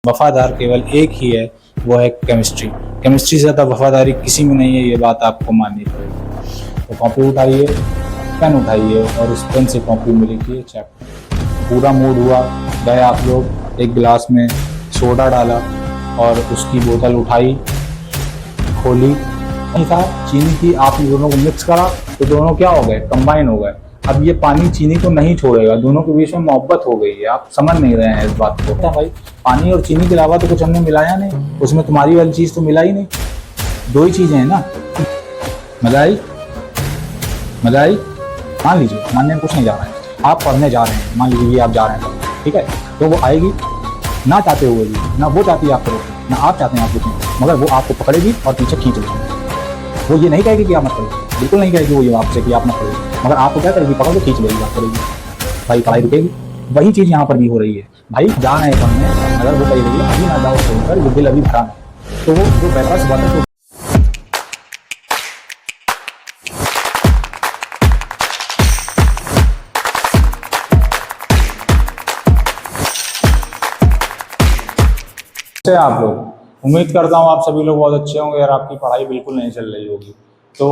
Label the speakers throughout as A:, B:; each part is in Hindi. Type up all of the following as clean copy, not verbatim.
A: वफादार केवल एक ही है, वो है केमिस्ट्री। केमिस्ट्री से ज़्यादा वफादारी किसी में नहीं है, ये बात आपको माननी पड़ेगी। तो कॉपी उठाइए, पेन उठाइए और उस पेन से कॉपी में लिखिए चैप्टर। पूरा मूड हुआ, गए आप लोग, एक गिलास में सोडा डाला और उसकी बोतल उठाई, खोली, था चीनी की, आपने दोनों को मिक्स करा तो दोनों क्या हो गए, कंबाइन हो गए। अब ये पानी चीनी को नहीं छोड़ेगा, दोनों के बीच में मोहब्बत हो गई है। आप समझ नहीं रहे हैं इस बात को। क्या भाई, पानी और चीनी के अलावा तो कुछ हमने मिलाया नहीं, उसमें तुम्हारी वाली चीज तो मिला ही नहीं। दो ही चीजें हैं ना। मलाई मलाई मान लीजिए, मानने में कुछ नहीं जा रहा है, आप पढ़ने जा रहे हैं, मान लीजिए आप जा रहे हैं, ठीक है, तो वो आएगी ना चाहते हुए भी, ना वो चाहती है आप करो, ना आप चाहते हैं आप कुछ, मगर वो आपको पकड़ेगी और पीछे खींच लेगी। वो ये नहीं कहेगी कि आप मत करेगी, बिल्कुल नहीं कहेगी वो ये आपसे कि आप मत करेगी, मगर आपको क्या करेगी, पकड़ के खींच लेगी, बात करेगी, भाई पढ़ाई रुकेगी। वही चीज़ यहाँ पर भी हो रही है। भाई जा रहे हैं पढ़ने, अगर वो कहेगी अभी ना जाओ छोड़कर, ये बिल अभी भरा है, तो वो जो पैसा बात है तो आप लोग, उम्मीद करता हूँ आप सभी लोग बहुत अच्छे होंगे और आपकी पढ़ाई बिल्कुल नहीं चल रही होगी। तो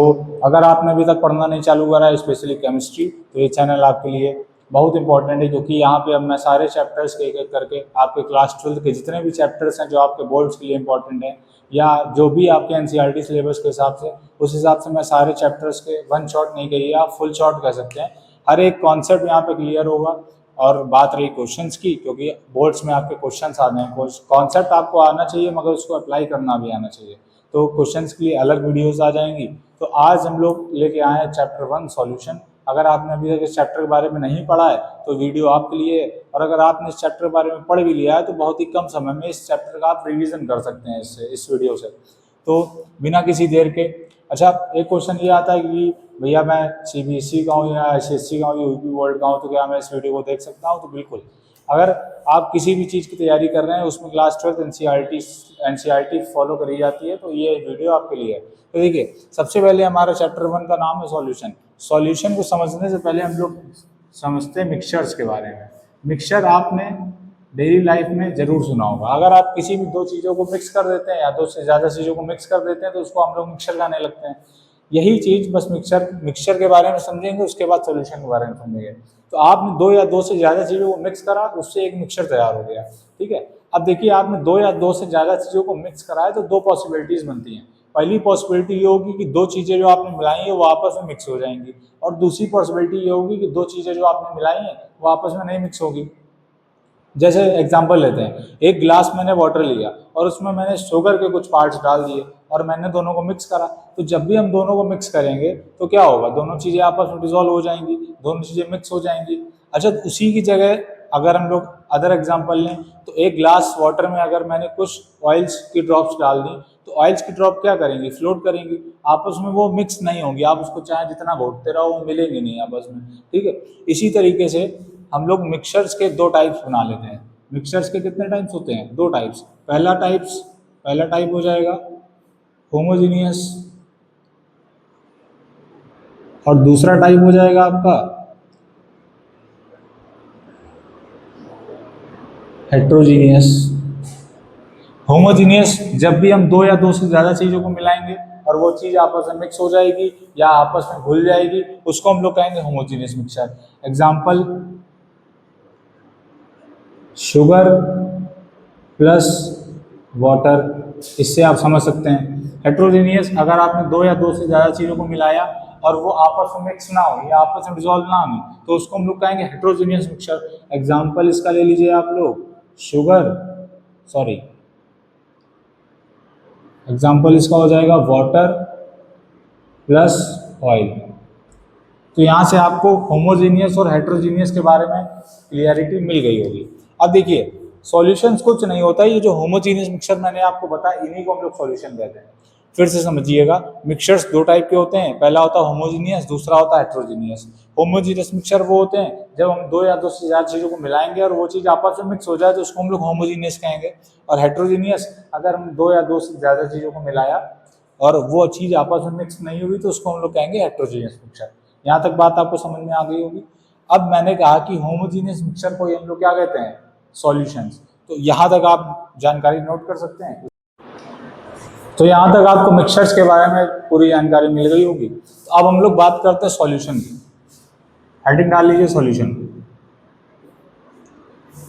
A: अगर आपने अभी तक पढ़ना नहीं चालू करा है, स्पेशली केमिस्ट्री, तो ये चैनल आपके लिए बहुत इंपॉर्टेंट है, क्योंकि यहाँ पे अब मैं सारे चैप्टर्स के एक एक करके आपके क्लास 12 के जितने भी चैप्टर्स हैं जो आपके बोर्ड्स के लिए इंपॉर्टेंट हैं, या जो भी आपके एनसीईआरटी सिलेबस के हिसाब से, उस हिसाब से मैं सारे चैप्टर्स के वन शॉट नहीं कहिए, आप फुल शॉट कह सकते हैं, हर एक कॉन्सेप्ट यहाँ पे क्लियर होगा। और बात रही क्वेश्चंस की, क्योंकि बोर्ड्स में आपके क्वेश्चंस आने हैं, कॉन्सेप्ट आपको आना चाहिए मगर उसको अप्लाई करना भी आना चाहिए, तो क्वेश्चंस के लिए अलग वीडियोस आ जाएंगी। तो आज हम लोग लेके आए हैं चैप्टर 1 सॉल्यूशन। अगर आपने अभी तक इस चैप्टर के बारे में नहीं पढ़ा है तो वीडियो आपके लिए है, और अगर आपने इस चैप्टर के बारे में पढ़ भी लिया है तो बहुत ही कम समय में इस चैप्टर का आप रिविजन कर सकते हैं इस वीडियो से। तो बिना किसी देर के, अच्छा एक क्वेश्चन ये आता है कि भैया मैं सीबीएसई का हूँ या एसएससी का हूँ या यूपी बोर्ड का हूँ, तो क्या मैं इस वीडियो को देख सकता हूँ? तो बिल्कुल, अगर आप किसी भी चीज़ की तैयारी कर रहे हैं, उसमें क्लास 12 एनसीईआरटी फॉलो करी जाती है, तो ये वीडियो आपके लिए है। तो देखिए, सबसे पहले हमारा चैप्टर 1 का नाम है सॉल्यूशन। सॉल्यूशन को समझने से पहले हम लोग समझते हैं मिक्सचर्स के बारे में। मिक्सचर आपने डेली लाइफ में जरूर सुना होगा। अगर आप किसी भी दो चीज़ों को मिक्स कर देते हैं या दो से ज़्यादा चीज़ों को मिक्स कर देते हैं तो उसको हम लोग मिक्सचर कहने लगते हैं। यही चीज़ बस मिक्सचर के बारे में समझेंगे, उसके बाद सॉल्यूशन के बारे में समझेंगे। तो आपने दो या दो से ज़्यादा चीज़ों को मिक्स करा, उससे एक मिक्सचर तैयार हो गया, ठीक है। अब देखिए, आपने दो या दो से ज़्यादा चीज़ों को मिक्स करा है तो दो पॉसिबिलिटीज़ बनती हैं। पहली पॉसिबिलिटी ये होगी कि दो चीज़ें जो आपने मिलाई हैं वो आपस में मिक्स हो जाएंगी, और दूसरी पॉसिबिलिटी ये होगी कि दो चीज़ें जो आपने मिलाई हैं वो आपस में नहीं मिक्स होगी। जैसे एग्जांपल लेते हैं, एक गिलास मैंने वाटर लिया और उसमें मैंने शुगर के कुछ पार्ट्स डाल दिए और मैंने दोनों को मिक्स करा, तो जब भी हम दोनों को मिक्स करेंगे तो क्या होगा, दोनों चीज़ें आपस में डिजोल्व हो जाएंगी, दोनों चीज़ें मिक्स हो जाएंगी। अच्छा, उसी की जगह अगर हम लोग अदर एग्जांपल लें, तो एक ग्लास वाटर में अगर मैंने कुछ ऑयल्स की ड्रॉप्स डाल दी, तो ऑयल्स की ड्रॉप क्या करेंगी, फ्लोट करेंगी, आपस में वो मिक्स नहीं होंगी, आप उसको चाहे जितना घोटते रहो वो मिलेंगे नहीं आपस में, ठीक है। इसी तरीके से हम लोग मिक्सचर्स के दो टाइप्स बना लेते हैं। मिक्सचर्स के कितने टाइप्स होते हैं? दो टाइप्स। पहला टाइप हो जाएगा होमोजीनियस, और दूसरा टाइप हो जाएगा आपका हेट्रोजीनियस। होमोजीनियस जब भी हम दो या दो से ज़्यादा चीज़ों को मिलाएंगे और वो चीज़ आपस में मिक्स हो जाएगी या आपस में घुल जाएगी, उसको हम लोग कहेंगे homogeneous mixture. Example, sugar plus water, इससे आप समझ सकते हैं। हेट्रोजीनियस, अगर आपने दो या दो से ज़्यादा चीज़ों को मिलाया और वो आपस में मिक्स ना हो या आपस में डिजोल्व ना हो, तो उसको हम लोग कहेंगे हेट्रोजीनियस मिक्सचर। एग्जाम्पल इसका ले लीजिए आप लोग, एग्जाम्पल इसका हो जाएगा वाटर प्लस ऑयल। तो यहाँ से आपको होमोजीनियस और हेट्रोजीनियस के बारे में क्लियरिटी मिल गई होगी। अब देखिए, सॉल्यूशंस कुछ नहीं होता, ये जो होमोजीनियस मिक्सचर मैंने आपको बताया, इन्हीं को हम लोग सॉल्यूशन कहते हैं। फिर से समझिएगा, मिक्सचर्स दो टाइप के होते हैं, पहला होता है होमोजीनियस, दूसरा होता है हेट्रोजीनियस। होमोजीनियस मिक्सचर वो होते हैं जब हम दो या दो से ज़्यादा चीज़ों को मिलाएंगे और वो चीज़ आपस में मिक्स हो जाए तो उसको हम लोग होमोजीनियस कहेंगे। और हेट्रोजीनियस, अगर हम दो या दो से ज़्यादा चीज़ों को मिलाया और वो चीज़ आपस में मिक्स नहीं हुई तो उसको हम लोग कहेंगे हेट्रोजीनियस मिक्सचर। यहाँ तक बात आपको समझ में आ गई होगी। अब मैंने कहा कि होमोजीनियस मिक्सचर को हम लोग क्या कहते हैं, सॉल्यूशंस। तो यहाँ तक आप जानकारी नोट कर सकते हैं। तो यहाँ तक आपको मिक्सचर्स के बारे में पूरी जानकारी मिल गई होगी। तो अब हम लोग बात करते हैं सॉल्यूशन की। हेडिंग डाल लीजिए सॉल्यूशन।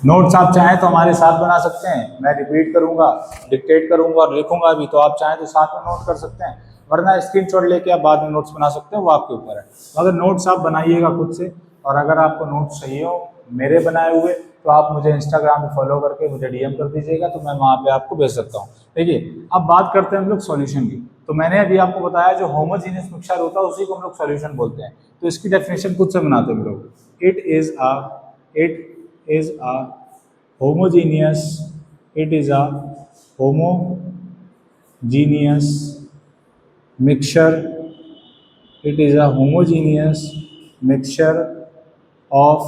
A: नोट्स आप चाहें तो हमारे साथ बना सकते हैं, मैं रिपीट करूंगा, डिक्टेट करूंगा और लिखूंगा भी, तो आप चाहें तो साथ में नोट कर सकते हैं, वरना स्क्रीनशॉट लेके आप बाद में नोट्स बना सकते हैं, वो आपके ऊपर है। अगर नोट्स आप बनाइएगा खुद से, और अगर आपको नोट्स चाहिए हो मेरे बनाए हुए, तो आप मुझे इंस्टाग्राम पे फॉलो करके मुझे डीएम कर दीजिएगा, तो मैं वहाँ पे आपको भेज सकता हूँ। देखिए अब बात करते हैं हम लोग सॉल्यूशन की। तो मैंने अभी आपको बताया जो होमोजीनियस मिक्सचर होता है उसी को हम लोग सॉल्यूशन बोलते हैं। तो इसकी डेफिनेशन खुद से बनाते हैं हम लोग। It is a homogeneous it is a homogeneous mixture it is a homogeneous mixture of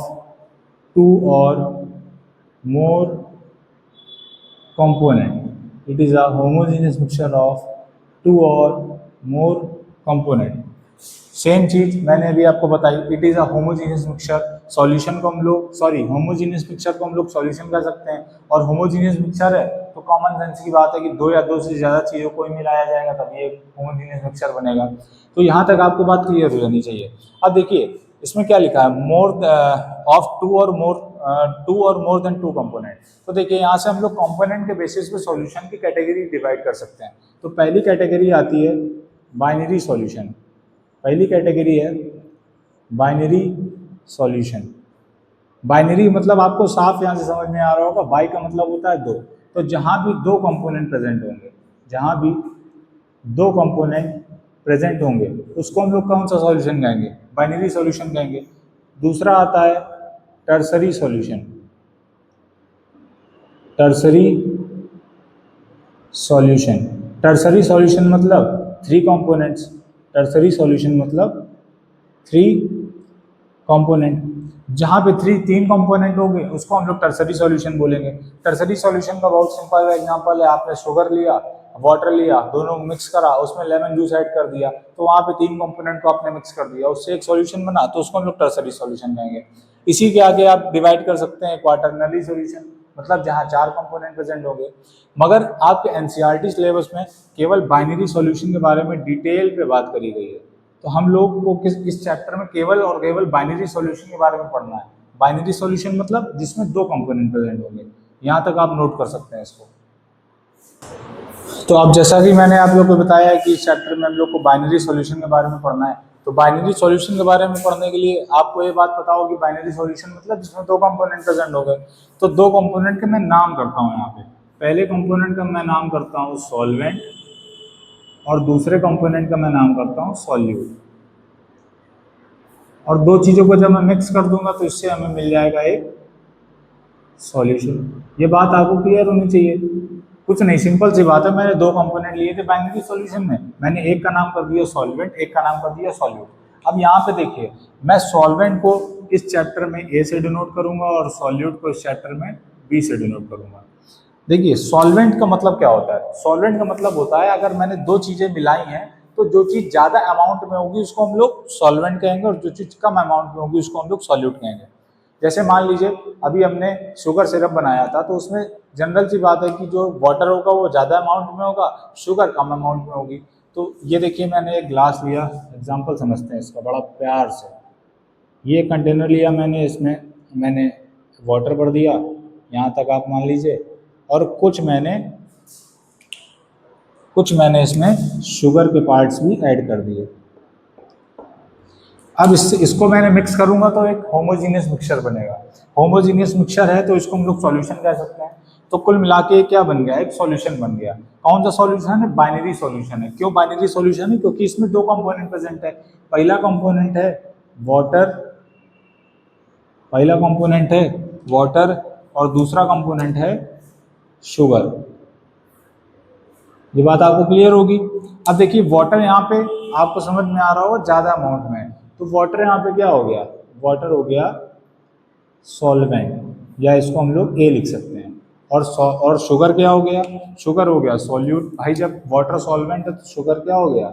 A: two or more component it is a homogeneous mixture of two or more component। Same चीज मैंने अभी आपको बताई, it is a homogeneous mixture. Solution को हम लोग होमोजीनियस मिक्सचर को हम लोग सॉल्यूशन कर सकते हैं, और होमोजीनियस मिक्सचर है तो कॉमन सेंस की बात है कि दो या दो से ज़्यादा चीज़ों को ही मिलाया जाएगा तभी एक होमोजीनियस मिक्सचर बनेगा। तो यहाँ तक आपको बात क्लियर हो जानी चाहिए। अब देखिए इसमें क्या लिखा है, मोर ऑफ टू और मोर देन टू कंपोनेंट। तो देखिए यहाँ से हम लोग कंपोनेंट के बेसिस पे सॉल्यूशन की कैटेगरी डिवाइड कर सकते हैं। तो पहली कैटेगरी आती है बाइनरी सॉल्यूशन। पहली कैटेगरी है बाइनरी सॉल्यूशन। बाइनरी मतलब आपको साफ यहाँ से समझ में आ रहा होगा, बाई का मतलब होता है दो। तो जहाँ भी दो कंपोनेंट प्रेजेंट होंगे, जहाँ भी दो कंपोनेंट प्रेजेंट होंगे उसको हम लोग कौन सा सॉल्यूशन कहेंगे, बाइनरी सॉल्यूशन कहेंगे। दूसरा आता है tertiary solution. Tertiary solution, tertiary solution मतलब थ्री कंपोनेंट्स। टर्सरी सॉल्यूशन मतलब थ्री कंपोनेंट, जहाँ पे तीन कंपोनेंट होंगे उसको हम लोग टर्सरी सॉल्यूशन बोलेंगे। टर्सरी सॉल्यूशन का बहुत सिंपल एग्जांपल है, आपने शुगर लिया, वाटर लिया, दोनों मिक्स करा, उसमें लेमन जूस ऐड कर दिया, तो वहाँ पे तीन कंपोनेंट को आपने मिक्स कर दिया, उससे एक सॉल्यूशन बना, तो उसको हम लोग टर्सरी सॉल्यूशन कहेंगे। इसी के आगे आप डिवाइड कर सकते हैं क्वाटरनरी सॉल्यूशन, मतलब जहाँ चार कंपोनेंट प्रेजेंट होंगे। मगर आपके एनसीईआरटी सिलेबस में केवल बाइनरी सॉल्यूशन के बारे में डिटेल पे बात करी गई है, तो हम लोग को इस चैप्टर में केवल और केवल बाइनरी सॉल्यूशन के बारे में पढ़ना है। बाइनरी सॉल्यूशन मतलब जिसमें दो कंपोनेंट प्रेजेंट होंगे। यहाँ तक आप नोट कर सकते हैं इसको। तो अब जैसा कि मैंने आप लोग को बताया है कि इस चैप्टर में हम लोग को बाइनरी सॉल्यूशन के बारे में पढ़ना है, तो बाइनरी सॉल्यूशन के बारे में पढ़ने के लिए आपको ये बात पता होगी, बाइनरी सॉल्यूशन मतलब जिसमें दो कंपोनेंट प्रेजेंट हो गए। तो दो कंपोनेंट के मैं नाम करता हूँ यहाँ पे। पहले कंपोनेंट का मैं नाम करता हूँ सॉल्वेंट, और दूसरे कंपोनेंट का मैं नाम करता हूँ सॉल्यूट। और दो चीज़ों को जब मैं मिक्स कर दूंगा तो इससे हमें मिल जाएगा एक सॉल्यूशन। ये बात आपको क्लियर होनी चाहिए। कुछ नहीं, सिंपल सी बात है, मैंने दो कंपोनेंट लिए थे बाइनरी सॉल्यूशन में, मैंने एक का नाम कर दिया सॉल्वेंट, एक का नाम कर दिया सॉल्यूट। अब यहाँ पे देखिए मैं सॉल्वेंट को इस चैप्टर में ए से डिनोट करूंगा और सॉल्यूट को इस चैप्टर में बी से डिनोट करूंगा। देखिए सॉल्वेंट का मतलब क्या होता है, सॉल्वेंट का मतलब होता है अगर मैंने दो चीजें मिलाई हैं तो जो चीज ज्यादा अमाउंट में होगी उसको हम लोग सॉल्वेंट कहेंगे, और जो चीज कम अमाउंट में होगी उसको हम लोग सॉल्यूट कहेंगे। जैसे मान लीजिए अभी हमने शुगर सिरप बनाया था, तो उसमें जनरल सी बात है कि जो वाटर होगा वो ज़्यादा अमाउंट में होगा, शुगर कम अमाउंट में होगी। तो ये देखिए मैंने एक ग्लास लिया, एग्जांपल समझते हैं इसका बड़ा प्यार से। ये कंटेनर लिया मैंने, इसमें मैंने वाटर भर दिया, यहाँ तक आप मान लीजिए, और कुछ मैंने इसमें शुगर के पार्ट्स भी ऐड कर दिए। अब इसको मैंने मिक्स करूंगा तो एक होमोजीनियस मिक्सचर बनेगा। होमोजीनियस मिक्सचर है तो इसको हम लोग सॉल्यूशन कह सकते हैं। तो कुल मिला के क्या बन गया, एक सॉल्यूशन बन गया। कौन सा सॉल्यूशन है, बाइनरी सॉल्यूशन है। क्यों बाइनरी सॉल्यूशन है, क्योंकि इसमें दो कंपोनेंट प्रेजेंट है। पहला कंपोनेंट है वाटर, और दूसरा कंपोनेंट है शुगर। ये बात आपको क्लियर होगी। अब देखिए वाटर यहाँ पे आपको समझ में आ रहा होगा ज्यादा अमाउंट में, तो वाटर यहाँ पे क्या हो गया, वाटर हो गया सॉल्वेंट, या इसको हम लोग ए लिख सकते हैं। और शुगर क्या हो गया, शुगर हो गया सॉल्यूट। भाई जब वाटर सॉल्वेंट है तो शुगर क्या हो गया,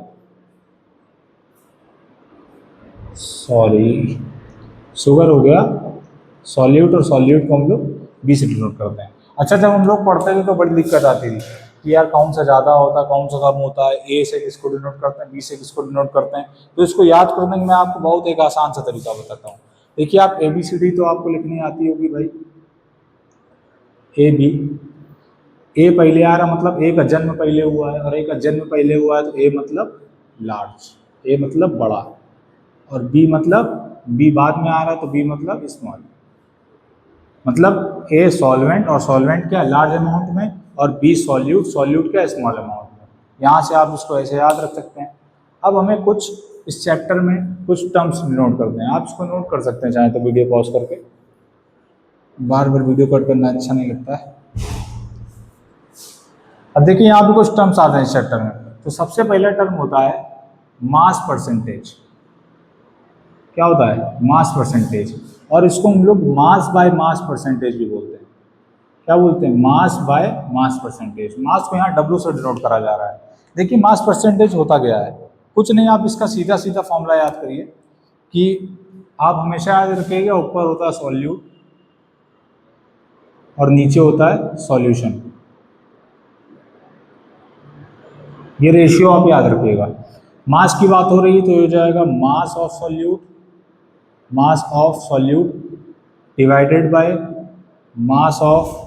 A: शुगर हो गया सॉल्यूट, और सॉल्यूट को हम लोग बी से डिनोट करते हैं। अच्छा, जब हम लोग पढ़ते थे तो बड़ी दिक्कत आती थी कि यार कौन सा ज़्यादा होता है, कौन सा कम होता है, ए से किसको डिनोट करते हैं, बी से किसको डिनोट करते हैं। तो इसको याद करने का मैं आपको बहुत एक आसान सा तरीका बताता हूँ। देखिए, आप ABCD तो आपको लिखनी आती होगी भाई। AB, ए पहले आ रहा मतलब ए का जन्म पहले हुआ है, और ए का जन्म पहले हुआ है तो ए मतलब लार्ज, ए मतलब बड़ा, और बी मतलब बी बाद में आ रहा है तो बी मतलब स्मॉल। मतलब ए सॉल्वेंट, और सॉल्वेंट क्या लार्ज अमाउंट में, और बी सॉल्यूट, सॉल्यूट क्या स्मॉल अमाउंट में। यहाँ से आप इसको ऐसे याद रख सकते हैं। अब हमें कुछ इस चैप्टर में कुछ टर्म्स नोट करते हैं। आप इसको नोट कर सकते हैं चाहे तो वीडियो पॉज करके, बार बार वीडियो कट करना अच्छा नहीं लगता है। अब देखिए, यहाँ पे कुछ टर्म्स आते हैं इस चैप्टर में। तो सबसे पहला टर्म होता है मास परसेंटेज। क्या होता है? Mass percentage. और इसको हम लोग मास बाय मास परसेंटेज भी बोलते हैं। क्या बोलते हैं? Mass by mass percentage. मास को यहाँ W से डिनोट करा जा रहा है। देखिए, मास परसेंटेज होता क्या है? कुछ नहीं, आप इसका सीधा सीधा फॉर्मूला याद करिए कि आप हमेशा याद रखिएगा, ऊपर होता है सॉल्यूट और नीचे होता है सॉल्यूशन। ये रेशियो आप याद रखिएगा। मास की बात हो रही है तो हो जाएगा mass of solute, mass of solute divided by mass of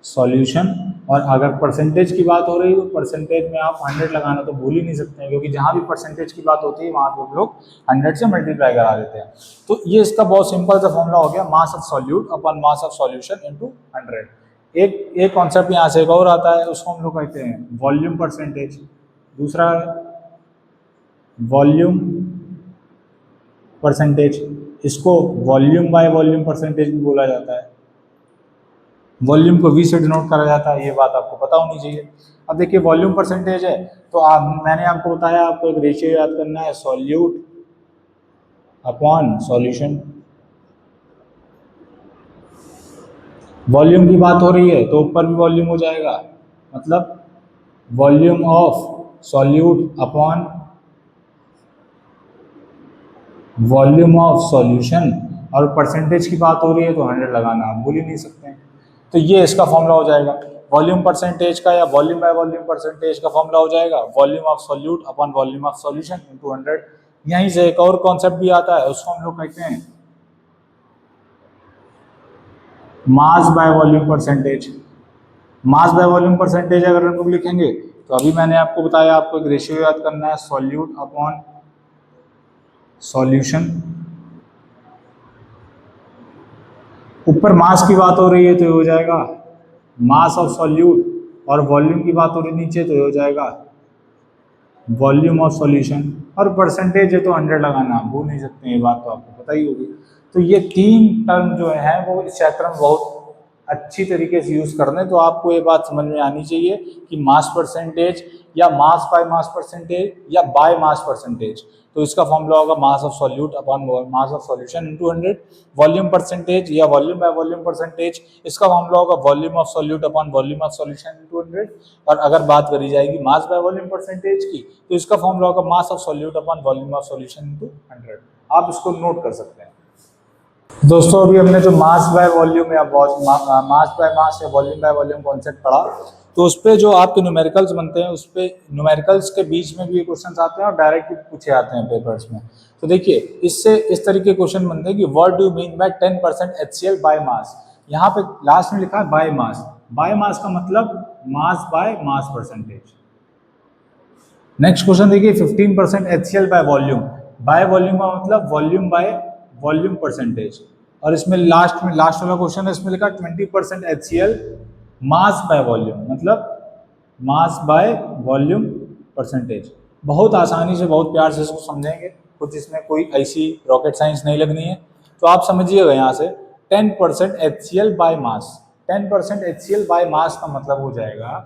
A: solution. और अगर परसेंटेज की बात हो रही है तो परसेंटेज में आप 100 लगाना तो भूल ही नहीं सकते हैं, क्योंकि जहाँ भी परसेंटेज की बात होती है वहाँ पे हम लोग 100 से मल्टीप्लाई करा देते हैं। तो ये इसका बहुत सिंपल सा फॉर्मूला हो गया, mass of solute upon mass of solution into 100। एक कॉन्सेप्ट यहाँ से एक और आता है, उसको हम लोग कहते हैं वॉल्यूम परसेंटेज। दूसरा है वॉल्यूम परसेंटेज, इसको वॉल्यूम बाय वॉल्यूम परसेंटेज भी बोला जाता है। वॉल्यूम को V से डिनोट करा जाता है, ये बात आपको पता होनी चाहिए। अब देखिए, वॉल्यूम परसेंटेज है तो मैंने आपको बताया आपको एक रेशियो याद करना है, सॉल्यूट अपॉन सॉल्यूशन। वॉल्यूम की बात हो रही है तो ऊपर भी वॉल्यूम हो जाएगा, मतलब volume of solute upon volume of solution. और परसेंटेज की बात हो रही है तो 100 लगाना आप भूल ही नहीं सकते हैं। तो ये इसका फॉर्मूला हो जाएगा वॉल्यूम परसेंटेज का, या वॉल्यूम बाय वॉल्यूम परसेंटेज का फॉर्मूला हो जाएगा volume of solute upon volume of solution into 100। यहीं से एक और कॉन्सेप्ट भी आता है, उसको हम लोग कहते हैं मास by volume percentage. Mass by volume percentage अगर हम लोग लिखेंगे तो अभी मैंने आपको बताया, आपको एक रेशियो याद करना है, सॉल्यूट अपॉन सॉल्यूशन। ऊपर मास की बात हो रही है तो हो जाएगा मास ऑफ सॉल्यूट, और वॉल्यूम की बात हो रही है नीचे तो हो जाएगा वॉल्यूम ऑफ सॉल्यूशन। और परसेंटेज है तो 100 लगाना भूल नहीं सकते, ये बात तो आपको पता ही होगी। तो ये तीन टर्म जो है वो इस चैप्टर में बहुत अच्छी तरीके से यूज़ करने, तो आपको ये बात समझ में आनी चाहिए कि मास परसेंटेज या मास बाय मास परसेंटेज या बाय मास परसेंटेज, तो इसका फॉर्मूला होगा mass of solute upon mass of solution into 100। Volume percentage या वॉल्यूम बाय वॉल्यूम परसेंटेज, इसका फॉर्मूला होगा volume of solute upon volume of solution into 100। और अगर बात करी जाएगी मास बाय वॉल्यूम परसेंटेज की तो इसका फॉर्मूला होगा mass of solute upon volume of solution into 100। आप इसको नोट कर सकते हैं। दोस्तों, अभी हमने जो मास बाय वॉल्यूम या मास बाय मास या वॉल्यूम बाय वॉल्यूम कॉन्सेप्ट पढ़ा, तो उस पर जो आपके न्यूमेरिकल्स बनते हैं, उस पर न्यूमेरिकल्स के बीच में भी ये क्वेश्चन आते हैं और डायरेक्ट भी पूछे आते हैं पेपर्स में। तो देखिए, इससे इस तरीके क्वेश्चन बनते हैं कि what do you mean by 10% HCl by mass. यहाँ पे लास्ट में लिखा है बाय मास। बाय मास का मतलब mass by mass percentage. Next question देखिए, 15% HCl by volume. By volume का मतलब वॉल्यूम बाय वॉल्यूम परसेंटेज। और इसमें लास्ट वाला क्वेश्चन है, इसमें लिखा 20% HCl मास बाय वॉल्यूम, मतलब मास बाय वॉल्यूम परसेंटेज। बहुत आसानी से, बहुत प्यार से इसको समझेंगे, कुछ इसमें कोई ऐसी रॉकेट साइंस नहीं लगनी है। तो आप समझिएगा यहाँ से 10% HCl by mass. 10% HCl by mass का मतलब हो जाएगा,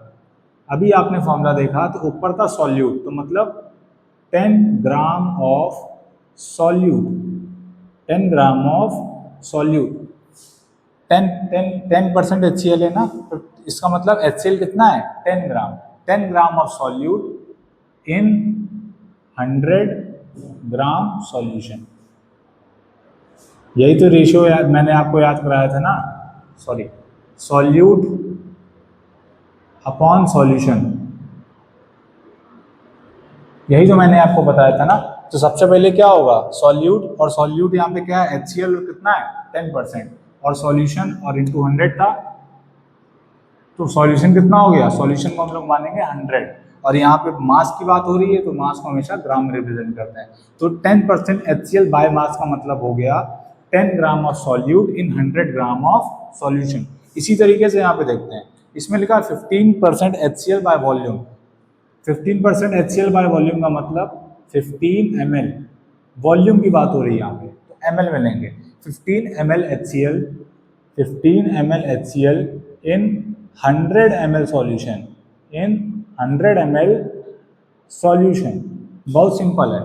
A: अभी आपने फॉर्मूला देखा तो ऊपर था सॉल्यूट, तो मतलब 10 gram of solute, 10 gram of solute. 10% HCl है ना, तो इसका मतलब HCl कितना है? 10 ग्राम। 10 gram of solute in 100 gram solution. यही तो रेशियो मैंने आपको याद कराया था ना, सॉल्यूट अपॉन सॉल्यूशन, यही तो मैंने आपको बताया था ना। तो सबसे पहले क्या होगा, सॉल्यूट, और सॉल्यूट यहाँ पे क्या है, HCl कितना है 10%, और सॉल्यूशन और इंटू 100 था, तो सॉल्यूशन कितना हो गया, सॉल्यूशन को हम लोग मानेंगे 100, और यहाँ पे मास की बात हो रही है तो मास को हमेशा ग्राम में रिप्रेजेंट करते हैं। तो 10% HCl बाय मास का मतलब हो गया 10 gram of solute in 100 gram of solution. इसी तरीके से यहाँ पे देखते हैं, इसमें लिखा 15% HCl by volume, 15% HCl by volume का मतलब 15 ml, वॉल्यूम की बात हो रही है यहाँ पे, तो ml में लेंगे। 15 ml HCl, 15 ml HCl in 100 ml solution, in 100 ml solution. बहुत सिंपल है,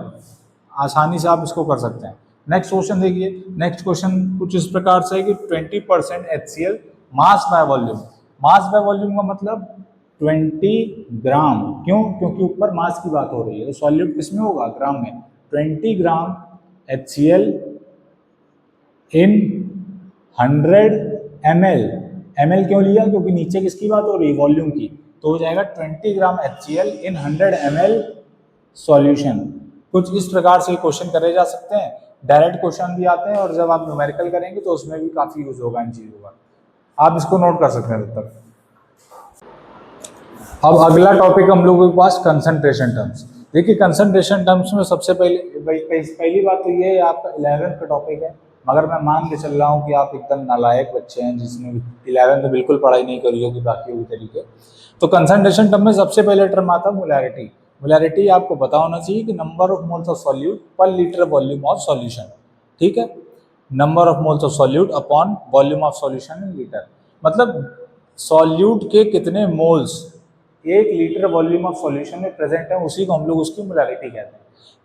A: आसानी से आप इसको कर सकते हैं। नेक्स्ट क्वेश्चन देखिए, नेक्स्ट क्वेश्चन कुछ इस प्रकार से है कि 20% HCl mass by volume, mass by volume का मतलब 20 ग्राम, क्यों, क्योंकि ऊपर मास की बात हो रही है, तो सॉल्यूट किस में होगा, ग्राम में। 20 ग्राम HCl इन 100 ml, ml क्यों लिया, क्योंकि नीचे किसकी बात हो रही है, वॉल्यूम की, तो हो जाएगा 20 ग्राम HCl इन 100 ml सॉल्यूशन। कुछ इस प्रकार से क्वेश्चन करे जा सकते हैं, डायरेक्ट क्वेश्चन भी आते हैं, और जब आप न्यूमेरिकल करेंगे तो उसमें भी काफ़ी यूज होगा इन चीज़ों का, आप इसको नोट कर सकते हैं तब तक। अब अगला टॉपिक हम लोगों के पास कंसंट्रेशन टर्म्स। देखिए कंसंट्रेशन टर्म्स में सबसे पहली बात तो ये है, आपका 11th का टॉपिक है, मगर मैं मान के चल रहा हूँ कि आप एकदम नालायक बच्चे हैं जिसने 11th में बिल्कुल पढ़ाई नहीं करी होगी बाकी होगी तरीके। तो कंसंट्रेशन टर्म में सबसे पहले टर्म आता है मोलैरिटी। मोलैरिटी आपको पता होना चाहिए कि number of moles of solute पर लीटर वॉल्यूम ऑफ सॉल्यूशन, ठीक है, number of moles of solute upon volume of solution in litre, मतलब सॉल्यूट के कितने moles 1 litre volume of solution में प्रेजेंट है, उसी को हम लोग उसकी मोलैरिटी कहते हैं।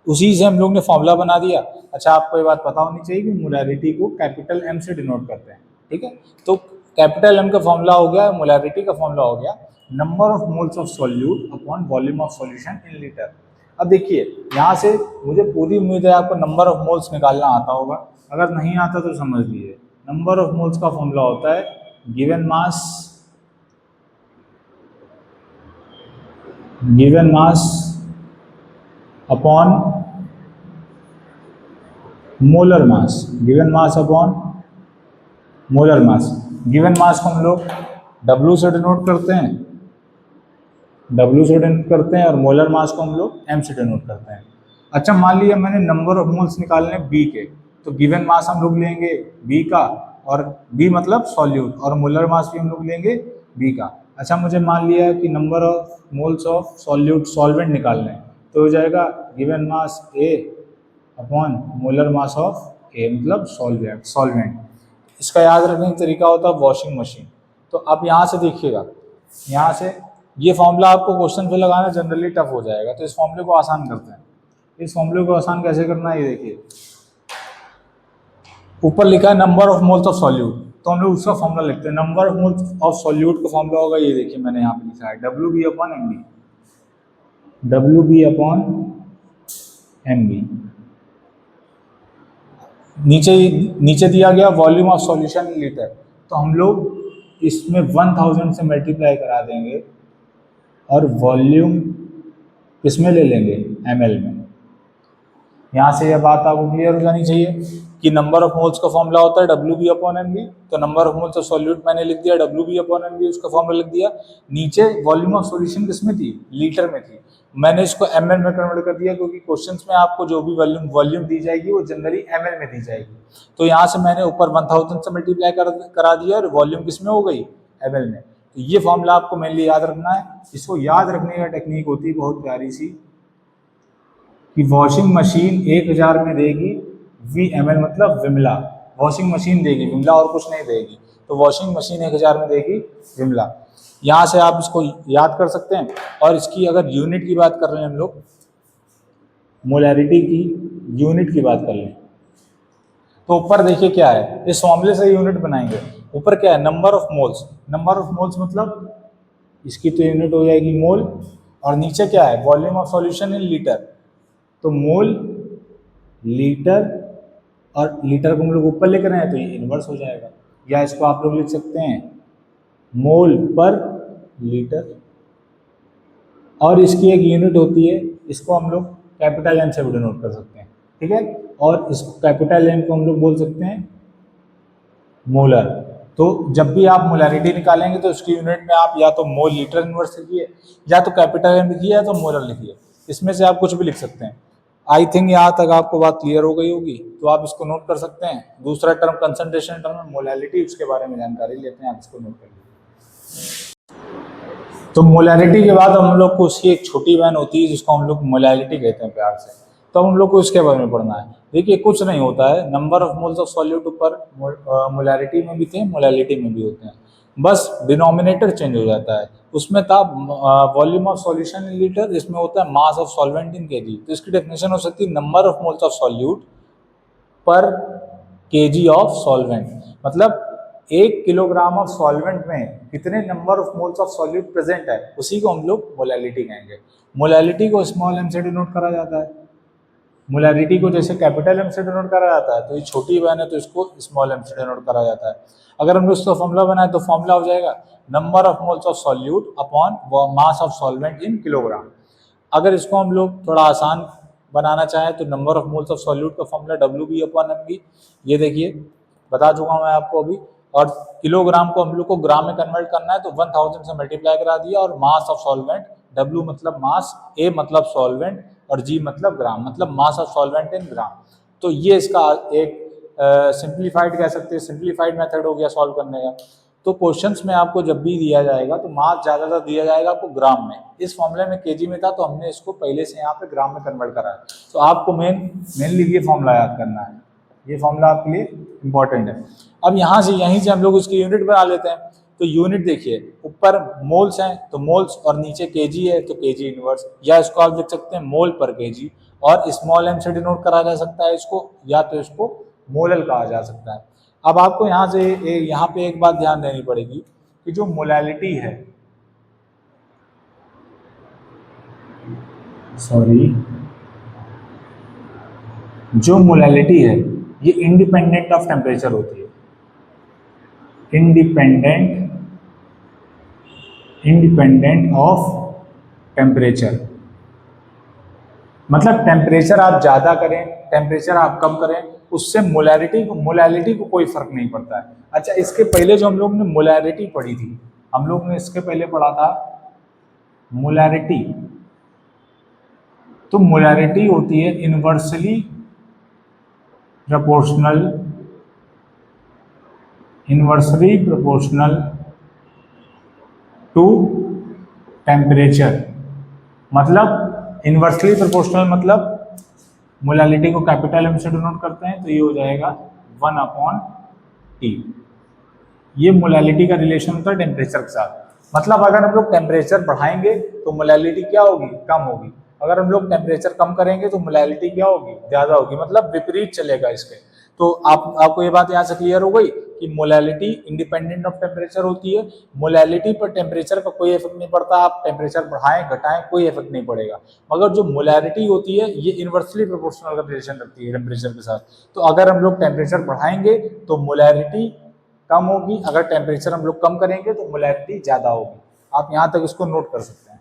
A: उसी से हम लोग ने फॉर्मूला बना दिया। अच्छा, आपको ये बात पता होनी चाहिए कि मोलैरिटी को कैपिटल M से डिनोट करते हैं, ठीक है। तो कैपिटल M का फॉर्मूला हो गया, मोलैरिटी का फॉर्मूला हो गया number of moles of solute upon volume of solution in litre. अब देखिए यहाँ से मुझे पूरी उम्मीद है आपको नंबर ऑफ मोल्स निकालना आता होगा, अगर नहीं आता तो समझ लीजिए नंबर ऑफ मोल्स का फॉर्मूला होता है given mass upon molar mass, given mass upon molar mass. Given mass को हम लोग W से डिनोट करते हैं, और मोलर मास को हम लोग M से डिनोट करते हैं। अच्छा, मान लिया मैंने नंबर ऑफ मोल्स निकालने B के, तो गिवन मास हम लोग लेंगे B का, और B मतलब सॉल्यूट, और मोलर मास भी हम लोग लेंगे B का। अच्छा, मुझे मान लिया कि number of moles of solute solvent निकालने हैं, तो हो जाएगा given mass A upon molar mass of A, मतलब सॉल्वेंट। इसका याद रखने का तरीका होता है वॉशिंग मशीन। तो अब यहाँ से देखिएगा, यहाँ से ये फॉर्मूला आपको क्वेश्चन पे लगाना जनरली टफ हो जाएगा, तो इस फॉर्मूले को आसान करते हैं। इस फॉर्मूले को आसान कैसे करना है, ये देखिए, ऊपर लिखा है number of moles of solute, तो हम लोग उसका फॉर्मूला लिखते हैं। Number of moles of solute का फॉर्मूला होगा, ये देखिए मैंने यहाँ पे लिखा है WB upon MB, WB upon MB। नीचे दिया गया volume of solution in litre, तो हम लोग इसमें 1000 से मल्टीप्लाई करा देंगे, और वॉल्यूम किसमें ले लेंगे, ml में। यहाँ से यह बात आपको क्लियर हो जानी चाहिए कि नंबर ऑफ मोल्स का फॉर्मूला होता है WB अपॉन MB, तो number of moles of solute मैंने लिख दिया WB अपॉन MB, उसका फॉर्मूला लिख दिया। नीचे वॉल्यूम ऑफ सॉल्यूशन किसमें थी, लीटर में थी, मैंने इसको ml में कन्वर्ट कर दिया, क्योंकि क्वेश्चंस में आपको जो भी वॉल्यूम दी जाएगी वो जनरली ml में दी जाएगी। तो यहाँ से मैंने ऊपर 1000 से मल्टीप्लाई करा दिया, और वॉल्यूम किसमें हो गई, ml में। तो ये फॉर्मूला आपको मेनली याद रखना है। इसको याद रखने का टेक्निक होती है बहुत प्यारी सी, कि वॉशिंग मशीन 1000 में देगी VML, मतलब विमला, वॉशिंग मशीन देगी विमला, और कुछ नहीं देगी, तो वॉशिंग मशीन 1000 में देगी विमला। यहाँ से आप इसको याद कर सकते हैं। और इसकी अगर यूनिट की बात कर रहे हैं हम लोग, मोलैरिटी की यूनिट की बात कर लें, तो ऊपर देखिए क्या है, इस फॉर्मूले से यूनिट बनाएंगे। ऊपर क्या है, number of moles, number of moles मतलब इसकी तो यूनिट हो जाएगी मोल, और नीचे क्या है, volume of solution in litre, तो मोल लीटर, और लीटर को हम लोग ऊपर लेकर आए तो ये इन्वर्स हो जाएगा। या इसको आप लोग लिख सकते हैं मोल पर लीटर, और इसकी एक यूनिट होती है, इसको हम लोग कैपिटल एम से भी डिनोट कर सकते हैं, ठीक है। और इस कैपिटल एम को हम लोग बोल सकते हैं मोलर। तो जब भी आप मोलैरिटी निकालेंगे तो उसकी यूनिट में आप या तो मोल लीटर इनवर्स लिखिए, या तो कैपिटल एम लिखिए, या तो मोलर लिखिए, इसमें से आप कुछ भी लिख सकते हैं। आई थिंक यहाँ तक आपको बात क्लियर हो गई होगी, तो आप इसको नोट कर सकते हैं। दूसरा टर्म कंसंट्रेशन टर्म है मोलैलिटी, उसके बारे में जानकारी लेते हैं, आप इसको नोट कर लीजिए। तो मोलैलिटी के बाद हम लोग को उसकी एक छोटी बहन होती है जिसको हम लोग मोलैलिटी कहते हैं प्यार से, तो हम लोग को इसके बारे में पढ़ना है। देखिए कुछ नहीं होता है, number of moles of solute ऊपर मोलैलिटी में भी थे, मोलैलिटी में भी होते हैं, बस डिनोमिनेटर चेंज हो जाता है। उसमें था volume of solution in litre, इसमें होता है mass of solvent in KG. तो इसकी डेफिनेशन हो सकती है number of moles of solute पर केजी ऑफ सॉल्वेंट, मतलब 1 किलोग्राम ऑफ सॉल्वेंट में कितने number of moles of solute present है, उसी को हम लोग मोलैलिटी कहेंगे। मोलैलिटी को स्मॉल एम से डिनोट करा जाता है। मोलैरिटी को जैसे कैपिटल एम से डिनोट करा जाता है, तो ये छोटी बहन है तो इसको स्मॉल एम से डिनोट करा जाता है। अगर हम इसका फॉर्मूला बनाए तो फॉर्मूला हो जाएगा number of moles of solute upon mass of solvent in kilogram. अगर इसको हम लोग थोड़ा आसान बनाना चाहें तो number of moles of solute का फॉर्मूला WB अपॉन MB, ये देखिए बता चुका मैं आपको अभी। और किलोग्राम को हम लोग को ग्राम में कन्वर्ट करना है, तो 1000 से मल्टीप्लाई करा दिया, और मास ऑफ सॉल्वेंट, W मतलब मास, A मतलब सॉल्वेंट, और G मतलब ग्राम, मतलब मास ऑफ सॉल्वेंट इन ग्राम। तो ये इसका एक सिंप्लीफाइड कह सकते हैं, सिंप्लीफाइड मेथड हो गया सॉल्व करने का। तो क्वेश्चंस में आपको जब भी दिया जाएगा तो मास ज़्यादातर दिया जाएगा आपको ग्राम में। इस फॉर्मूले में केजी में था, तो हमने इसको पहले से यहाँ पे ग्राम में कन्वर्ट करा है। तो आपको मेनली ये फॉर्मूला याद करना है, ये फॉर्मूला आपके लिए इंपॉर्टेंट है। अब यहाँ से यहीं से हम लोग उसकी यूनिट बना लेते हैं। तो यूनिट देखिए, ऊपर मोल्स हैं तो मोल्स, और नीचे केजी है तो केजी इनवर्स, या इसको आप लिख सकते हैं मोल पर केजी, और स्मॉल एम से डिनोट करा जा सकता है इसको, या तो इसको मोलल कहा जा सकता है। अब आपको यहाँ से यहाँ पे एक बात ध्यान देनी पड़ेगी कि जो मोलैलिटी है, जो मोलैलिटी है ये इंडिपेंडेंट ऑफ टेम्परेचर होती है। इंडिपेंडेंट ऑफ टेम्परेचर, मतलब टेम्परेचर आप ज़्यादा करें, टेम्परेचर आप कम करें, उससे मोलैलिटी को कोई फर्क नहीं पड़ता है। अच्छा, इसके पहले जो हम लोग ने मोलैरिटी पढ़ी थी, हम लोग ने इसके पहले पढ़ा था मोलैरिटी। तो मोलैरिटी होती है इनवर्सली प्रोपोर्शनल टू टेम्परेचर। मतलब इनवर्सली प्रोपोर्शनल मतलब मोलैलिटी को कैपिटल एम से डिनोट करते हैं, तो ये हो जाएगा 1/T। ये मोलैलिटी का रिलेशन होता है टेम्परेचर के साथ। मतलब अगर हम लोग टेम्परेचर बढ़ाएंगे तो मोलैलिटी क्या होगी, कम होगी। अगर हम लोग टेम्परेचर कम करेंगे तो मोलैलिटी क्या होगी, ज़्यादा होगी, मतलब विपरीत चलेगा इसके। तो आपको ये बात यहाँ से क्लियर हो गई कि मोलैलिटी इंडिपेंडेंट ऑफ टेम्परेचर होती है। मोलैलिटी पर टेम्परेचर का कोई इफेक्ट नहीं पड़ता, आप टेम्परेचर बढ़ाएं घटाएं कोई इफेक्ट नहीं पड़ेगा। मगर जो मोलैरिटी होती है ये इनवर्सली प्रोपोर्शनल का रिलेशन रखती है टेम्परेचर के साथ। तो अगर हम लोग टेम्परेचर बढ़ाएंगे तो मोलैरिटी कम होगी, अगर टेम्परेचर हम लोग कम करेंगे तो मोलैरिटी ज़्यादा होगी। आप यहाँ तक इसको नोट कर सकते हैं।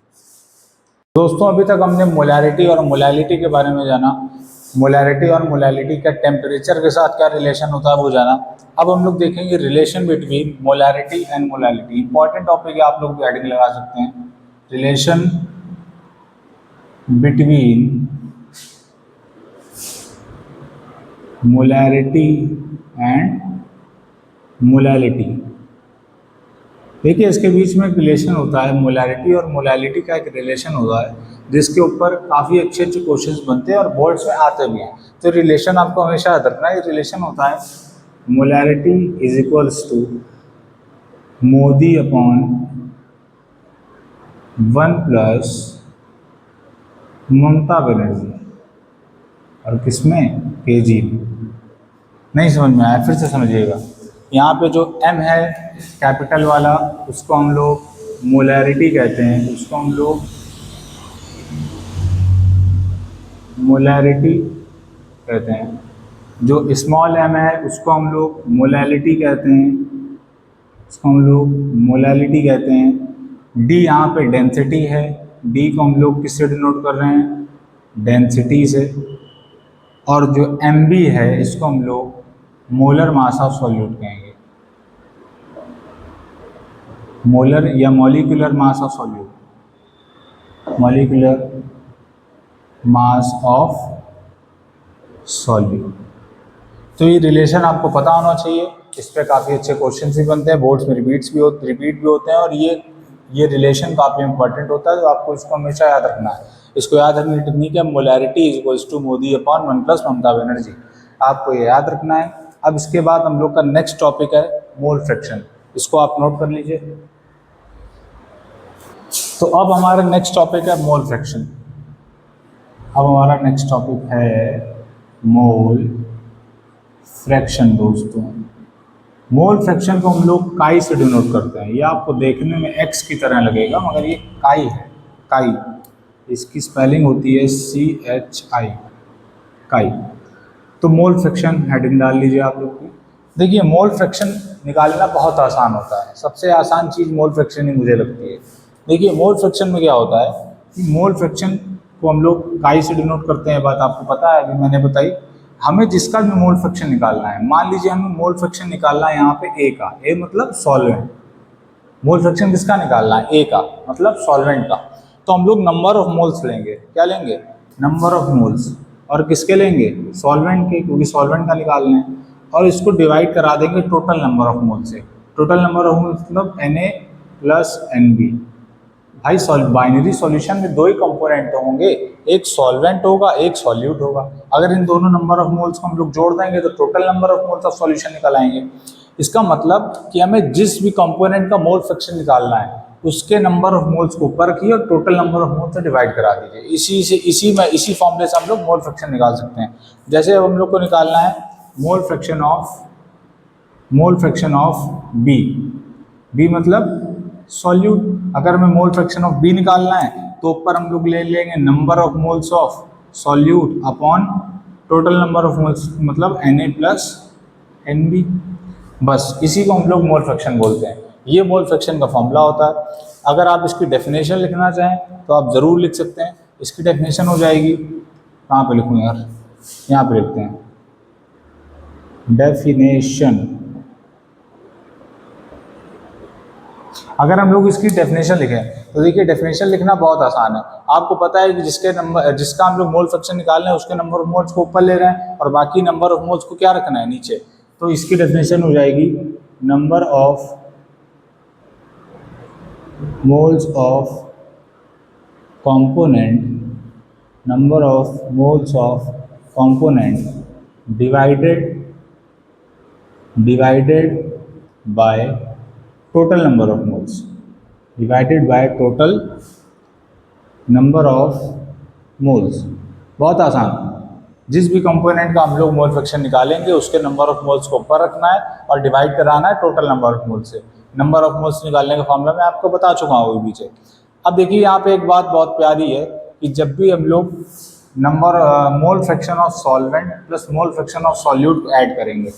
A: दोस्तों, अभी तक हमने मोलैरिटी और मोलैलिटी के बारे में जाना, मोलैरिटी और मोलैलिटी का टेम्परेचर के साथ क्या रिलेशन होता है वो जाना। अब हम लोग देखेंगे relation between molarity and molality. Important topic है, आप लोग भी हेडिंग लगा सकते हैं, relation between molarity and molality. देखिए, इसके बीच में एक रिलेशन होता है, मोलैरिटी और मोलैलिटी का एक रिलेशन होता है जिसके ऊपर काफ़ी अच्छे अच्छे क्वेश्चंस बनते हैं और बोर्ड्स में आते भी हैं। तो रिलेशन आपको हमेशा याद रखना है। ये रिलेशन होता है molarity is equals to Modi upon 1+ Mamata Banerjee, और किसमें, केजी। नहीं समझ में आया, फिर से समझिएगा। यहाँ पे जो M है कैपिटल वाला, उसको हम लोग मोलैरिटी कहते हैं, उसको हम लोग मोलैरिटी कहते हैं। जो स्मॉल m है उसको हम लोग मोलैलिटी कहते हैं, इसको हम लोग मोलैलिटी कहते हैं। डी यहाँ पे डेंसिटी है, डी को हम लोग किससे डिनोट कर रहे हैं, डेंसिटी से। और जो एम बी है इसको हम लोग मोलर मास ऑफ सॉल्यूट कहेंगे, मोलर या molecular mass of solute, molecular mass of solute. तो ये रिलेशन आपको पता होना चाहिए, इस पर काफ़ी अच्छे क्वेश्चन भी बनते हैं, बोर्ड्स में रिपीट भी होते हैं, और ये रिलेशन काफ़ी इंपॉर्टेंट होता है, तो आपको इसको हमेशा याद रखना है। इसको याद रखने की टेक्निक है molarity is equals to Modi upon 1 plus Mamata Banerjee, आपको ये याद रखना है। अब इसके बाद हम लोग का नेक्स्ट टॉपिक है मोल फ्रैक्शन, इसको आप नोट कर लीजिए। तो अब हमारा नेक्स्ट टॉपिक है मोल फ्रैक्शन। अब हमारा नेक्स्ट टॉपिक है मोल फ्रैक्शन। दोस्तों मोल फ्रैक्शन को हम लोग काई से डिनोट करते हैं। ये आपको देखने में एक्स की तरह लगेगा मगर ये काई है, काई, इसकी स्पेलिंग होती है CHI, काई। तो मोल फ्रैक्शन हेडिंग डाल लीजिए आप लोग की। देखिए मोल फ्रैक्शन निकालना बहुत आसान होता है, सबसे आसान चीज़ मोल फ्रैक्शन ही मुझे लगती है। देखिए मोल फ्रैक्शन में क्या होता है कि मोल फ्रैक्शन को हम लोग काई से डिनोट करते हैं, बात आपको पता है, अभी मैंने बताई। हमें जिसका भी मोल फ्रैक्शन निकालना है, मान लीजिए हमें मोल फ्रैक्शन निकालना है यहाँ पे ए का, ए मतलब सॉल्वेंट। मोल फ्रैक्शन किसका निकालना है, ए का मतलब सॉल्वेंट का। तो हम लोग नंबर ऑफ मोल्स लेंगे, क्या लेंगे, नंबर ऑफ मोल्स, और किसके लेंगे, सॉल्वेंट के, क्योंकि सॉल्वेंट का निकालना है। और इसको डिवाइड करा देंगे टोटल नंबर ऑफ मोल से। टोटल नंबर ऑफ मोल्स मतलब Na प्लस Nb। भाई बाइनरी सॉल्यूशन में दो ही कंपोनेंट होंगे, एक सॉल्वेंट होगा एक सॉल्यूट होगा। अगर इन दोनों नंबर ऑफ मोल्स को हम लोग जोड़ देंगे तो total number of moles of solution निकल आएंगे। इसका मतलब कि हमें जिस भी कंपोनेंट का मोल फ्रैक्शन निकालना है उसके नंबर ऑफ मोल्स को ऊपर रखिए और टोटल नंबर ऑफ मोल्स से डिवाइड करा दीजिए। इसी फॉर्मूले से हम लोग मोल फ्रैक्शन निकाल सकते हैं। जैसे अब हम लोग को निकालना है मोल फ्रैक्शन ऑफ बी मतलब सॉल्यूट। अगर हमें मोल फ्रैक्शन ऑफ बी निकालना है तो ऊपर हम लोग ले लेंगे number of moles of solute upon total number of moles मतलब Na प्लस Nb। बस इसी को हम लोग मोल फ्रैक्शन बोलते हैं। ये मोल फ्रैक्शन का फॉर्मूला होता है। अगर आप इसकी डेफिनेशन लिखना चाहें तो आप ज़रूर लिख सकते हैं। इसकी डेफिनेशन हो जाएगी, कहाँ पे लिखूँ यार, यहाँ पे लिखते हैं डेफिनेशन। अगर हम लोग इसकी डेफिनेशन लिखें तो देखिए डेफिनेशन लिखना बहुत आसान है। आपको पता है कि जिसका हम लोग मोल फ्रैक्शन निकाल रहे हैं उसके नंबर ऑफ मोल्स को ऊपर ले रहे हैं और बाकी नंबर ऑफ मोल्स को क्या रखना है, नीचे। तो इसकी डेफिनेशन हो जाएगी number of moles of component divided by total number of moles, divided by total number of moles. बहुत आसान। जिस भी कंपोनेंट का हम लोग मोल फ्रैक्शन निकालेंगे उसके नंबर ऑफ मोल्स को ऊपर रखना है और डिवाइड कराना है टोटल नंबर ऑफ मोल्स से। नंबर ऑफ मोल्स निकालने का फॉर्मूला मैं आपको बता चुका हूँ पीछे। अब देखिए यहाँ पे एक बात बहुत प्यारी है कि जब भी हम लोग मोल fraction of solvent plus mole fraction of solute को ऐड करेंगे,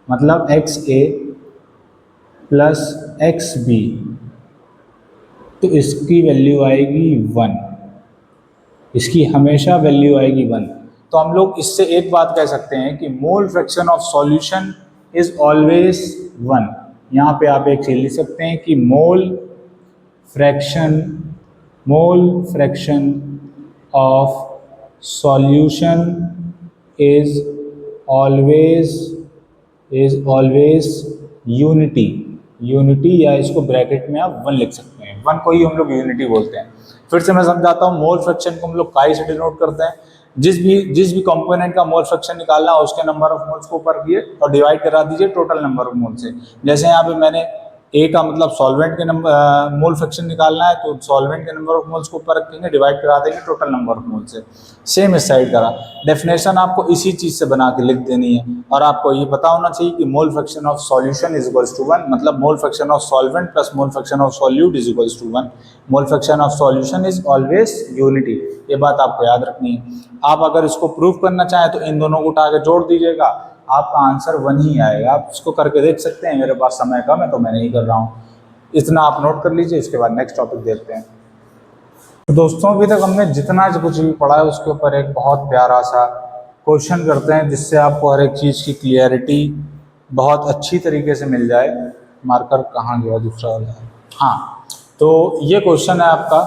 A: मतलब XA प्लस XB, तो इसकी वैल्यू आएगी 1, इसकी हमेशा वैल्यू आएगी 1। तो हम लोग इससे एक बात कह सकते हैं कि mole fraction of solution is always 1। यहाँ पे आप एक चीज लिख सकते हैं कि mole fraction of solution is always unity, या इसको ब्रैकेट में आप 1 लिख सकते हैं। 1 को ही हम लोग यूनिटी बोलते हैं। फिर से मैं समझाता हूँ, मोल फ्रैक्शन को हम लोग काई से डिनोट करते हैं। जिस भी कंपोनेंट का मोल फ्रैक्शन निकालना है उसके नंबर ऑफ मोल्स को ऊपर किए और डिवाइड करा दीजिए टोटल नंबर ऑफ मोल से। जैसे यहाँ पे मैंने ए का मतलब सॉल्वेंट के मोल फ्रैक्शन निकालना है तो सॉल्वेंट के नंबर ऑफ मोल्स को ऊपर रखेंगे, डिवाइड करा देंगे टोटल नंबर ऑफ मोल से। सेम इस साइड करा। डेफिनेशन आपको इसी चीज़ से बना के लिख देनी है और आपको ये पता होना चाहिए कि mole fraction of solution is equals to 1, मतलब mole fraction of solvent plus mole fraction of solute is equals to 1। Mole fraction of solution is always unity, ये बात आपको याद रखनी है। आप अगर इसको प्रूव करना चाहें तो इन दोनों को उठा के जोड़ दीजिएगा आपका आंसर 1 ही आएगा। आप इसको करके देख सकते हैं, मेरे पास समय कम है तो मैं नहीं कर रहा हूँ। इतना आप नोट कर लीजिए, इसके बाद नेक्स्ट टॉपिक देखते हैं। तो दोस्तों अभी तक हमने जितना कुछ भी पढ़ा है उसके ऊपर एक बहुत प्यारा सा क्वेश्चन करते हैं, जिससे आपको हर एक चीज़ की क्लियरिटी बहुत अच्छी तरीके से मिल जाए। मार्कर कहाँ गया दूसरा वाला? हाँ, तो ये क्वेश्चन है आपका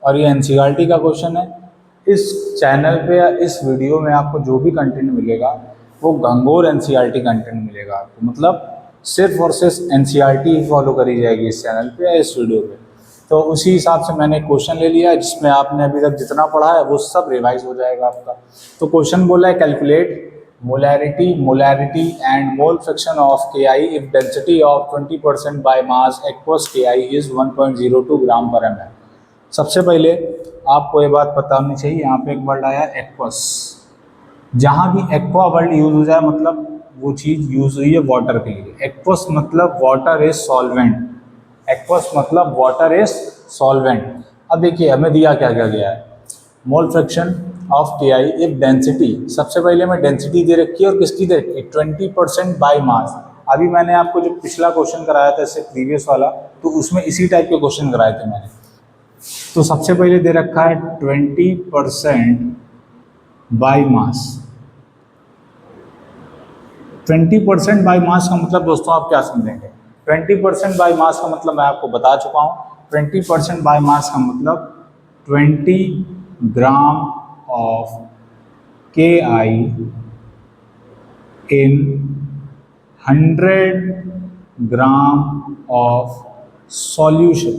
A: और ये एनसीईआरटी का क्वेश्चन है। इस चैनल पे या इस वीडियो में आपको जो भी कंटेंट मिलेगा वो घंघोर एनसीईआरटी कंटेंट मिलेगा आपको, मतलब सिर्फ और सिर्फ एनसीईआरटी ही फॉलो करी जाएगी इस चैनल पे या इस वीडियो पे। तो उसी हिसाब से मैंने क्वेश्चन ले लिया है, जिसमें आपने अभी तक जितना पढ़ा है वो सब रिवाइज हो जाएगा आपका। तो क्वेश्चन बोला है calculate molarity and mole fraction of Ki if density of 20% by mass aqueous Ki is 1.02 ग्राम पर ml। सबसे पहले आपको ये बात पता होनी चाहिए, यहाँ पे एक वर्ड आया एक्वस। जहाँ भी एक्वा वर्ड यूज हो जाए मतलब वो चीज़ यूज हुई है वाटर के लिए। एक्वस मतलब वाटर इज सॉल्वेंट, एक्वस मतलब वाटर इज सॉल्वेंट। अब देखिए हमें दिया क्या क्या गया है, मोल fraction of Ki if density. सबसे पहले हमें डेंसिटी दे रखी है और किसकी दे रखी है, 20% बाय मास। अभी मैंने आपको जो पिछला क्वेश्चन कराया था इससे प्रीवियस वाला, तो उसमें इसी टाइप के क्वेश्चन कराए थे मैंने। तो सबसे पहले दे रखा है 20% बाय मास। 20% बाय मास का मतलब दोस्तों आप क्या समझेंगे? 20% बाय मास का मतलब मैं आपको बता चुका हूँ। 20% बाय मास का मतलब 20 gram of Ki in 100 gram of solution.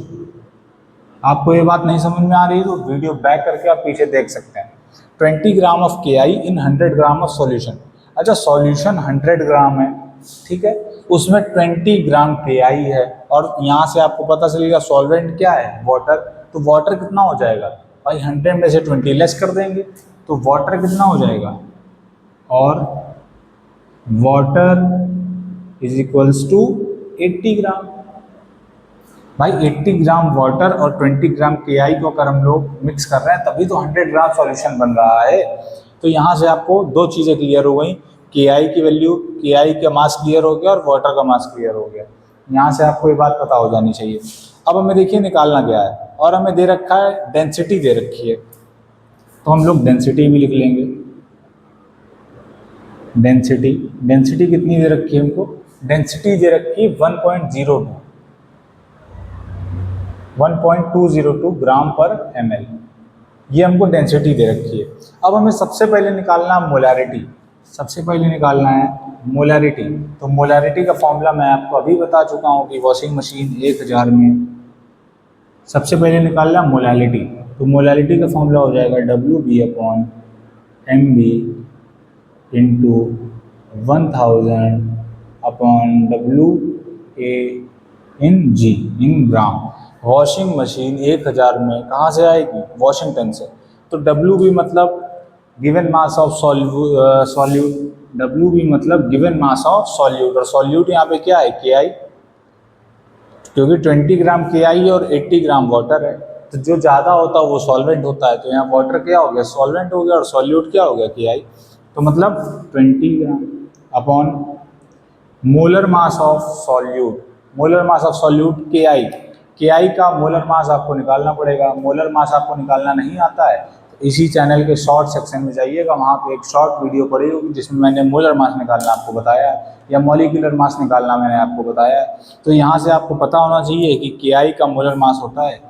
A: आपको ये बात नहीं समझ में आ रही तो वीडियो बैक करके आप पीछे देख सकते हैं। 20 gram of Ki in 100 gram of solution. अच्छा, सॉल्यूशन 100 ग्राम है, ठीक है, उसमें 20 ग्राम Ki है, और यहाँ से आपको पता चलेगा सॉल्वेंट क्या है, वाटर। तो वाटर कितना हो जाएगा भाई, 100 में से 20 लेस कर देंगे तो वाटर कितना हो जाएगा, और वाटर इज इक्वल्स टू 80 ग्राम। भाई 80 ग्राम वाटर और 20 ग्राम Ki को अगर हम लोग मिक्स कर रहे हैं तभी तो 100 ग्राम सॉल्यूशन बन रहा है। तो यहाँ से आपको दो चीज़ें क्लियर हो गई, Ki की वैल्यू, Ki का मास क्लियर हो गया और वाटर का मास क्लियर हो गया। यहाँ से आपको ये बात पता हो जानी चाहिए। अब हमें देखिए निकालना क्या है, और हमें दे रखा है डेंसिटी दे रखी है, तो हम लोग डेंसिटी भी लिख लेंगे। डेंसिटी कितनी दे रखी है हमको? डेंसिटी दे रखी है 1.202 ग्राम पर ml, ये हमको डेंसिटी दे रखी है। अब हमें सबसे पहले निकालना है मोलैरिटी। सबसे पहले निकालना है मोलैरिटी। तो मोलैरिटी का फॉर्मूला मैं आपको अभी बता चुका हूँ कि वॉशिंग मशीन 1000 में सबसे पहले निकालना है मोलैरिटी। तो मोलैरिटी का फॉर्मूला हो जाएगा WB/MB इंटू 1000 अपॉन WA इन G इन ग्राम। वॉशिंग मशीन 1000 में कहाँ से आएगी? वाशिंगटन से। तो WB मतलब given mass of solute, WB मतलब गिवन मास ऑफ सॉल्यूट, और सॉल्यूट यहाँ पे क्या है? Ki, क्योंकि 20 ग्राम Ki और 80 ग्राम वाटर है, तो जो ज़्यादा होता है वो सॉल्वेंट होता है। तो यहाँ वाटर क्या हो गया? सॉल्वेंट हो गया, और सॉल्यूट क्या हो गया? Ki। तो मतलब 20 ग्राम upon molar mass of solute. Molar mass of solute Ki का मोलर मास आपको निकालना पड़ेगा। मोलर मास आपको निकालना नहीं आता है तो इसी चैनल के शॉर्ट सेक्शन में जाइएगा, वहाँ पे एक शॉर्ट वीडियो पड़ी होगी जिसमें मैंने मोलर मास निकालना आपको बताया है, या मॉलिक्यूलर मास निकालना मैंने आपको बताया है। तो यहाँ से आपको पता होना चाहिए कि Ki का मोलर मास होता है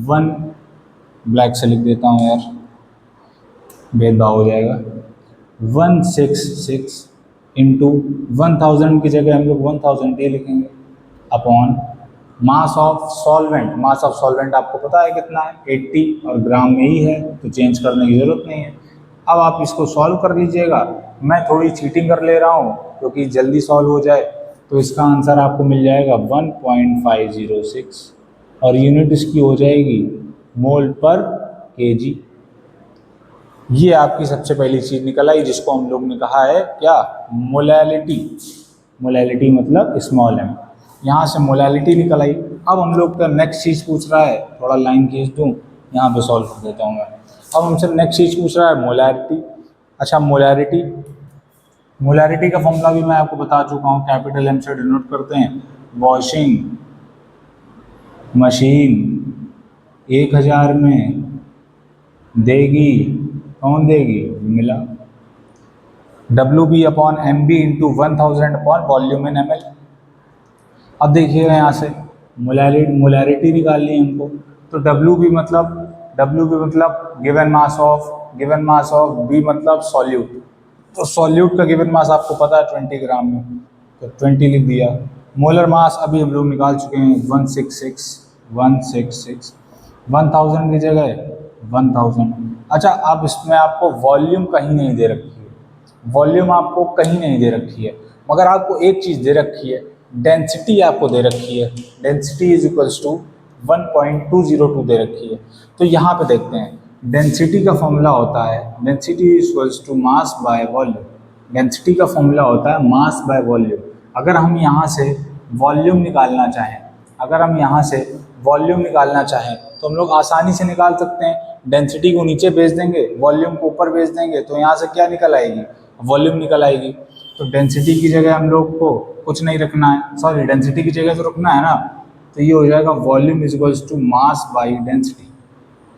A: 1, ब्लैक से लिख देता हूँ यार, भेदभाव हो जाएगा, 166 इंटू 1000 की जगह हम लोग 1000 ये लिखेंगे, upon mass of solvent. Mass of solvent आपको पता है कितना है? 80, और ग्राम में ही है तो चेंज करने की ज़रूरत नहीं है। अब आप इसको सॉल्व कर लीजिएगा। मैं थोड़ी चीटिंग कर ले रहा हूँ क्योंकि जल्दी सॉल्व हो जाए। तो इसका आंसर आपको मिल जाएगा 1.506, और यूनिट इसकी हो जाएगी मोल पर kg। ये आपकी सबसे पहली चीज़ निकल आई, जिसको हम लोग ने कहा है क्या? मोलैलिटी। मोलैलिटी मतलब स्मॉल m। यहाँ से मोलैलिटी निकल आई। अब हम लोग का नेक्स्ट चीज़ पूछ रहा है, थोड़ा लाइन खींच दूँ, यहाँ पे सॉल्व कर देता हूँ मैं। अब हमसे नेक्स्ट चीज़ पूछ रहा है मोलैरिटी। अच्छा, मोलैरिटी मोलैरिटी का फॉर्मूला भी मैं आपको बता चुका हूँ, कैपिटल एम से डिनोट करते हैं। वॉशिंग मशीन 1000 में देगी, कौन देगी, मिला। W B upon M B into 1000 upon volume in M L. अब देखिएगा यहाँ से मोलैरिटी निकालनी है हमको, तो डब्ल्यू बी मतलब गिवन मास ऑफ बी मतलब सॉल्यूट। तो सॉल्यूट का गिवन मास आपको पता है 20 ग्राम में, तो 20 लिख दिया। मोलर मास अभी हम लोग निकाल चुके हैं 166 1000 की जगह 1000। अच्छा, अब इसमें आपको वॉल्यूम कहीं नहीं दे रखी है, वॉल्यूम आपको कहीं नहीं दे रखी है, मगर आपको एक चीज़ दे रखी है, डेंसिटी आपको दे रखी है। डेंसिटी इज इक्वल्स टू 1.202 दे रखी है। तो यहाँ पे देखते हैं, डेंसिटी का फॉर्मूला होता है, density is equals to mass by volume. Density का फॉर्मूला होता है मास बाय वॉल्यूम। अगर हम यहाँ से वॉल्यूम निकालना चाहें, तो हम लोग आसानी से निकाल सकते हैं। डेंसिटी को नीचे भेज देंगे, वॉल्यूम को ऊपर भेज देंगे, तो यहाँ से क्या निकल आएगी, वॉल्यूम निकल आएगी। तो डेंसिटी की जगह हम लोग को कुछ नहीं रखना है, सॉरी डेंसिटी की जगह तो रखना है ना, तो ये हो जाएगा volume is equals to mass by density.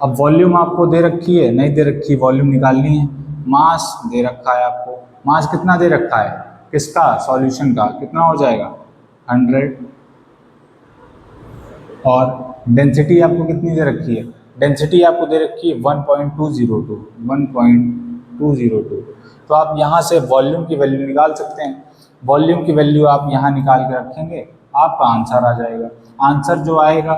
A: अब वॉल्यूम आपको दे रखी है, नहीं दे रखी, वॉल्यूम निकालनी है। मास दे रखा है आपको, मास कितना दे रखा है, किसका, सॉल्यूशन का, कितना हो जाएगा 100। और डेंसिटी आपको कितनी दे रखी है, डेंसिटी आपको दे रखी है 1.202। तो आप यहाँ से वॉल्यूम की वैल्यू निकाल सकते हैं। वॉल्यूम की वैल्यू आप यहाँ निकाल के रखेंगे, आपका आंसर आ जाएगा। आंसर जो आएगा,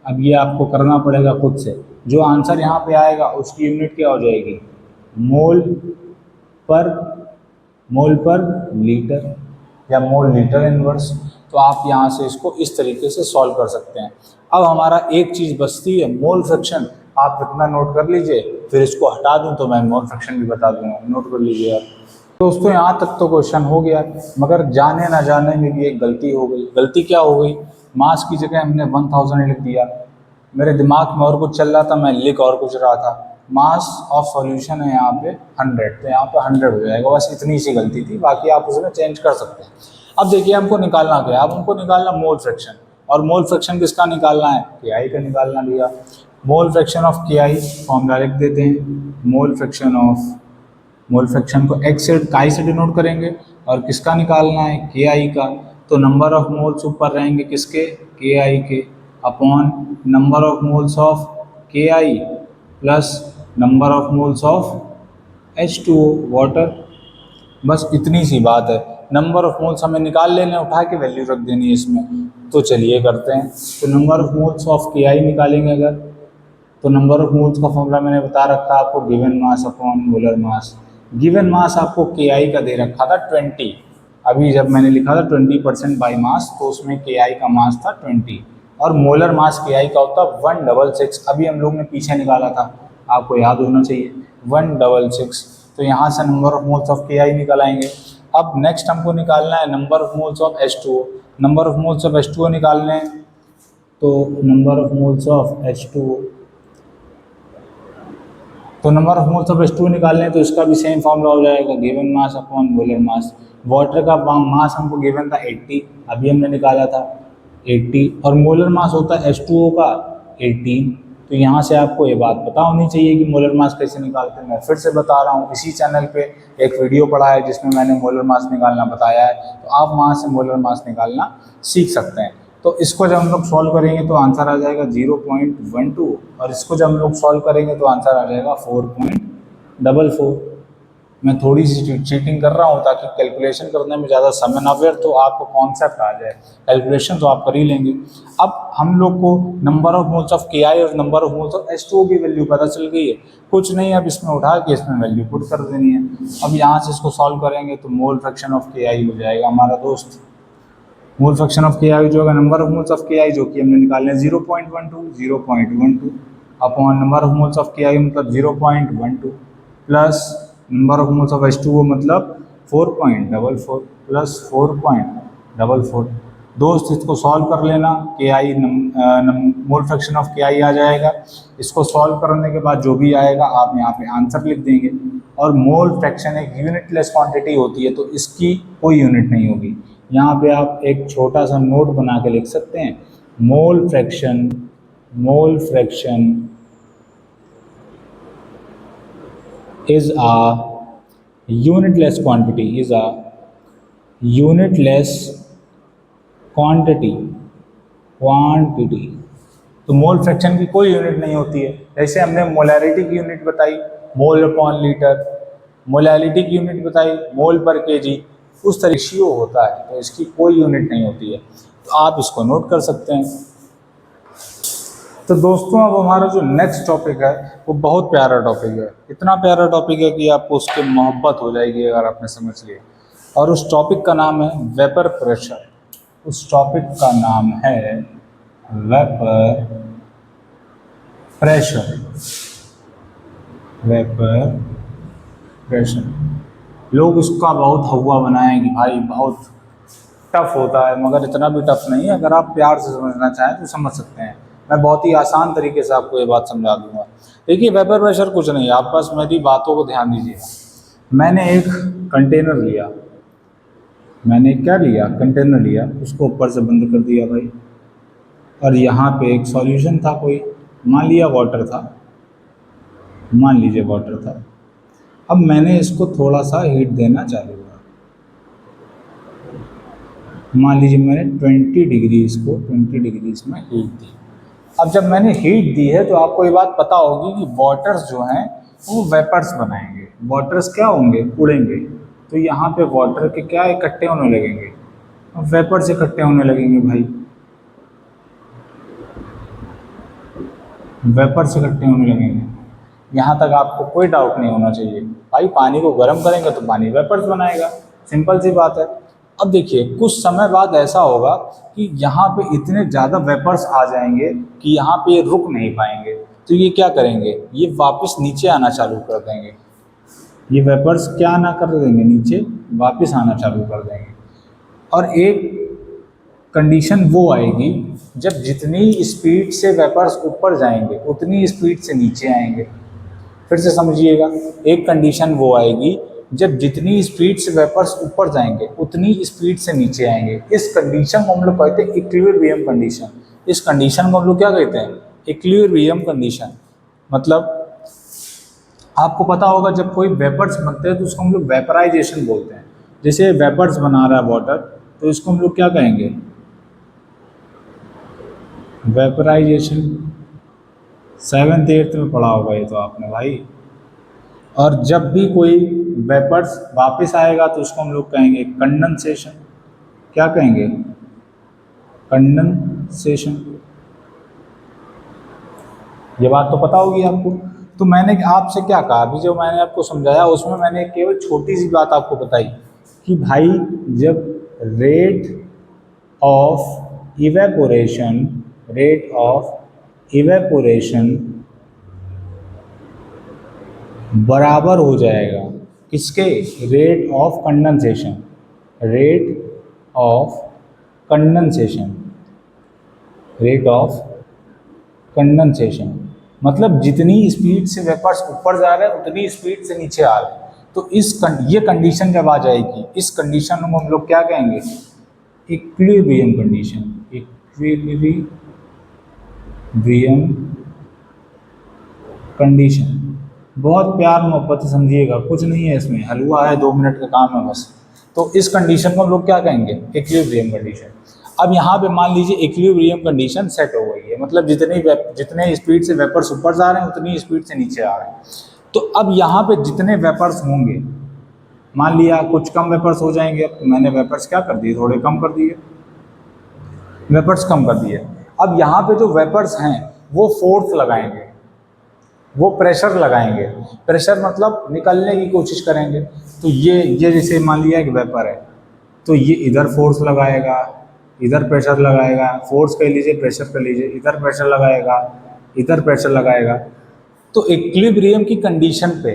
A: अब ये आपको करना पड़ेगा खुद से, जो आंसर यहाँ पे आएगा उसकी यूनिट क्या हो जाएगी, मोल पर लीटर या मोल लीटर इनवर्स। तो आप यहाँ से इसको इस तरीके से सॉल्व कर सकते हैं। अब हमारा एक चीज़ बचती है, मोल फ्रैक्शन। आप इतना नोट कर लीजिए, फिर इसको हटा दूं तो मैं मोल फ्रैक्शन भी बता दूंगा, नोट कर लीजिए आप। दोस्तों यहाँ तक तो क्वेश्चन हो गया, मगर जाने ना जाने में भी एक गलती हो गई। गलती क्या हो गई, मास की जगह हमने 1000 लिख दिया। मेरे दिमाग में और कुछ चल रहा था, मैं लिख और कुछ रहा था। मास ऑफ सॉल्यूशन है यहाँ पे 100, तो यहाँ पे 100 हो जाएगा, बस इतनी सी गलती थी, बाकी आप उसमें चेंज कर सकते हैं। अब देखिए हमको निकालना क्या है, अब हमको निकालना मोल फ्रैक्शन। और मोल फ्रैक्शन किसका निकालना है, KI का निकालना दिया। मोल फ्रैक्शन ऑफ KI फॉर्मूला लिख देते हैं। मोल फ्रैक्शन को x से काई से डिनोट करेंगे, और किसका निकालना है, KI का। तो नंबर ऑफ मोल्स ऊपर रहेंगे किसके, KI के, upon number of moles of KI plus number of moles of H2O water. बस इतनी सी बात है। नंबर ऑफ मोल्स हमें निकाल लेने, उठा के वैल्यू रख देनी है इसमें। तो चलिए करते हैं। तो number of moles of KI निकालेंगे अगर, तो नंबर ऑफ मोल्स का फॉर्मूला मैंने बता रखा आपको, given mass upon molar mass. Given mass आपको KI का दे रखा था 20। अभी जब मैंने लिखा था 20% बाई मास, तो उसमें KI का मास था 20, और मोलर मास KI का होता 166। अभी हम लोग ने पीछे निकाला था, आपको याद होना चाहिए 166। तो यहाँ से number of moles of KI निकल आएंगे। अब नेक्स्ट हमको निकालना है number of moles of H2O। Number of moles of H2O निकालने हैं, तो number of moles of H2O, तो number of moles of H2O निकालने हैं, तो इसका भी सेम फॉर्मूला हो जाएगा, given mass upon molar mass. Water का मास हमको गिवन था 80, अभी हमने निकाला था 80, और मोलर मास होता है H2O का 18। तो यहाँ से आपको ये बात पता होनी चाहिए कि मोलर मास कैसे निकालते हैं। मैं फिर से बता रहा हूँ, इसी चैनल पे एक वीडियो पड़ा है जिसमें मैंने मोलर मास निकालना बताया है, तो आप वहाँ से मोलर मास निकालना सीख सकते हैं। तो इसको जब हम लोग सॉल्व करेंगे तो आंसर आ जाएगा 0.12, और इसको जब हम लोग सॉल्व करेंगे तो आंसर आ जाएगा 4.44। मैं थोड़ी सी चीटिंग कर रहा हूँ ताकि कैलकुलेशन करने में ज़्यादा समय ना व्यर्थ, तो आपको कॉन्सेप्ट आ जाए। कैलकुलेशन तो आप कर ही लेंगे। अब हम लोग को number of moles of KI और number of moles of H2O की वैल्यू पता चल गई है। कुछ नहीं, अब इसमें उठा के इसमें वैल्यू पुट कर देनी है। अब यहाँ से इसको सॉल्व करेंगे तो मोल फ्रैक्शन ऑफ KI हो जाएगा हमारा दोस्त। मोल फ्रैक्शन ऑफ KI जो होगा number of moles of KI, जो कि हमने निकालने 0.12 upon number of moles of KI मतलब 0.12 plus number of moles of H2O मतलब 4.44 प्लस 4.44। दोस्त इसको सॉल्व कर लेना, KI mole fraction of KI आ जाएगा। इसको सॉल्व करने के बाद जो भी आएगा आप यहाँ पे आंसर लिख देंगे। और मोल फ्रैक्शन एक यूनिटलेस क्वांटिटी होती है, तो इसकी कोई यूनिट नहीं होगी। यहाँ पे आप एक छोटा सा नोट बना के लिख सकते हैं, mole fraction is a unitless quantity तो मोल फ्रैक्शन की कोई यूनिट नहीं होती है। जैसे हमने मोलैरिटी की यूनिट बताई मोल अपॉन लीटर, मोलैलिटी की यूनिट बताई मोल पर केजी, उस तरह रेशियो होता है, तो इसकी कोई यूनिट नहीं होती है। तो आप इसको नोट कर सकते हैं। तो दोस्तों अब हमारा जो नेक्स्ट टॉपिक है वो बहुत प्यारा टॉपिक है, इतना प्यारा टॉपिक है कि आपको उसकी मोहब्बत हो जाएगी अगर आपने समझ लिया। और उस टॉपिक का नाम है वेपर प्रेशर। उस टॉपिक का नाम है वेपर प्रेशर। लोग उसका बहुत हवा बनाए कि भाई बहुत टफ होता है, मगर इतना भी टफ नहीं है। अगर आप प्यार से समझना चाहें तो समझ सकते हैं। मैं बहुत ही आसान तरीके से आपको ये बात समझा दूंगा। देखिए वेपर प्रेशर कुछ नहीं है, आप बस मेरी बातों को ध्यान दीजिएगा। मैंने एक कंटेनर लिया, कंटेनर लिया, उसको ऊपर से बंद कर दिया भाई, और यहाँ पे एक सॉल्यूशन था, कोई मान लीजिए वाटर था। अब मैंने इसको थोड़ा सा हीट देना चालू किया, मान लीजिए मैंने 20 डिग्री इसमें हीट दी। अब जब मैंने हीट दी है तो आपको ये बात पता होगी कि वाटर्स जो हैं वो वेपर्स बनाएंगे। वाटर्स क्या होंगे, उड़ेंगे। तो यहाँ पे वाटर के क्या इकट्ठे होने लगेंगे, वेपर्स इकट्ठे होने लगेंगे भाई, वेपर्स इकट्ठे होने लगेंगे। यहाँ तक आपको कोई डाउट नहीं होना चाहिए। भाई पानी को गर्म करेंगे तो पानी वेपर्स बनाएगा, सिंपल सी बात है। अब देखिए कुछ समय बाद ऐसा होगा कि यहाँ पे इतने ज़्यादा वेपर्स आ जाएंगे कि यहाँ पे ये रुक नहीं पाएंगे। तो ये क्या करेंगे, ये वापस नीचे आना चालू कर देंगे। ये वेपर्स क्या आना कर देंगे, नीचे वापस आना चालू कर देंगे। और एक कंडीशन वो आएगी जब जितनी स्पीड से वेपर्स ऊपर जाएंगे उतनी स्पीड से नीचे आएंगे। फिर से समझिएगा, एक कंडीशन वो आएगी जब जितनी स्पीड से वेपर्स ऊपर जाएंगे उतनी स्पीड से नीचे आएंगे। इस कंडीशन को हम लोग कहते हैं इक्विलिब्रियम कंडीशन। इस कंडीशन को हम लोग क्या कहते हैं, इक्विलिब्रियम कंडीशन। मतलब आपको पता होगा जब कोई वेपर्स बनते हैं तो उसको हम लोग वेपराइजेशन बोलते हैं। जैसे वेपर्स बना रहा है वाटर, तो इसको हम लोग क्या कहेंगे, वेपराइजेशन। 7th 8th में पढ़ा होगा ये तो आपने भाई। और जब भी कोई वेपर्स वापस आएगा तो उसको हम लोग कहेंगे कंडेंसेशन। क्या कहेंगे, कंडेंसेशन। ये बात तो पता होगी आपको। तो मैंने आपसे क्या कहा, अभी जो मैंने आपको समझाया उसमें मैंने केवल छोटी सी बात आपको बताई कि भाई जब रेट ऑफ इवेपोरेशन बराबर हो जाएगा किसके, रेट ऑफ कंडेंसेशन। मतलब जितनी स्पीड से वेपर्स ऊपर जा रहे हैं उतनी स्पीड से नीचे आ रहे हैं। तो ये कंडीशन जब आ जाएगी, इस कंडीशन को हम लोग क्या कहेंगे, इक्विलिब्रियम कंडीशन। बहुत प्यार मोहब्बत से समझिएगा, कुछ नहीं है इसमें, हलवा है, 2 मिनट का काम है बस। तो इस कंडीशन को हम लोग क्या कहेंगे, इक्विलिब्रियम कंडीशन। अब यहाँ पे मान लीजिए इक्विलिब्रियम कंडीशन सेट हो गई है, मतलब जितने स्पीड से वेपर्स ऊपर जा रहे हैं उतनी स्पीड से नीचे आ रहे हैं। तो अब यहाँ पे जितने वेपर्स होंगे, मान लिया कुछ कम वेपर्स हो जाएंगे, तो मैंने वेपर्स क्या कर दिए, थोड़े कम कर दिए, वेपर्स कम कर दिए। अब यहाँ पे जो वेपर्स हैं वो फोर्स लगाएंगे, वो प्रेशर लगाएंगे। प्रेशर मतलब निकलने की कोशिश करेंगे। तो ये जैसे मान लिया एक वेपर है, तो ये इधर फोर्स लगाएगा, इधर प्रेशर लगाएगा, फोर्स कह लीजिए, प्रेशर कह लीजिए, इधर प्रेशर लगाएगा, इधर प्रेशर लगाएगा। तो इक्विलिब्रियम की कंडीशन पे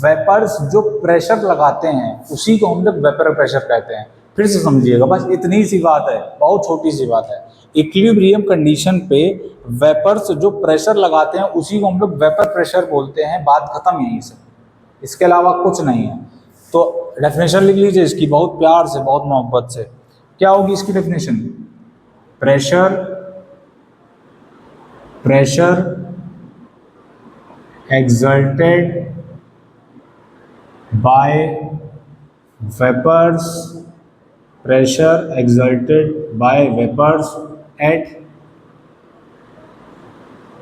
A: वेपर्स जो प्रेशर लगाते हैं उसी को हम लोग वेपर प्रेशर कहते हैं। फिर से समझिएगा, बस इतनी सी बात है, बहुत छोटी सी बात है। इक्विलिब्रियम कंडीशन पे वेपर्स जो प्रेशर लगाते हैं उसी को हम लोग वेपर प्रेशर बोलते हैं। बात खत्म यहीं से। इसके अलावा कुछ नहीं है। तो डेफिनेशन लिख लीजिए इसकी, बहुत प्यार से, बहुत मोहब्बत से। क्या होगी इसकी definition? Pressure exerted by vapors at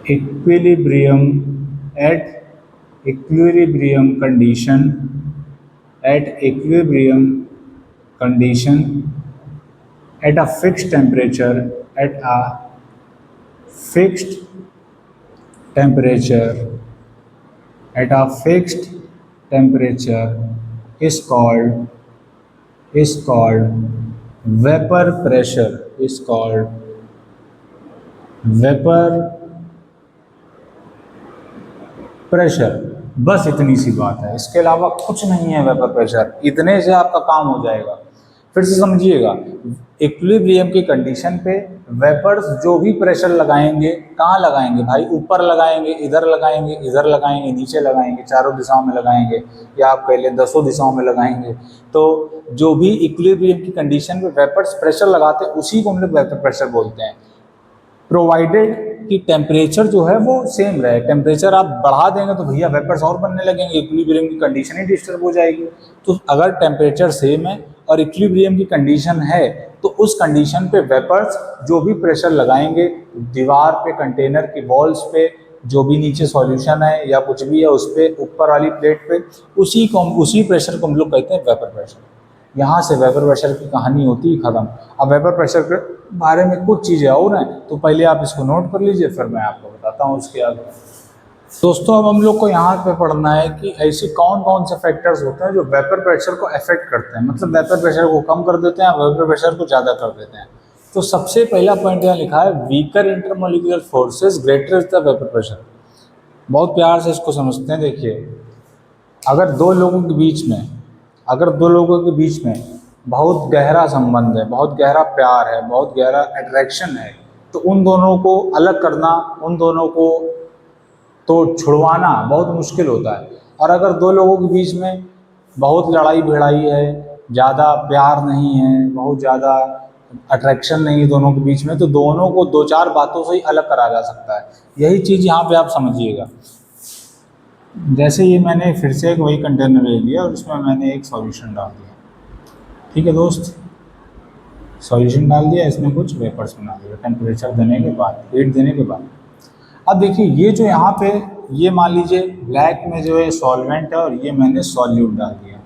A: equilibrium condition at a fixed temperature is called vapor pressure, बस इतनी सी बात है, इसके अलावा कुछ नहीं है। वेपर प्रेशर, इतने से आपका काम हो जाएगा। फिर से समझिएगा, इक्विलिब्रियम की कंडीशन पे वेपर्स जो भी प्रेशर लगाएंगे, कहाँ लगाएंगे भाई? ऊपर लगाएंगे, इधर लगाएंगे, नीचे लगाएंगे, चारों दिशाओं में लगाएंगे, या आप कह लें 10 दिशाओं में लगाएंगे। तो जो भी इक्विलिब्रियम की कंडीशन पे वेपर्स प्रेशर लगाते हैं उसी को हम लोग वेपर प्रेशर बोलते हैं, प्रोवाइडेड कि टेम्परेचर जो है वो सेम रहे। टेम्परेचर आप बढ़ा देंगे तो भैया वेपर्स और बनने लगेंगे, इक्विलिब्रियम की कंडीशन ही डिस्टर्ब हो जाएगी। तो अगर टेम्परेचर सेम है और इक्विलिब्रियम की कंडीशन है तो उस कंडीशन पे वेपर्स जो भी प्रेशर लगाएंगे दीवार पे, कंटेनर की वॉल्स पे, जो भी नीचे सॉल्यूशन है या कुछ भी है उस पे, ऊपर वाली प्लेट पे, उसी प्रेशर को हम लोग कहते हैं वेपर प्रेशर। यहाँ से वेपर प्रेशर की कहानी होती है ख़त्म। अब वेपर प्रेशर के बारे में कुछ चीज़ें और हैं तो पहले आप इसको नोट कर लीजिए, फिर मैं आपको बताता हूँ उसके आगे। दोस्तों, अब हम लोग को यहाँ पे पढ़ना है कि ऐसी कौन कौन से फैक्टर्स होते हैं जो वेपर प्रेशर को अफेक्ट करते हैं, मतलब वेपर प्रेशर को कम कर देते हैं, वेपर प्रेशर को ज़्यादा कर देते हैं। तो सबसे पहला पॉइंट यहाँ लिखा है, weaker intermolecular forces greater the vapour pressure. बहुत प्यार से इसको समझते हैं। देखिए, अगर दो लोगों के बीच में बहुत गहरा संबंध है, बहुत गहरा प्यार है, बहुत गहरा अट्रैक्शन है, तो उन दोनों को अलग करना, उन दोनों को तो छुड़वाना बहुत मुश्किल होता है। और अगर दो लोगों के बीच में बहुत लड़ाई भिड़ाई है, ज़्यादा प्यार नहीं है, बहुत ज़्यादा अट्रैक्शन नहीं है दोनों के बीच में, तो दोनों को 2-4 बातों से ही अलग करा जा सकता है। यही चीज़ यहाँ पे आप समझिएगा। जैसे ये मैंने फिर से एक वही कंटेनर ले लिया और उसमें मैंने एक सॉल्यूशन डाल दिया, ठीक है दोस्त, सॉल्यूशन डाल दिया, इसमें कुछ वेपर्स बना दिया टेम्परेचर देने के बाद, हीट देने के बाद। अब देखिए, ये जो यहाँ पे, ये मान लीजिए ब्लैक में जो है सॉल्वेंट है और ये मैंने सॉल्यूट डाल दिया,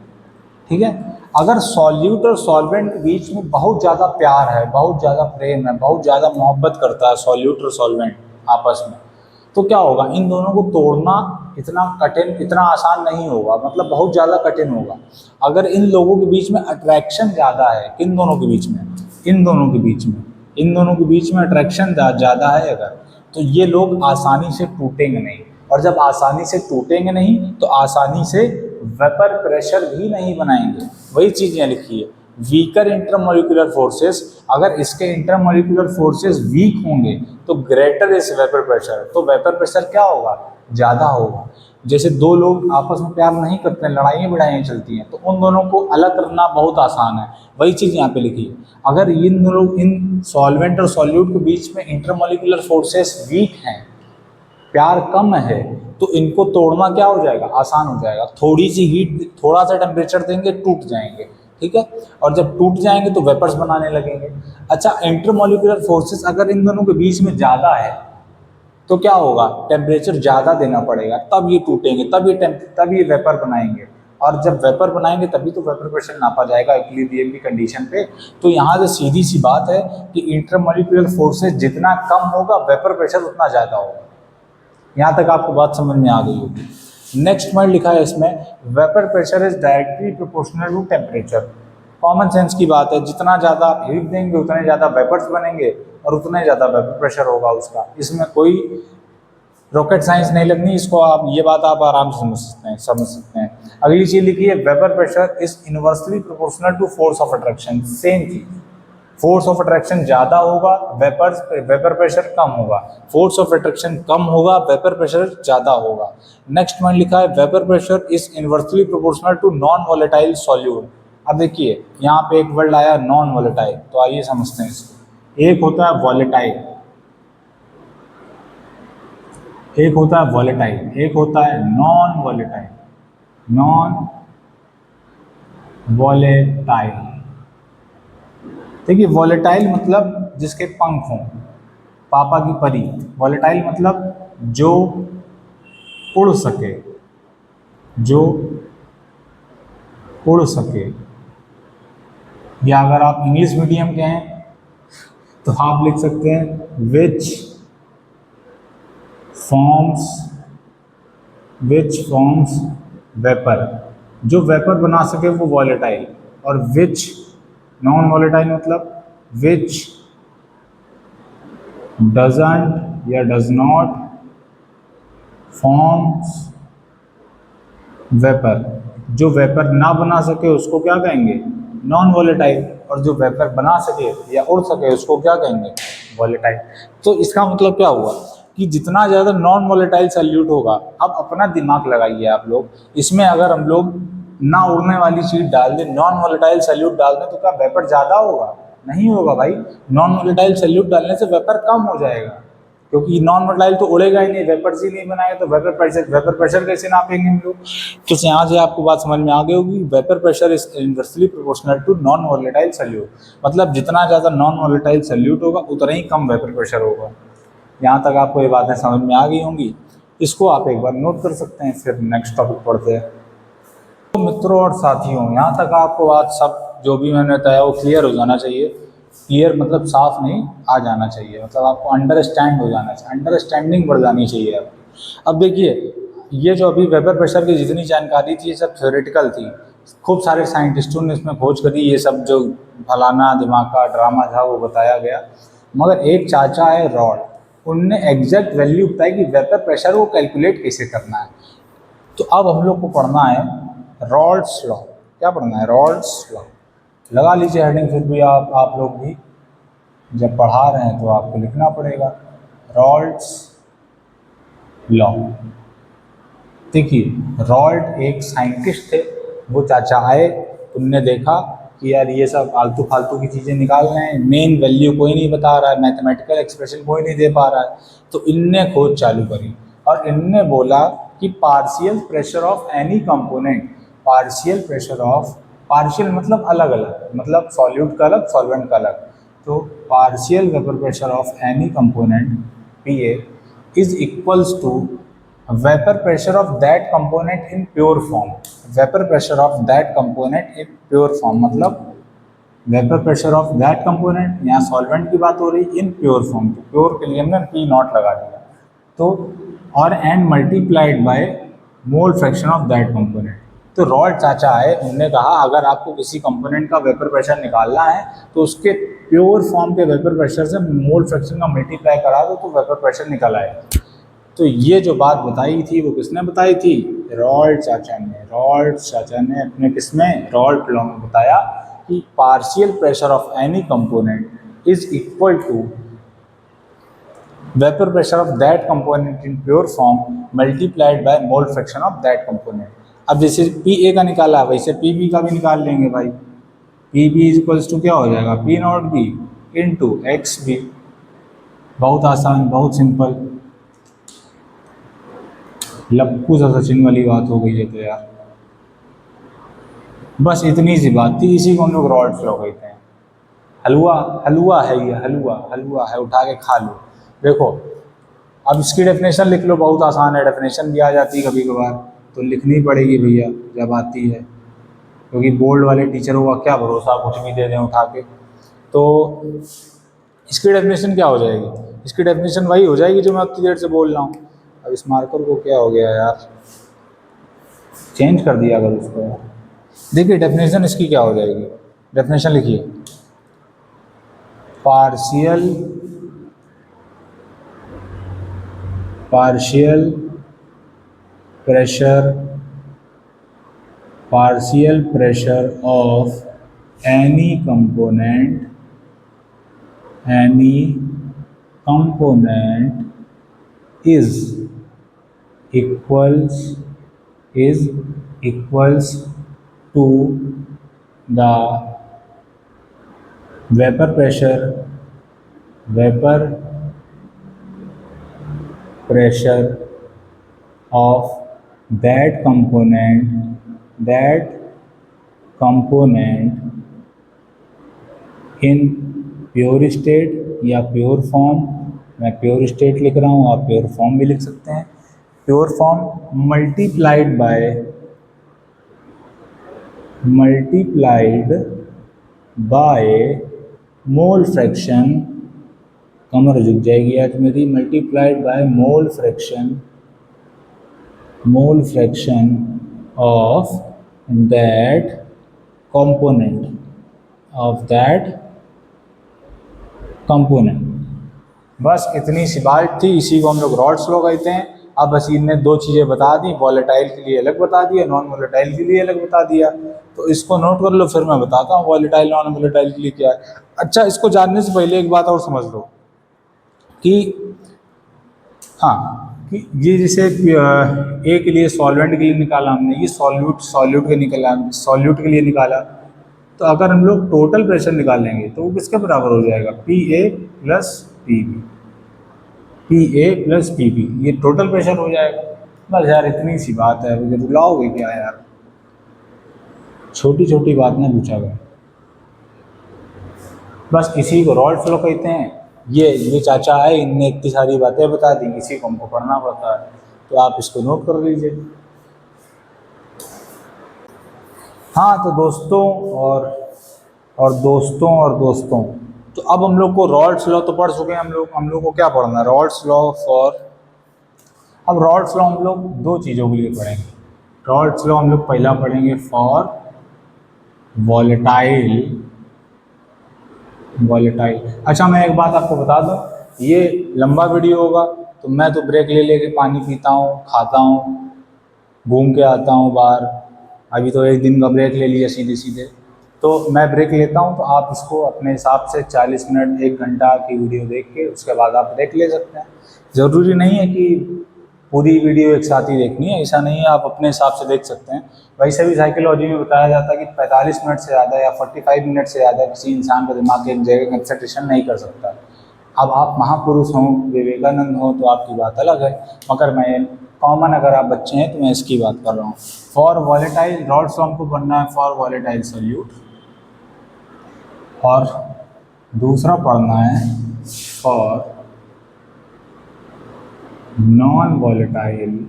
A: ठीक है। अगर सॉल्यूट और सॉल्वेंट के बीच में बहुत ज़्यादा प्यार है, बहुत ज़्यादा प्रेम है, बहुत ज़्यादा मोहब्बत करता है सॉल्यूट और सॉल्वेंट आपस में, तो क्या होगा, इन दोनों को तोड़ना इतना कठिन, इतना आसान नहीं होगा, मतलब बहुत ज़्यादा कठिन होगा। अगर इन लोगों के बीच में अट्रैक्शन ज़्यादा है, इन दोनों के बीच में अट्रैक्शन ज़्यादा है अगर, तो ये लोग आसानी से टूटेंगे नहीं, और जब आसानी से टूटेंगे नहीं तो आसानी से वेपर प्रेशर भी नहीं बनाएंगे। वही चीज़ यहाँ लिखी है, वीकर इंटरमोलिकुलर फोर्सेस, अगर इसके इंटरमोलिकुलर फोर्सेस वीक होंगे तो ग्रेटर इज वेपर प्रेशर, तो वेपर प्रेशर क्या होगा, ज़्यादा होगा। जैसे दो लोग आपस में प्यार नहीं करते हैं, लड़ाइयाँ भिड़ाइयाँ चलती हैं, तो उन दोनों को अलग करना बहुत आसान है। वही चीज़ यहाँ पे लिखी है, अगर इन सॉल्वेंट और सॉल्यूट के बीच में इंटरमोलिकुलर फोर्सेस वीक हैं, प्यार कम है, तो इनको तोड़ना क्या हो जाएगा, आसान हो जाएगा। थोड़ी सी हीट, थोड़ा सा टेम्परेचर देंगे, टूट जाएंगे, ठीक है। और जब टूट जाएंगे तो वेपर्स बनाने लगेंगे। अच्छा, इंटरमोलिकुलर फोर्सेस अगर इन दोनों के बीच में ज़्यादा है तो क्या होगा, टेम्परेचर ज़्यादा देना पड़ेगा, तब ये टूटेंगे, तब ये वेपर बनाएंगे, और जब वेपर बनाएंगे तभी तो वेपर प्रेशर नापा जाएगा इक्विलिब्रियम की कंडीशन पे। तो यहाँ से सीधी सी बात है कि इंटरमोलिकुलर फोर्सेस जितना कम होगा वेपर प्रेशर उतना ज़्यादा होगा। यहाँ तक आपको बात समझ में आ गई होगी। नेक्स्ट पॉइंट लिखा है इसमें, vapour pressure is directly proportional to temperature. Common sense की बात है, जितना ज़्यादा हीट देंगे उतने ज़्यादा वेपर्स बनेंगे और उतने ज़्यादा वेपर प्रेशर होगा उसका। इसमें कोई रॉकेट साइंस नहीं लगनी, इसको आप, ये बात आप आराम से समझ सकते हैं। अगली चीज़ लिखी है, vapour pressure is inversely proportional to force of attraction. Same चीज़, फोर्स ऑफ अट्रैक्शन ज़्यादा होगा, वेपर प्रेशर कम होगा। फोर्स ऑफ अट्रैक्शन कम होगा, वेपर प्रेशर ज़्यादा होगा। नेक्स्ट पॉइंट लिखा है vapour pressure is inversely proportional to non volatile solute. अब देखिए यहाँ पे एक वर्ड आया नॉन वॉलेटाइल, तो आइए समझते हैं इसको। एक होता है वॉलेटाइल, एक होता है वॉलेटाइल, एक होता है नॉन वॉलेटाइल। नॉन वॉलेटाइल, देखिए वॉलेटाइल मतलब जिसके पंख हों, पापा की परी। वॉलेटाइल मतलब जो उड़ सके, जो उड़ सके। या अगर आप इंग्लिश मीडियम के हैं तो आप लिख सकते हैं विच फॉर्म्स वेपर, जो वेपर बना सके वो वॉलेटाइल। और विच नॉन वॉलेटाइल मतलब विच डजंट या डज नॉट फॉर्म्स वेपर, जो वेपर ना बना सके उसको क्या कहेंगे, नॉन वॉलेटाइल। और जो वेपर बना सके या उड़ सके उसको क्या कहेंगे, वॉलेटाइल। तो इसका मतलब क्या हुआ कि जितना ज़्यादा नॉन वॉलेटाइल सॉल्यूट होगा, अब अपना दिमाग लगाइए आप लोग, इसमें अगर हम लोग ना उड़ने वाली चीज़ डाल दें, नॉन वॉलेटाइल सॉल्यूट डाल दें, तो क्या वेपर ज़्यादा होगा, नहीं होगा भाई। नॉन वॉलेटाइल सॉल्यूट डालने से वेपर कम हो जाएगा, क्योंकि नॉन वॉलेटाइल तो उड़ेगा ही नहीं, वेपर्स ही नहीं बनाएगा, तो वेपर प्रेशर कैसे नापेंगे हम लोग। तो यहाँ से आपको बात समझ में आ गई होगी, vapour pressure is inversely proportional to non volatile solute, मतलब जितना ज़्यादा नॉन वॉलेटाइल सॉल्यूट होगा उतना ही कम वेपर प्रेशर होगा। यहाँ तक आपको ये बातें समझ में आ गई होंगी, इसको आप एक बार नोट कर सकते हैं। फिर नेक्स्ट टॉपिक पढ़ते हैं। तो मित्रों और साथियों, यहाँ तक आपको बात सब जो भी मैंने बताया वो क्लियर हो जाना चाहिए। क्लियर मतलब साफ नहीं, आ जाना चाहिए, मतलब आपको अंडरस्टैंड हो जाना चाहिए, अंडरस्टैंडिंग बढ़ जानी चाहिए आपकी। अब देखिए ये जो अभी वेपर प्रेशर की जितनी जानकारी थी ये सब थ्योरेटिकल थी, खूब सारे साइंटिस्टों ने इसमें खोज करी, ये सब जो फलाना दिमाग का ड्रामा था वो बताया गया। मगर एक चाचा है रॉड, उनने एग्जैक्ट वैल्यू बताई कि वेपर प्रेशर को कैलकुलेट कैसे करना है। तो अब हम लोग को पढ़ना है रॉल्ड्स लॉ। क्या पढ़ना है, रॉल्ड्स लॉ। लगा लीजिए हेडिंग, फिर भी आप लोग भी जब पढ़ा रहे हैं तो आपको लिखना पड़ेगा रॉल्ड्स लॉ। देखिए रॉल्ड एक साइंटिस्ट थे, वो चाचा आए, उनने देखा कि यार ये सब आलतू फालतू की चीज़ें निकाल रहे हैं, मेन वैल्यू कोई नहीं बता रहा है, मैथमेटिकल एक्सप्रेशन कोई नहीं दे पा रहा है। तो इनने खोज चालू करी और इनने बोला कि partial pressure of any component, partial pressure of, partial मतलब अलग अलग, मतलब सॉल्यूट का अलग सॉल्वेंट का अलग, तो partial vapour pressure of any component PA is equals to vapour pressure of that component in pure form. Vapour pressure of that component in pure form मतलब vapour pressure of that component, यहाँ सॉल्वेंट की बात हो रही, इन प्योर फॉर्म, तो प्योर के लिए हमने P नॉट लगा दिया। तो और and multiplied by mole fraction of that component. तो रॉल्ड चाचा आए, उनने कहा अगर आपको किसी कंपोनेंट का वेपर प्रेशर निकालना है तो उसके प्योर फॉर्म के वेपर प्रेशर से मोल फ्रैक्शन का मल्टीप्लाई करा दो तो वेपर प्रेशर निकल आएगा। तो ये जो बात बताई थी वो किसने बताई थी, रॉल्ड चाचा ने। रॉल्ड चाचा ने अपने किसमें, रॉल्ड लॉ में बताया कि partial pressure of any component is equal to vapour pressure of that component in pure form multiplied by mole fraction of that component. अब जैसे PA का निकाला वैसे PB का भी निकाल लेंगे भाई। PB इज इक्वल्स टू क्या हो जाएगा, P not B into XB। बहुत आसान, बहुत सिंपल, लप्पू सा सचिन वाली बात हो गई है तो यार। बस इतनी सी बात थी, इसी को हम लोग रॉल्ड्स लॉ कहते हैं। हलवा हलवा है ये, हलवा हलवा है, उठा के खा लो। देखो अब इसकी डेफिनेशन लिख लो, बहुत आसान है, डेफिनेशन भी आ जाती है कभी कभार, तो लिखनी पड़ेगी भैया जब आती है, क्योंकि बोर्ड वाले टीचरों का क्या भरोसा, कुछ भी दे दें उठा के। तो इसकी डेफिनेशन क्या हो जाएगी, इसकी डेफिनेशन वही हो जाएगी जो मैं उतनी देर से बोल रहा हूँ। अब इस मार्कर को क्या हो गया यार, चेंज कर दिया अगर उसको यार। देखिए डेफिनेशन इसकी क्या हो जाएगी, डेफिनेशन लिखिए, partial pressure of any component any component is equals to the vapor pressure of that component in pure state या प्योर फॉर्म। मैं प्योर स्टेट लिख रहा हूँ, आप प्योर फॉर्म भी लिख सकते हैं। Pure form multiplied by mole fraction, कमर झुक जाएगी आज मेरी, multiplied by mole fraction of that component. बस इतनी सी बात थी, इसी को हम लोग रॉल्स लॉ कहते हैं। अब बस इनने दो चीज़ें बता दी, वॉलेटाइल के लिए अलग बता दिया, नॉन वॉलेटाइल के लिए अलग बता दिया। तो इसको नोट कर लो, फिर मैं बताता हूँ वॉलेटाइल नॉन वॉलेटाइल के लिए क्या है। अच्छा, इसको जानने से पहले एक बात और समझ लो कि कि ये जैसे ए के लिए सॉल्वेंट के लिए निकाला हमने, ये सॉल्यूट के लिए निकाला। तो अगर हम लोग टोटल प्रेशर निकालेंगे तो वो किसके बराबर हो जाएगा, PA प्लस PB, ये टोटल प्रेशर हो जाएगा। बस यार इतनी सी बात है, मुझे रुलाओगे क्या यार, छोटी छोटी बात ना पूछा गया। बस इसी को रॉल्स लॉ कहते हैं। ये चाचा है, इनने इतनी सारी बातें बता दी, इसी को हमको पढ़ना पड़ता है, तो आप इसको नोट कर लीजिए। हाँ तो दोस्तों तो अब हम लोग को रॉल्स लॉ तो पढ़ चुके हैं। हम लोग को क्या पढ़ना है, रॉल्स लॉ अब रॉल्स लॉ हम लोग दो चीज़ों के लिए पढ़ेंगे। रॉल्स लॉ हम लोग पहला पढ़ेंगे फॉर वॉलेटाइल। अच्छा, मैं एक बात आपको बता दूं, ये लंबा वीडियो होगा तो मैं तो ब्रेक ले लेके पानी पीता हूँ, खाता हूँ, घूम के आता हूँ बाहर। अभी तो एक दिन का ब्रेक ले लिया सीधे, तो मैं ब्रेक लेता हूँ, तो आप इसको अपने हिसाब से 40 मिनट 1 घंटा की वीडियो देख के उसके बाद आप ब्रेक ले सकते हैं। ज़रूरी नहीं है कि पूरी वीडियो एक साथ ही देखनी है, ऐसा नहीं है, आप अपने हिसाब से देख सकते हैं। वैसे भी साइकोलॉजी में बताया जाता है कि 45 मिनट से ज़्यादा या 45 मिनट से ज़्यादा किसी इंसान का दिमाग एक जगह कंसंट्रेशन नहीं कर सकता। अब आप महापुरुष हों, विवेकानंद हों तो आपकी बात अलग है, मगर मैं कॉमन अगर आप बच्चे हैं तो मैं इसकी बात कर रहा हूँ। फॉर वॉलेटाइल रॉल्स लॉ को पढ़ना है फॉर वॉलेटाइल सॉल्यूट, और दूसरा पढ़ना है फॉर नॉन वॉलेटाइल।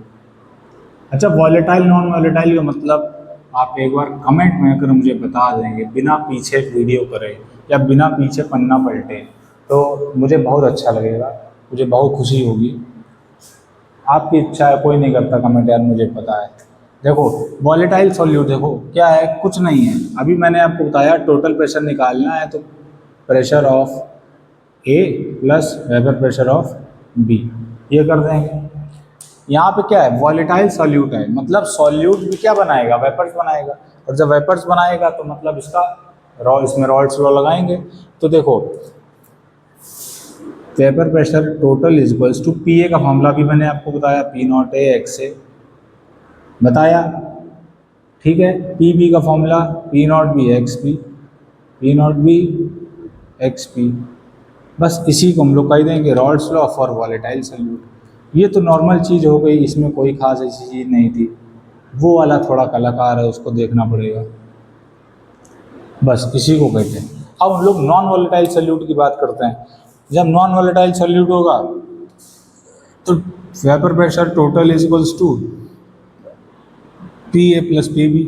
A: अच्छा, वॉलेटाइल नॉन वॉलेटाइल का मतलब आप एक बार कमेंट में अगर मुझे बता देंगे, बिना पीछे वीडियो करे या बिना पीछे पन्ना पलटे, तो मुझे बहुत अच्छा लगेगा, मुझे बहुत खुशी होगी। आपकी इच्छा है, कोई नहीं करता कमेंट यार, मुझे पता है। देखो वॉलेटाइल सॉल्यूट देखो क्या है, कुछ नहीं है। अभी मैंने आपको बताया टोटल प्रेशर निकालना है, तो pressure of A plus vapour pressure of B, ये कर देंगे। यहाँ पे क्या है, वॉलेटाइल सॉल्यूट है, मतलब सॉल्यूट भी क्या बनाएगा, वेपर्स बनाएगा, और जब वेपर्स बनाएगा तो मतलब इसमें रॉल्स लॉ लगाएंगे। तो देखो vapour pressure total is equals to PA का फॉर्मूला भी मैंने आपको बताया, P0A XA बताया, ठीक है। PB का फॉर्मूला P0B XP, बस इसी को हम लोग कह देंगे Rawls law for volatile solute. ये तो नॉर्मल चीज़ हो गई, इसमें कोई खास ऐसी चीज़ नहीं थी। वो वाला थोड़ा कलाकार है, उसको देखना पड़ेगा, बस इसी को कहते हैं। अब हम लोग नॉन वॉलेटाइल सॉल्यूट की बात करते हैं। जब नॉन वॉलेटाइल सॉल्यूट होगा तो vapour pressure total is equals to PA plus PB,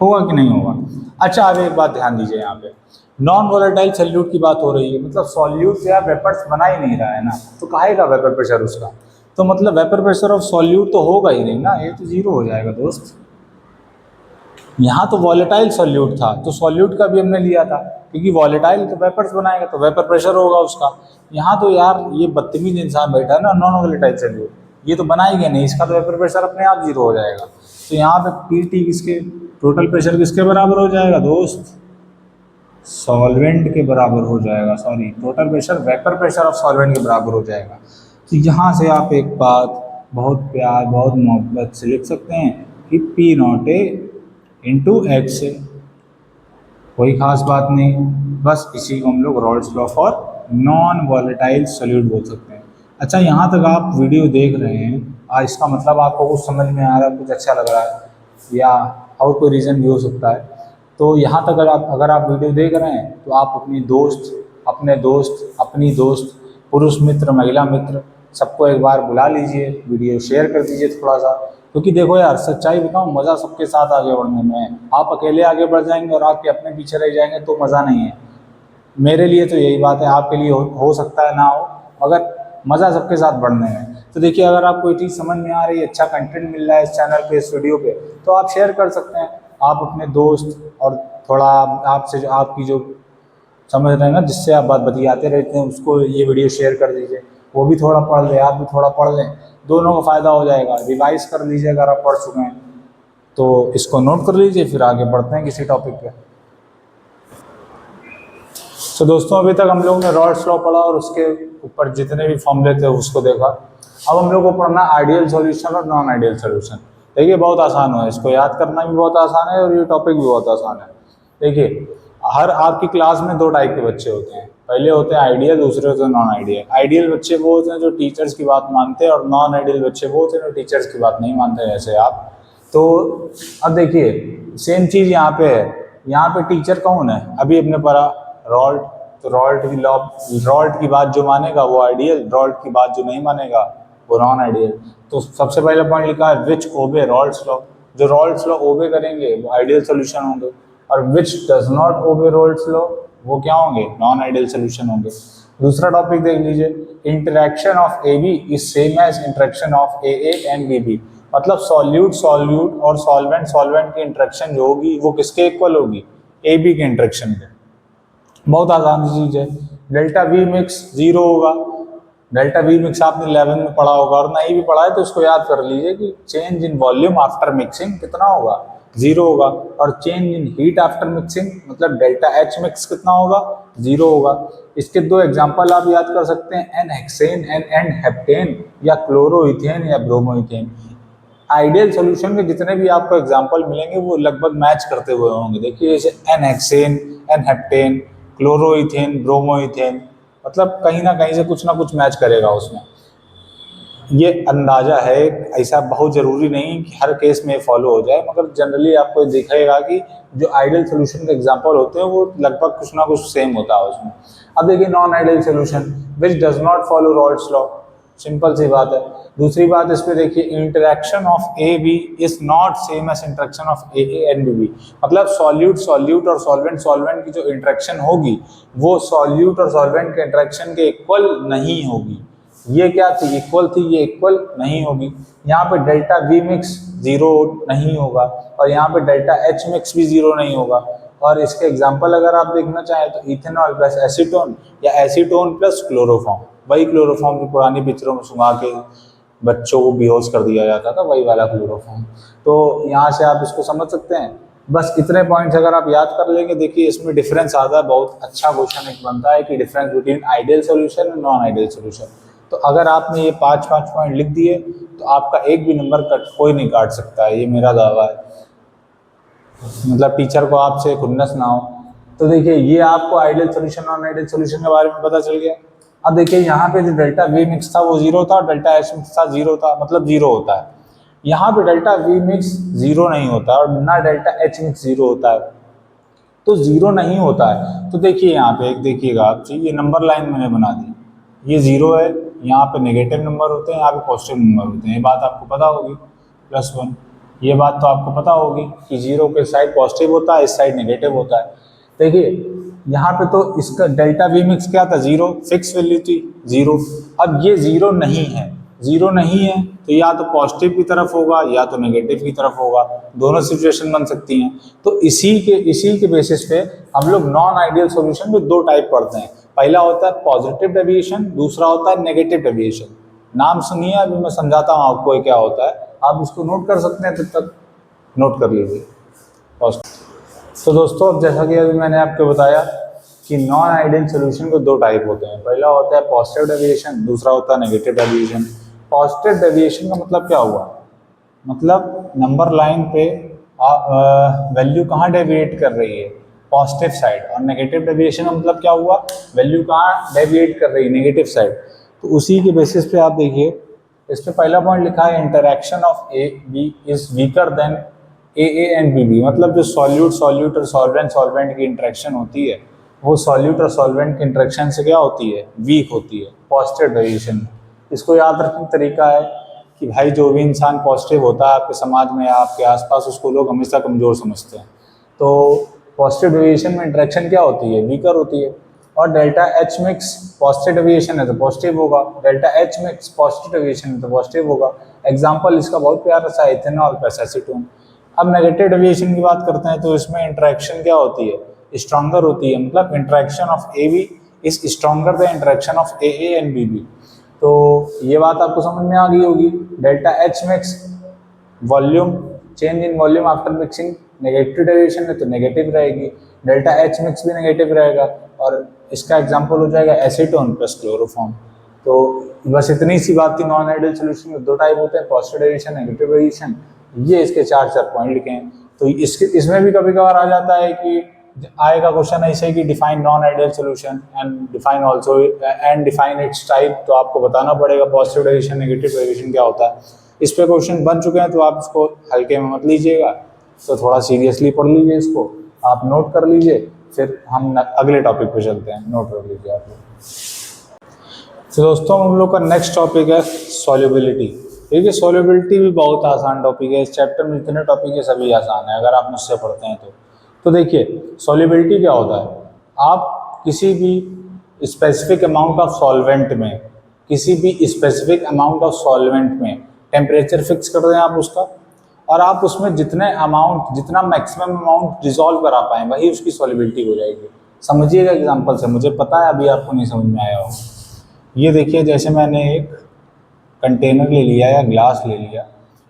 A: होगा कि नहीं होगा। अच्छा, अब एक बात ध्यान दीजिए, यहाँ पे नॉन वॉलेटाइल सॉल्यूट की बात हो रही है, मतलब सॉल्यूट या वेपर्स बना ही नहीं रहा है ना, तो काहेगा वेपर प्रेशर उसका, तो मतलब वेपर प्रेशर ऑफ सॉल्यूट तो होगा ही नहीं ना, ये तो जीरो हो जाएगा दोस्त। यहाँ तो वॉलेटाइल सॉल्यूट था, तो सॉल्यूट का भी हमने लिया था, क्योंकि वॉलेटाइल तो वेपर्स बनाएगा तो वेपर प्रेशर होगा उसका। यहाँ तो यार ये बदतमीज इंसान बैठा है ना, नॉन वॉलेटाइल सॉल्यूट, ये तो बनाएगा नहीं, इसका तो वेपर प्रेशर अपने आप जीरो हो जाएगा। तो यहाँ पे PT किसके, टोटल प्रेशर किसके बराबर हो जाएगा दोस्त, सॉल्वेंट के बराबर हो जाएगा, sorry, total pressure vapour pressure of solvent के बराबर हो जाएगा। तो यहाँ से आप एक बात बहुत प्यार बहुत मोहब्बत से लिख सकते हैं कि पी नॉट ए इंटू एच से, कोई खास बात नहीं, बस इसी को हम लोग Rawls law for non volatile solute बोल सकते हैं। अच्छा, यहाँ तक आप वीडियो देख रहे हैं, इसका मतलब आपको कुछ समझ में आ रहा है, कुछ अच्छा लग रहा है या और कोई रीज़न भी हो सकता है। तो यहाँ तक अगर आप वीडियो देख रहे हैं तो आप अपने दोस्त, अपनी दोस्त, पुरुष मित्र, महिला मित्र, सबको एक बार बुला लीजिए, वीडियो शेयर कर दीजिए थोड़ा सा, क्योंकि देखो यार सच्चाई बताऊं, मज़ा सबके साथ आगे बढ़ने में है। आप अकेले आगे बढ़ जाएंगे और आपके अपने पीछे रह जाएंगे तो मज़ा नहीं है। मेरे लिए तो यही बात है, आपके लिए हो सकता है ना हो, मगर मज़ा सबके साथ बढ़ने में। तो देखिए, अगर आप कोई चीज़ समझ में आ रही है, अच्छा कंटेंट मिल रहा है इस चैनल पे, इस वीडियो पे, तो आप शेयर कर सकते हैं। आप अपने दोस्त और थोड़ा आपसे जो आपकी जो समझ रहे हैं ना, जिससे आप बात बतियाते रहते हैं, उसको ये वीडियो शेयर कर दीजिए, वो भी थोड़ा पढ़ ले, आप भी थोड़ा पढ़ लें, दोनों को फ़ायदा हो जाएगा। रिवाइज कर लीजिए अगर आप पढ़ चुके हैं तो इसको नोट कर लीजिए, फिर आगे बढ़ते हैं किसी टॉपिक पे। तो दोस्तों, अभी तक हम लोग ने रॉल्स लॉ पढ़ा और उसके ऊपर जितने भी फॉर्मूले थे उसको देखा। अब हम लोग को पढ़ना आइडियल सॉल्यूशन और नॉन आइडियल सॉल्यूशन। देखिए, बहुत आसान है, इसको याद करना भी बहुत आसान है और ये टॉपिक भी बहुत आसान है। देखिए, हर आपकी क्लास में दो टाइप के बच्चे होते हैं, पहले होते हैं आइडियल, दूसरे होते हैं नॉन आइडियल। आइडियल बच्चे वो होते हैं जो टीचर्स की बात मानते हैं, और नॉन आइडियल बच्चे वो होते हैं जो टीचर्स की बात नहीं मानते, जैसे आप। तो अब देखिए, सेम चीज़ यहाँ पे है। यहाँ पे टीचर कौन है? अभी हमने पढ़ा रॉल्ट, तो रॉल्ट की बात जो मानेगा वो आइडियल, रॉल्ट की बात जो नहीं मानेगा वो नॉन आइडियल। तो सबसे पहला पॉइंट लिखा है विच ओबे रॉल्ट्स लॉ। जो रॉल्ट्स लॉ ओबे करेंगे वो आइडियल सोल्यूशन होंगे, और विच डज नॉट ओबे रॉल्ट्स लॉ वो क्या होंगे? नॉन आइडियल सोल्यूशन होंगे। दूसरा टॉपिक देख लीजिए, interaction of A B is same as interaction of A and B B. मतलब सॉल्यूट और सॉल्वेंट की इंटरेक्शन जो होगी वो किसके इक्वल होगी? ए बी के इंटरेक्शन के। बहुत आसान चीज़ है। डेल्टा वी मिक्स जीरो होगा। डेल्टा वी मिक्स आपने 11 में पढ़ा होगा, और नहीं भी पढ़ा है तो उसको याद कर लीजिए कि change in volume after mixing कितना होगा? जीरो होगा। और change in heat after mixing मतलब डेल्टा एच मिक्स कितना होगा? जीरो होगा। इसके दो एग्जांपल आप याद कर सकते हैं, एन हेक्सेन एंड हेप्टेन, या क्लोरोइथेन या ब्रोमोइथेन। आइडियल सॉल्यूशन के जितने भी आपको एग्जांपल मिलेंगे वो लगभग मैच करते हुए होंगे। देखिए, जैसे n hexane, n heptane, chloroethane, bromoethane, मतलब कहीं ना कहीं से कुछ ना कुछ मैच करेगा उसमें। ये अंदाजा है, ऐसा बहुत ज़रूरी नहीं कि हर केस में फॉलो हो जाए, मगर जनरली आपको दिखेगा कि जो आइडियल सोल्यूशन के एग्जांपल होते हैं वो लगभग कुछ ना कुछ सेम होता है उसमें। अब देखिए, non ideal solution which does not follow Raoult's law, simple सी बात है। दूसरी बात इस पे देखिए, interaction of A B is not same as interaction of A and B B. मतलब सॉल्यूट और सॉल्वेंट की जो इंटरेक्शन होगी वो सॉल्यूट और सॉल्वेंट के इंटरेक्शन के इक्वल नहीं होगी। ये क्या थी? इक्वल थी, ये इक्वल नहीं होगी। यहाँ पे डेल्टा वी मिक्स जीरो नहीं होगा, और यहाँ पे डेल्टा एच मिक्स भी जीरो नहीं होगा। और इसके एग्जांपल अगर आप देखना चाहें तो इथेनॉल प्लस एसीटोन, या एसीटोन प्लस क्लोरोफॉर्म, वही क्लोरोफॉर्म की पुरानी पिक्चरों में सुंघा के बच्चों को बेहोश कर दिया जाता था, वही वाला क्लोरोफॉर्म। तो यहाँ से आप इसको समझ सकते हैं। बस इतने पॉइंट्स अगर आप याद कर लेंगे, देखिए इसमें डिफरेंस आता है, बहुत अच्छा क्वेश्चन एक बनता है कि डिफरेंस बिटवीन आइडियल सोल्यूशन और नॉन आइडियल सोल्यूशन। तो अगर आपने ये 5 पॉइंट लिख दिए तो आपका एक भी नंबर कोई नहीं काट सकता है, ये मेरा दावा है। मतलब टीचर को आपसे खुन्नस ना हो। तो देखिए, ये आपको ideal solution non ideal solution के बारे में पता चल गया। अब देखिए, यहाँ पे जो डेल्टा वी मिक्स था वो जीरो था, और डेल्टा एच मिक्स था जीरो था, मतलब जीरो होता है। यहाँ पे डेल्टा वी मिक्स जीरो नहीं होता और ना डेल्टा एच मिक्स जीरो होता है, तो जीरो नहीं होता है। तो देखिए, यहाँ पे एक देखिएगा आप, ये नंबर लाइन मैंने बना दी, ये जीरो है, यहाँ पे नेगेटिव नंबर होते हैं, यहाँ पे पॉजिटिव नंबर होते हैं, ये बात आपको पता होगी। +1, ये बात तो आपको पता होगी कि जीरो के साइड पॉजिटिव होता है, इस साइड नेगेटिव होता है। देखिए, यहाँ पे तो इसका डेल्टा वी मिक्स क्या था? जीरो, फिक्स वैल्यू थी जीरो। अब ये जीरो नहीं है, जीरो नहीं है तो या तो पॉजिटिव की तरफ होगा या तो नेगेटिव की तरफ होगा, दोनों सिचुएशन बन सकती हैं। तो इसी के बेसिस पे हम लोग नॉन आइडियल सॉल्यूशन में दो टाइप पढ़ते हैं। पहला होता है पॉजिटिव डेविएशन, दूसरा होता है नेगेटिव डेविएशन। नाम सुनिए, अभी मैं समझाता हूँ आपको ये क्या होता है, आप इसको नोट कर सकते हैं, तब तक नोट कर लीजिए। तो दोस्तों अब जैसा कि अभी मैंने आपको बताया कि नॉन आइडियल सोल्यूशन के दो टाइप होते हैं। पहला होता है पॉजिटिव डेविएशन, दूसरा होता है नेगेटिव डेविएशन। पॉजिटिव डेविएशन का मतलब क्या हुआ, मतलब नंबर लाइन पे वैल्यू कहाँ डेविएट कर रही है, पॉजिटिव साइड। और नेगेटिव डेविएशन का मतलब क्या हुआ, वैल्यू कहाँ डेविएट कर रही है, नेगेटिव साइड। तो उसी के बेसिस पे आप देखिए, इस पे पहला पॉइंट लिखा है interaction of A B is weaker than A and B B. मतलब जो सॉल्यूट और सॉल्वेंट की इंटरेक्शन होती है वो सॉल्यूट और सॉल्वेंट की इंटरेक्शन से क्या होती है, वीक होती है पॉजिटिव डेविएशन में। इसको याद रखने का तरीका है कि भाई जो भी इंसान पॉजिटिव होता है आपके समाज में या आपके आसपास, उसको लोग हमेशा कमज़ोर समझते हैं। तो पॉजिटिव डेविएशन में इंटरेक्शन क्या होती है, वीकर होती है। और delta H mix positive deviation है तो पॉजिटिव होगा, delta H mix positive deviation है तो पॉजिटिव होगा। एग्जाम्पल इसका बहुत प्यारा सा इथेनॉल प्लस एसीटोन। अब नेगेटिव डेविएशन की बात करते हैं तो इसमें इंटरेक्शन क्या होती है, स्ट्रॉन्गर होती है। मतलब interaction of A B is stronger the interaction of A and B B. तो ये बात आपको समझ में आ गई होगी। Delta H mix volume, change in volume after mixing, negative deviation है तो नेगेटिव रहेगी, डेल्टा एच मिक्स भी नेगेटिव रहेगा। और इसका एग्जांपल हो जाएगा एसीटोन प्लस क्लोरोफॉर्म। तो बस इतनी सी बात थी। नॉन आइडियल सोल्यूशन में दो टाइप होते हैं, पॉजिटिव डेविएशन, नेगेटिव डेविएशन। ये इसके चार पॉइंट लिखे हैं। तो इसमें भी कभी कभार आ जाता है कि आएगा क्वेश्चन ऐसे कि define non ideal solution and define also and define it's type. तो आपको बताना पड़ेगा पॉजिटिव डेविएशन नेगेटिव डेविएशन क्या होता है। इस पे क्वेश्चन बन चुके हैं तो आप इसको हल्के में मत लीजिएगा, तो थोड़ा सीरियसली पढ़ लीजिए इसको, आप नोट कर लीजिए। फिर हम अगले टॉपिक पे चलते हैं, नोट कर लीजिए आप लोग। तो दोस्तों हम लोग का नेक्स्ट टॉपिक है सॉल्युबिलिटी। देखिए सॉल्युबिलिटी भी बहुत आसान टॉपिक है। इस चैप्टर में जितने टॉपिक है सभी आसान है अगर आप मुझसे पढ़ते हैं तो देखिए सॉल्युबिलिटी क्या होता है, आप किसी भी स्पेसिफिक अमाउंट ऑफ सॉल्वेंट में, किसी भी स्पेसिफिक अमाउंट ऑफ सॉल्वेंट में टेम्परेचर फिक्स कर दें आप उसका, और आप उसमें जितना मैक्सिमम अमाउंट डिसॉल्व करा पाएँ वही उसकी सॉल्युबिलिटी हो जाएगी। समझिएगा एग्जांपल से, मुझे पता है अभी आपको नहीं समझ में आया हो। ये देखिए जैसे मैंने एक कंटेनर ले लिया या ग्लास ले लिया,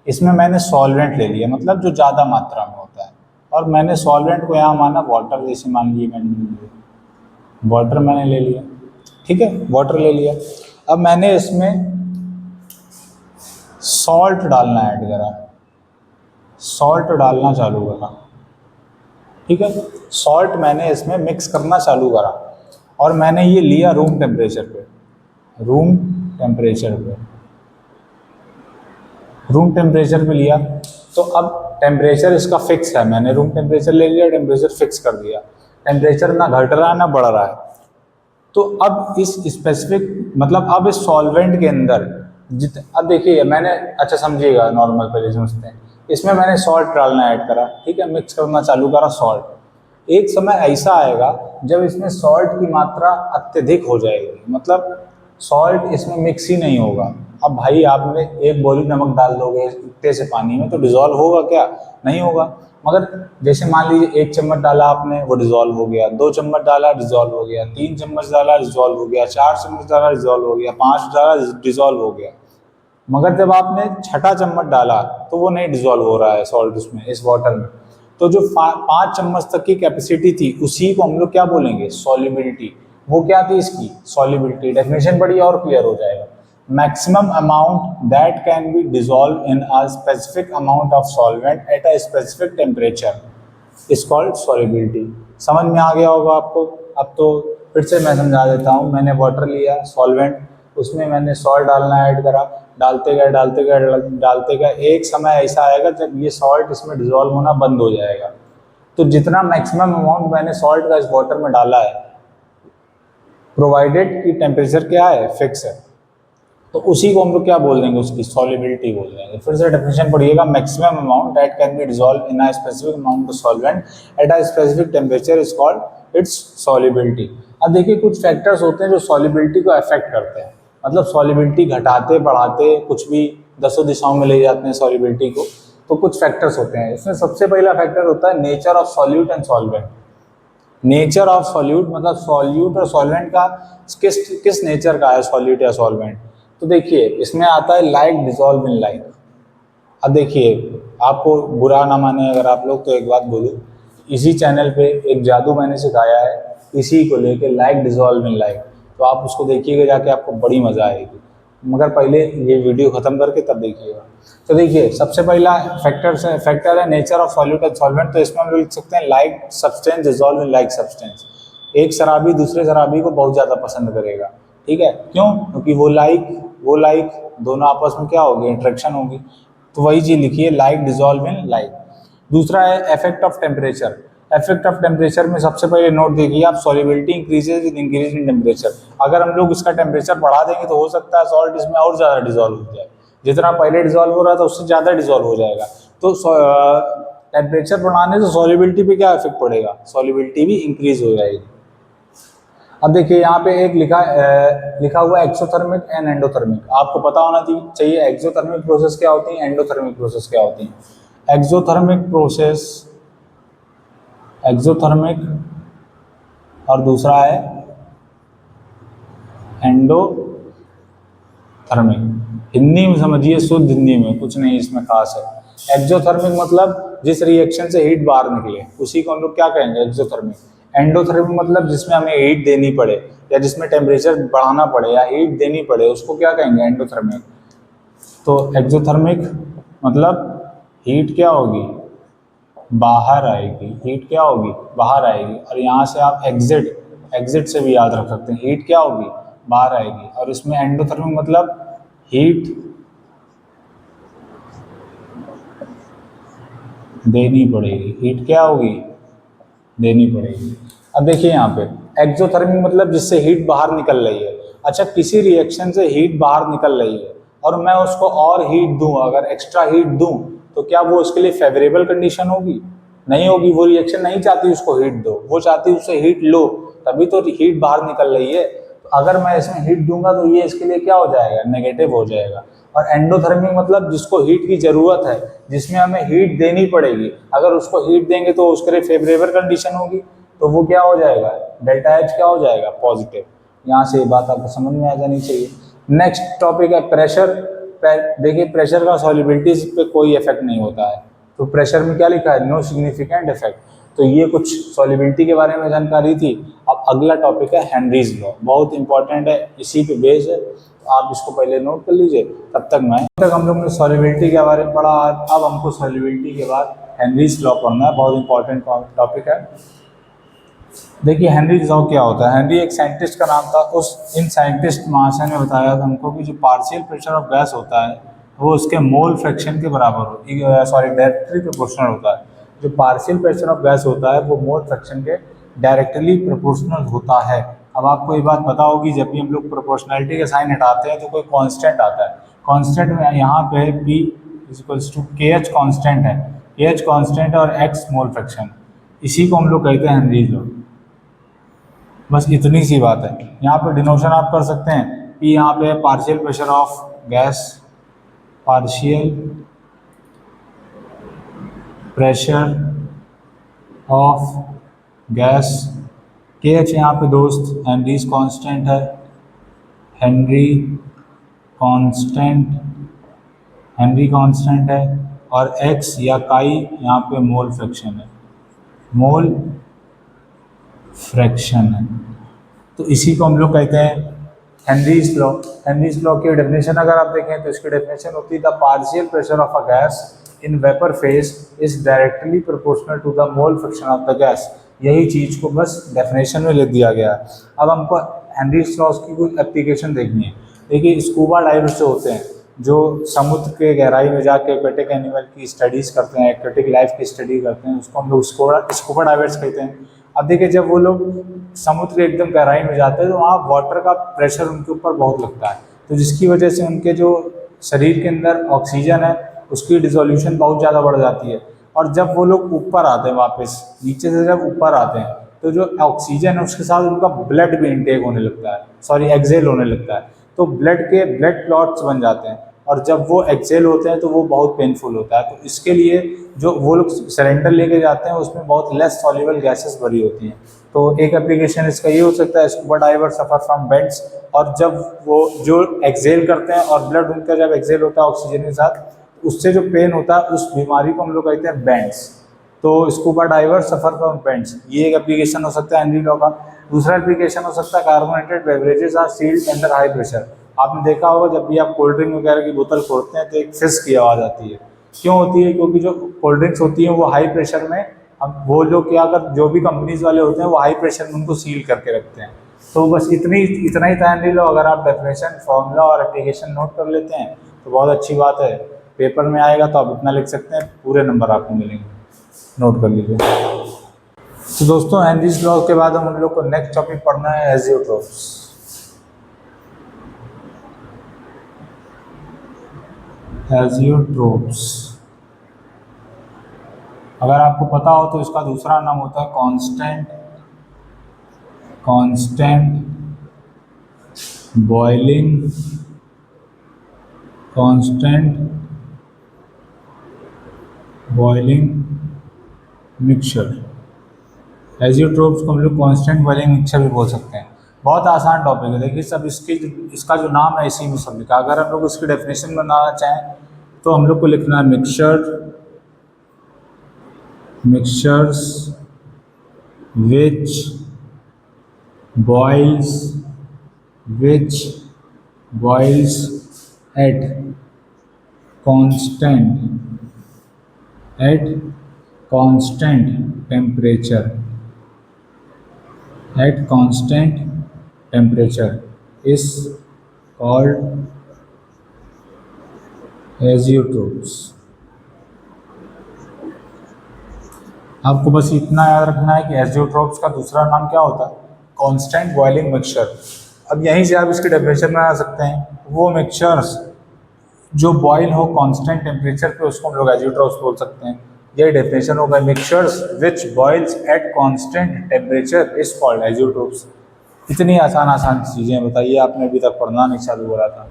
A: इसमें मैंने सॉल्वेंट ले लिया, मतलब जो ज़्यादा मात्रा में होता है, और मैंने सॉल्वेंट को यहाँ माना वाटर। जैसे मान लीजिए मैंने वाटर मैंने ले लिया, ठीक है, वाटर ले लिया। अब मैंने इसमें सॉल्ट डालना ऐड करा, सॉल्ट डालना चालू करा, ठीक है। सॉल्ट मैंने इसमें मिक्स करना चालू करा और मैंने ये लिया रूम टेम्परेचर पे, रूम टेम्परेचर पे लिया। तो अब टेम्परेचर इसका फिक्स है, मैंने रूम टेम्परेचर ले लिया, टेम्परेचर फिक्स कर दिया, टेम्परेचर ना घट रहा है ना बढ़ रहा है। तो अब इस स्पेसिफिक मतलब अब इस सॉल्वेंट के अंदर अब देखिए मैंने, अच्छा समझिएगा नॉर्मल पहले समझते हैं। इसमें मैंने सॉल्ट डालना ऐड करा, ठीक है, मिक्स करना चालू करा सॉल्ट। एक समय ऐसा आएगा जब इसमें सॉल्ट की मात्रा अत्यधिक हो जाएगी, मतलब सॉल्ट इसमें मिक्स ही नहीं होगा। अब भाई आपने एक बोरी नमक डाल दोगे इतने से पानी में तो डिज़ोल्व होगा क्या, नहीं होगा। मगर जैसे मान लीजिए 1 चम्मच डाला आपने वो डिज़ोल्व हो गया, 2 चम्मच डाला डिज़ोल्व हो गया, 3 चम्मच डाला डिज़ोल्व हो गया, 4 चम्मच डाला डिज़ोल्व हो गया, 5 डाला डिज़ोल्व हो गया। मगर जब आपने छठा चम्मच डाला तो वो नहीं डिज़ोल्व हो रहा है सॉल्ट उसमें, इस वाटर में। तो जो 5 चम्मच तक की कैपेसिटी थी उसी को हम लोग क्या बोलेंगे, सॉल्युबिलिटी। वो क्या थी इसकी, सॉल्युबिलिटी। डेफिनेशन बड़ी और क्लियर हो जाएगा। Maximum amount that can be dissolve in a specific amount of solvent at a specific temperature is called solubility. समझ में आ गया होगा आपको। अब तो फिर से मैं समझा देता हूँ। मैंने वाटर लिया सॉल्वेंट, उसमें मैंने सॉल्ट डालना ऐड करा, डालते गए, एक समय ऐसा आएगा जब ये सॉल्ट इसमें डिसॉल्व होना बंद हो जाएगा। तो जितना मैक्सिमम अमाउंट मैंने सॉल्ट का इस वाटर में डाला है, प्रोवाइडेड कि टेम्परेचर क्या है, फिक्स है, तो उसी को हम लोग क्या बोल देंगे, उसकी सॉल्युबिलिटी बोल देंगे। फिर से डेफिनेशन पढ़िएगा, maximum amount that can be dissolve in a specific amount of solvent at a specific temperature is called its solubility. अब देखिए कुछ फैक्टर्स होते हैं जो सॉल्युबिलिटी को अफेक्ट करते हैं, मतलब सॉल्युबिलिटी घटाते बढ़ाते कुछ भी दसों दिशाओं में ले जाते हैं सॉल्युबिलिटी को। तो कुछ फैक्टर्स होते हैं, इसमें सबसे पहला फैक्टर होता है nature of solute and solvent. Nature of solute मतलब सॉल्यूट और सॉल्वेंट का किस नेचर का है, सॉल्यूट या सॉल्वेंट। तो देखिए इसमें आता है लाइक डिसॉल्व इन लाइक। अब देखिए आपको बुरा ना माने अगर आप लोग, तो एक बात बोलूँ, इसी चैनल पे एक जादू मैंने सिखाया है इसी को लेके, लाइक डिजॉल्व इन लाइक। तो आप उसको देखिएगा जाके, आपको बड़ी मज़ा आएगी। मगर पहले ये वीडियो ख़त्म करके तब देखिएगा। तो देखिए, सबसे पहला फैक्टर है nature of solute and solvent. तो इसमें हम लोग लिख सकते हैं like substance dissolve in like substance. एक शराबी दूसरे शराबी को बहुत ज़्यादा पसंद करेगा, ठीक है, क्यों? क्योंकि वो लाइक दोनों आपस में क्या होगी, इंट्रैक्शन होगी। तो वही चीज़ लिखिए, लाइक डिजॉल्व इन लाइक। दूसरा है effect of temperature. Effect of temperature में सबसे पहले नोट देखिए आप, solubility increases with increase in temperature. अगर हम लोग इसका टेम्परेचर बढ़ा देंगे तो हो सकता है सॉल्ट इसमें और ज़्यादा डिजॉल्व हो जाए। जितना पहले डिजॉल्व हो रहा था उससे ज़्यादा डिजॉल्व हो जाएगा। तो टेम्परेचर बढ़ाने से सॉल्युबिलिटी पे क्या इफेक्ट पड़ेगा, सॉल्युबिलिटी भी इंक्रीज हो जाएगी। अब देखिए यहाँ पे एक लिखा हुआ है एक्सोथर्मिक एंड एंडोथर्मिक। आपको पता होना चाहिए एक्सोथर्मिक प्रोसेस क्या होती है, एंडोथर्मिक प्रोसेस क्या होती है। एक्सोथर्मिक और दूसरा है एंडोथर्मिक। हिंदी में समझिए, शुद्ध हिंदी में, कुछ नहीं इसमें खास है। एक्सोथर्मिक मतलब जिस रिएक्शन से हीट बाहर निकले उसी को हम लोग क्या कहेंगे, एक्सोथर्मिक। एंडोथर्मिक मतलब जिसमें हमें हीट देनी पड़े या जिसमें टेम्परेचर बढ़ाना पड़े या हीट देनी पड़े, उसको क्या कहेंगे, एंडोथर्मिक। तो एक्सोथर्मिक मतलब हीट क्या होगी, बाहर आएगी, हीट क्या होगी, बाहर आएगी। और यहाँ से आप एग्जिट से भी याद रख सकते हैं, हीट क्या होगी, बाहर आएगी। और इसमें एंडोथर्मिक मतलब हीट देनी पड़ेगी, हीट क्या होगी, देनी पड़ेगी। अब देखिए यहाँ पे एक्सोथर्मिक मतलब जिससे हीट बाहर निकल रही है। अच्छा, किसी रिएक्शन से हीट बाहर निकल रही है और मैं उसको और हीट दूं, अगर एक्स्ट्रा हीट दूं, तो क्या वो उसके लिए फेवरेबल कंडीशन होगी, नहीं होगी। वो रिएक्शन नहीं चाहती उसको हीट दो, वो चाहती उससे हीट लो, तभी तो हीट बाहर निकल रही है। तो अगर मैं इसमें हीट दूंगा तो ये इसके लिए क्या हो जाएगा, नेगेटिव हो जाएगा। और एंडोथर्मिक मतलब जिसको हीट की जरूरत है, जिसमें हमें हीट देनी पड़ेगी, अगर उसको हीट देंगे तो उसके लिए फेवरेबल कंडीशन होगी, तो वो क्या हो जाएगा, डेल्टा एच क्या हो जाएगा, पॉजिटिव। यहाँ से ये बात आपको समझ में आ जानी चाहिए। नेक्स्ट टॉपिक है प्रेशर। देखिए, प्रेशर का सॉल्युबिलिटी पे कोई इफेक्ट नहीं होता है। तो प्रेशर में क्या लिखा है, नो सिग्निफिकेंट इफेक्ट। तो ये कुछ सॉल्युबिलिटी के बारे में जानकारी थी। अब अगला टॉपिक है हेनरीज लॉ, बहुत इंपॉर्टेंट है, इसी पे बेस है। तो आप इसको पहले नोट कर लीजिए। तब तक हम लोग ने सॉल्युबिलिटी के बारे में पढ़ा। अब हमको सॉल्युबिलिटी के बाद हेनरीज लॉ पढ़ना है, बहुत इंपॉर्टेंट टॉपिक है। देखिए, हेनरीज लॉ क्या होता है। हेनरी एक साइंटिस्ट का नाम था। इन साइंटिस्ट महाशय ने बताया था हमको कि जो पार्शियल प्रेशर ऑफ गैस होता है वो उसके मोल फ्रैक्शन के बराबर डायरेक्टली प्रोपोर्शनल होता है। जो पार्शियल प्रेशर ऑफ गैस होता है वो मोल फ्रैक्शन के डायरेक्टली प्रोपोर्शनल होता है। अब आपको ये बात पता होगी, जब भी हम लोग प्रोपोर्शनलिटी का साइन हटाते हैं तो कोई कांस्टेंट आता है। कांस्टेंट में यहाँ पे P equals to KH constant है, KH कांस्टेंट और X मोल फ्रैक्शन, इसी को हम लोग कहते हैं हेनरीज लॉ। बस इतनी सी बात है। यहाँ पे डिनोशन आप कर सकते हैं कि यहाँ पे partial pressure of gas, partial pressure of gas, KH यहाँ पे दोस्त हेनरीज कांस्टेंट है, हेनरी कांस्टेंट है, और X या काई यहाँ पे मोल फ्रैक्शन है, मोल फ्रैक्शन है। तो इसी को हम लोग कहते हैं हेनरीज लॉ। हेनरीज लॉ की डेफिनेशन अगर आप देखें तो इसकी डेफिनेशन होती है the partial pressure of a gas in vapour phase is directly proportional to the mole fraction of the gas. यही चीज़ को बस डेफिनेशन में लिख दिया गया है। अब हमको हेनरीज लॉ की कुछ एप्लीकेशन देखनी है। देखिए, स्कूबा डाइवर्स जो होते हैं, जो समुद्र के गहराई में जाके एक्वेटिक एनिमल की स्टडीज़ करते हैं, एक्वेटिक लाइफ की स्टडी करते हैं, उसको हम लोग स्कूबा डाइवर्स कहते हैं। अब देखिए, जब वो लोग समुद्र के एकदम गहराई में जाते हैं तो वहाँ वाटर का प्रेशर उनके ऊपर बहुत लगता है, तो जिसकी वजह से उनके जो शरीर के अंदर ऑक्सीजन है उसकी डिसोल्यूशन बहुत ज़्यादा बढ़ जाती है। और जब वो लोग ऊपर आते हैं, वापस नीचे से जब ऊपर आते हैं, तो जो ऑक्सीजन है उसके साथ उनका ब्लड भी इनटेक होने लगता है, एक्सेल होने लगता है। तो ब्लड क्लॉट्स बन जाते हैं, और जब वो एक्सेल होते हैं तो वो बहुत पेनफुल होता है। तो इसके लिए जो वो लोग सिलेंडर लेके जाते हैं उसमें बहुत लेस सॉल्युबल गैसेस भरी होती हैं। तो एक एप्लीकेशन इसका ये हो सकता है, scuba diver suffer from bends, और जब वो जो एक्सेल करते हैं और ब्लड उनका जब एक्सेल होता है ऑक्सीजन के साथ, उससे जो पेन होता है उस बीमारी को हम लोग कहते हैं बेंड्स। तो scuba diver suffer from paints, ये एक एप्लीकेशन हो सकता है हेनरी लॉ का। दूसरा एप्लीकेशन हो सकता है carbonated beverages are sealed under high pressure. आपने देखा होगा जब भी आप कोल्ड ड्रिंक वगैरह की बोतल खोलते हैं तो एक फिस की आवाज़ आती है। क्यों होती है? क्योंकि जो कोल्ड ड्रिंक्स होती हैं वो हाई प्रेशर में, अब वो जो क्या कर जो भी कंपनीज वाले होते हैं वो हाई प्रेशर में उनको सील करके रखते हैं। तो बस इतना ही था हेनरी लॉ। अगर आप डेफिनेशन, फॉर्मूला और एप्लीकेशन नोट कर लेते हैं तो बहुत अच्छी बात है। पेपर में आएगा तो आप इतना लिख सकते हैं, पूरे नंबर आपको मिलेंगे। नोट कर लीजिए। तो दोस्तों हेनरीज लॉ के बाद हम लोग को नेक्स्ट टॉपिक पढ़ना है एजियोट्रोप्स। एजियोट्रोप्स, अगर आपको पता हो तो इसका दूसरा नाम होता है कांस्टेंट बॉइलिंग मिक्सचर। एजियोट्रोप्स को हम लोग कांस्टेंट बॉइलिंग मिक्सचर भी बोल सकते हैं। बहुत आसान टॉपिक है। देखिए सब इसका जो नाम है इसी में सब लिखा। अगर हम लोग इसकी डेफिनेशन बनाना चाहें तो हम लोग को लिखना है mixtures which boils at constant temperature is called azeotropes. आपको बस इतना याद रखना है कि एजियोट्रोप्स का दूसरा नाम क्या होता है? Constant boiling mixture. अब यहीं से आप इसकी डेफिनेशन में आ सकते हैं। वो मिक्सचर्स जो बॉयल हो कांस्टेंट टेम्परेचर पे उसको हम लोग एजियोट्रोप्स बोल सकते हैं। ये डेफिनेशन होगा, mixtures which boils at constant temperature is called azeotropes. इतनी आसान चीज़ें बताइए, आपने अभी तक पढ़ना नहीं चालू करा था।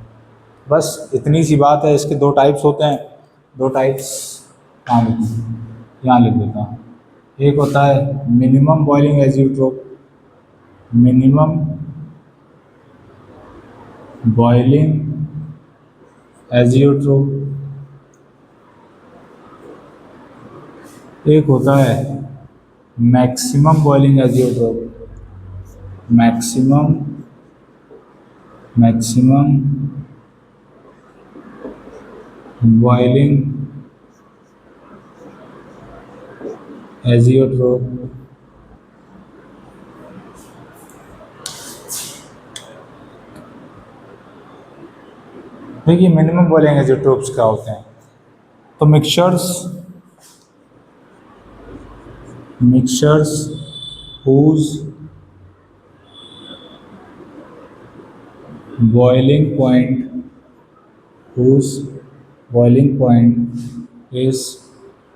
A: बस इतनी सी बात है। इसके दो टाइप्स होते हैं। दो टाइप्स यहाँ लिख देता हूँ। एक होता है minimum boiling azeotrope, minimum boiling azeotrope. एक होता है maximum boiling azeotrope, maximum boiling azeotrope. देखिए मिनिमम बॉइलिंग एजियोट्रोप्स क्या होते हैं? तो mixtures whose boiling point is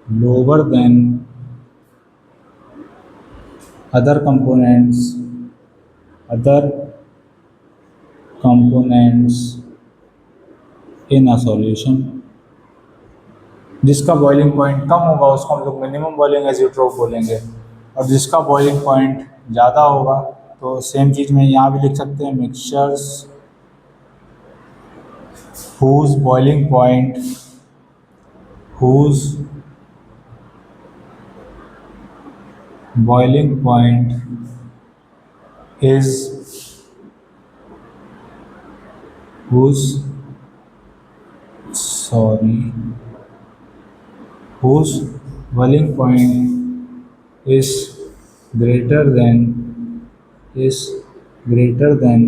A: lower than other components in a solution। जिसका बॉइलिंग पॉइंट कम होगा उसको हम लोग मिनिमम बॉइलिंग एजियोट्रोप बोलेंगे, और जिसका बॉइलिंग पॉइंट ज़्यादा होगा तो सेम चीज़ में यहाँ भी लिख सकते हैं, mixtures whose boiling point is whose boiling point is greater than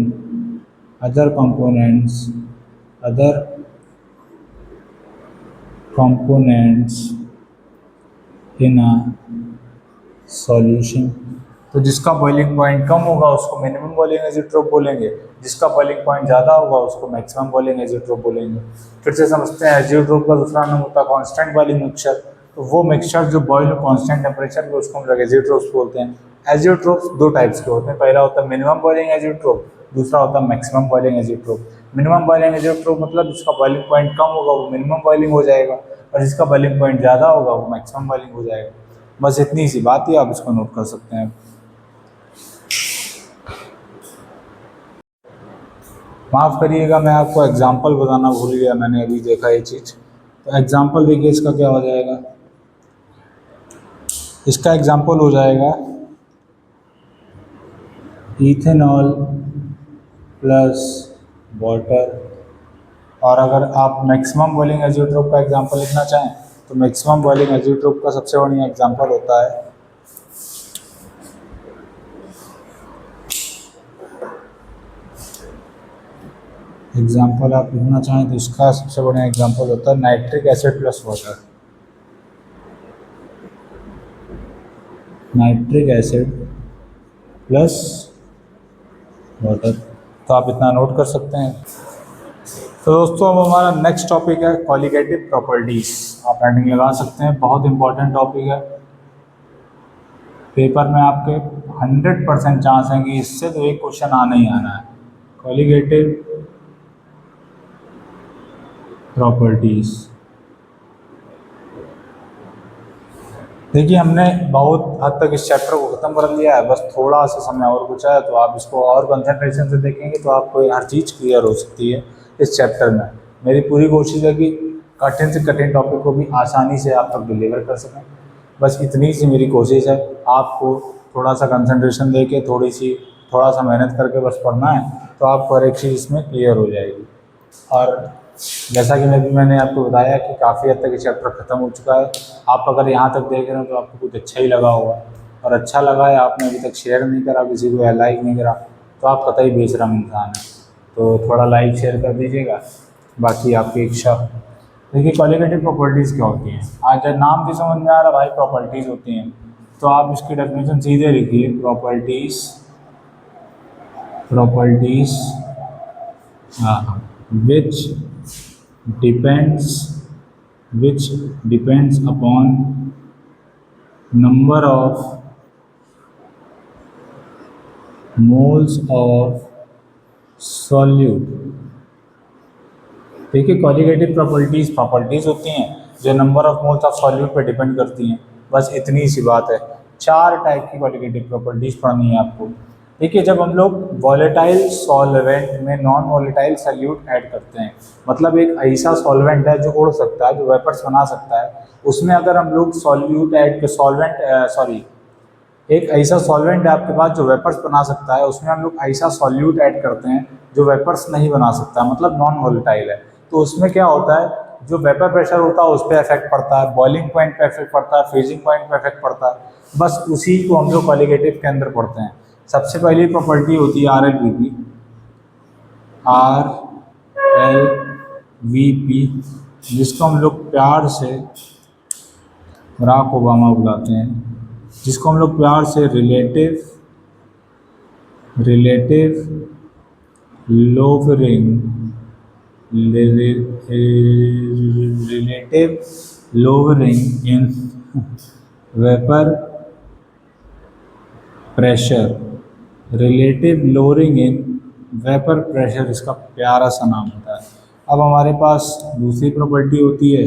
A: other components in a solution। तो जिसका बॉइलिंग पॉइंट कम होगा उसको मिनिमम बॉइलिंग एजियोट्रोप बोलेंगे, जिसका बॉइलिंग पॉइंट ज़्यादा होगा उसको मैक्सिमम बॉइलिंग एजियोट्रोप बोलेंगे। फिर से समझते हैं, एजियोट्रोप का दूसरा नाम होता है कांस्टेंट बॉइलिंग मिक्सचर। तो वो मिक्सचर जो बॉइल हो कांस्टेंट टेम्परेचर पे उसको हम लोग एजियोट्रोप्स बोलते हैं। एजियोट्रोप्स दो टाइप्स के होते हैं। पहला होता है मिनिमम बॉइलिंग एजियोट्रोप, दूसरा होता है maximum boiling azeotrope. Minimum boiling azeotrope मतलब जिसका बॉइलिंग पॉइंट कम होगा वो मिनिमम बॉइलिंग हो जाएगा, और जिसका बॉइलिंग पॉइंट ज़्यादा होगा वो मैक्सिमम बॉइलिंग हो जाएगा। बस इतनी सी बात ही, आप इसको नोट कर सकते हैं। माफ़ करिएगा, मैं आपको एग्जाम्पल बताना भूल गया, मैंने अभी देखा ये चीज़। तो एग्जाम्पल देखिए इसका क्या हो जाएगा। इसका एग्जाम्पल हो जाएगा इथेनॉल प्लस वाटर। और अगर आप मैक्सिमम बॉइलिंग एजियोट्रोप का एग्जांपल लिखना चाहें तो मैक्सिमम बॉइलिंग एजियोट्रोप का सबसे बढ़िया एग्जांपल होता है एग्जांपल आप लिखना चाहें तो इसका सबसे बढ़िया एग्जांपल होता है nitric acid plus water. Nitric acid plus water, तो आप इतना नोट कर सकते हैं। तो दोस्तों अब हमारा नेक्स्ट टॉपिक है कॉलिगेटिव प्रॉपर्टीज। आप हेडिंग लगा सकते हैं, बहुत इंपॉर्टेंट टॉपिक है। पेपर में आपके 100% चांस है कि इससे तो एक क्वेश्चन आना ही आना है। कॉलिगेटिव प्रॉपर्टीज, देखिए हमने बहुत हद तक इस चैप्टर को ख़त्म कर लिया है, बस थोड़ा सा समय और बचा है। तो आप इसको और कंसंट्रेशन से देखेंगे तो आपको हर चीज़ क्लियर हो सकती है इस चैप्टर में। मेरी पूरी कोशिश है कि कठिन से कठिन टॉपिक को भी आसानी से आप तक डिलीवर कर सकें। बस इतनी सी मेरी कोशिश है। आपको थोड़ा सा कंसंट्रेशन दे के थोड़ा सा मेहनत करके बस पढ़ना है, तो आपको हर एक चीज़ इसमें क्लियर हो जाएगी। और जैसा कि मैंने आपको बताया कि काफ़ी हद तक ये चैप्टर ख़त्म हो चुका है। आप अगर यहाँ तक देख रहे हो तो आपको कुछ अच्छा ही लगा होगा, और अच्छा लगा है, आपने अभी तक शेयर नहीं करा किसी को या लाइक नहीं करा, तो आप कतई बेशरम इंसान हैं। तो थोड़ा लाइक शेयर कर दीजिएगा, बाकी आपकी इच्छा। देखिए कॉलिगेटिव प्रॉपर्टीज़ क्या होती हैं, आज जब नाम से समझ में आ रहा भाई प्रॉपर्टीज़ होती हैं, तो आप इसकी डेफिनेशन सीधे लिखिए। प्रॉपर्टीज़ हाँ which depends upon number of moles of solute। देखिए कॉलिगेटिव प्रॉपर्टीज होती हैं जो number of moles of solute पे डिपेंड करती हैं। बस इतनी सी बात है। 4 टाइप की कॉलिगेटिव प्रॉपर्टीज पढ़नी है आपको। देखिए जब हम लोग वॉलेटाइल सॉल्वेंट में नॉन वॉलेटाइल सॉल्यूट ऐड करते हैं, मतलब एक ऐसा सॉल्वेंट है जो उड़ सकता है, जो वेपर्स बना सकता है, उसमें अगर हम लोग सॉल्यूट ऐड एक ऐसा सॉल्वेंट है आपके पास जो वेपर्स बना सकता है, उसमें हम लोग ऐसा सॉल्यूट ऐड करते हैं जो वेपर्स नहीं बना सकता, मतलब नॉन वॉलेटाइल है। तो उसमें क्या होता है, जो वेपर प्रेशर होता है उस पर इफेक्ट पड़ता है, बॉइलिंग पॉइंट पे इफेक्ट पड़ता है, फ्रीजिंग पॉइंट पे इफेक्ट पड़ता है। बस उसी को हम लोग कॉलिगेटिव के अंदर पढ़ते हैं। सबसे पहली प्रॉपर्टी होती है RLVP, जिसको हम लोग प्यार से बराक ओबामा बुलाते हैं, जिसको हम लोग प्यार से relative lowering in vapour pressure, relative lowering in vapour pressure, इसका प्यारा सा नाम होता है। अब हमारे पास दूसरी प्रॉपर्टी होती है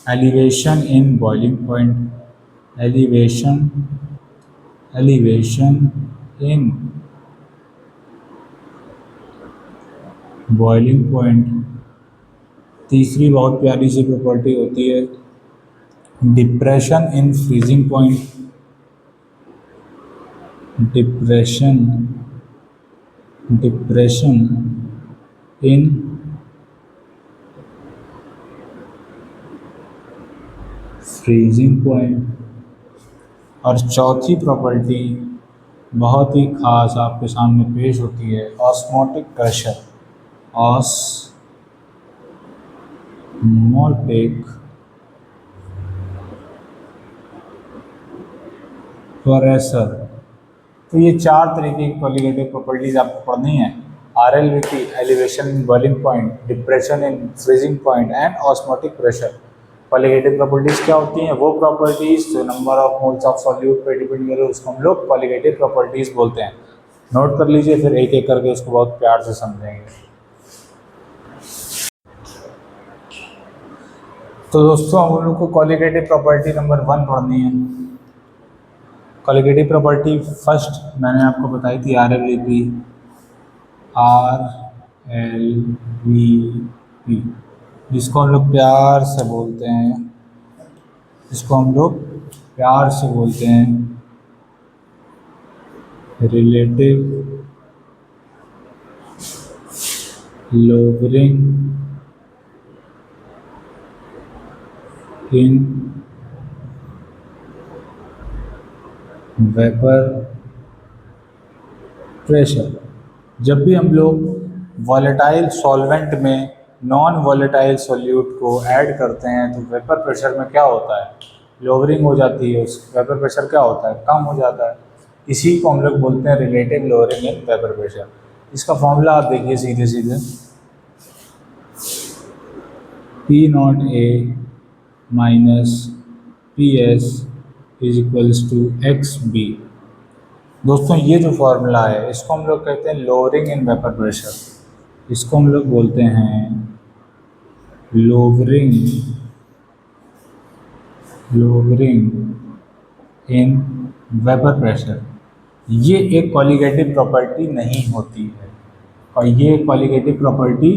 A: elevation in boiling point. Elevation in boiling point. तीसरी बहुत प्यारी सी प्रॉपर्टी होती है depression in freezing point. Depression in freezing point. और चौथी प्रॉपर्टी बहुत ही खास आपके सामने पेश होती है ऑस्मोटिक प्रेशर। Osmotic pressure. तो ये 4 तरीके की कॉलिगेटिव प्रॉपर्टीज आपको पढ़नी है। RLVP elevation in boiling point, depression in freezing point and osmotic pressure. Colligative properties क्या होती हैं, वो प्रॉपर्टीज जो number of moles of solute पे डिपेंड करे उसको हम लोग कॉलिगेटिव प्रॉपर्टीज बोलते हैं। नोट कर लीजिए, फिर एक एक करके इसको बहुत प्यार से समझेंगे। तो दोस्तों हम लोग को कॉलिगेटिव प्रॉपर्टी नंबर 1 पढ़नी है। कॉलिगेटिव प्रॉपर्टी फर्स्ट मैंने आपको बताई थी RLVP, जिसको हम लोग प्यार से बोलते हैं, इसको हम लोग प्यार से बोलते हैं रिलेटिव लोवरिंग इन वेपर प्रेशर। जब भी हम लोग वॉलेटाइल सॉल्वेंट में नॉन वॉलेटाइल सॉल्यूट को ऐड करते हैं तो वेपर प्रेशर में क्या होता है, लोअरिंग हो जाती है, उस वेपर प्रेशर क्या होता है, कम हो जाता है। इसी को हम लोग बोलते हैं relative lowering in vapour pressure. इसका फॉर्मूला आप देखिए सीधे सीधे, P naught A minus P S is equals to X B. दोस्तों ये जो फॉर्मूला है इसको हम लोग कहते हैं लोअरिंग इन वेपर प्रेशर। इसको हम लोग बोलते हैं लोअरिंग इन वेपर प्रेशर। ये एक कॉलिगेटिव प्रॉपर्टी नहीं होती है, और ये कॉलिगेटिव प्रॉपर्टी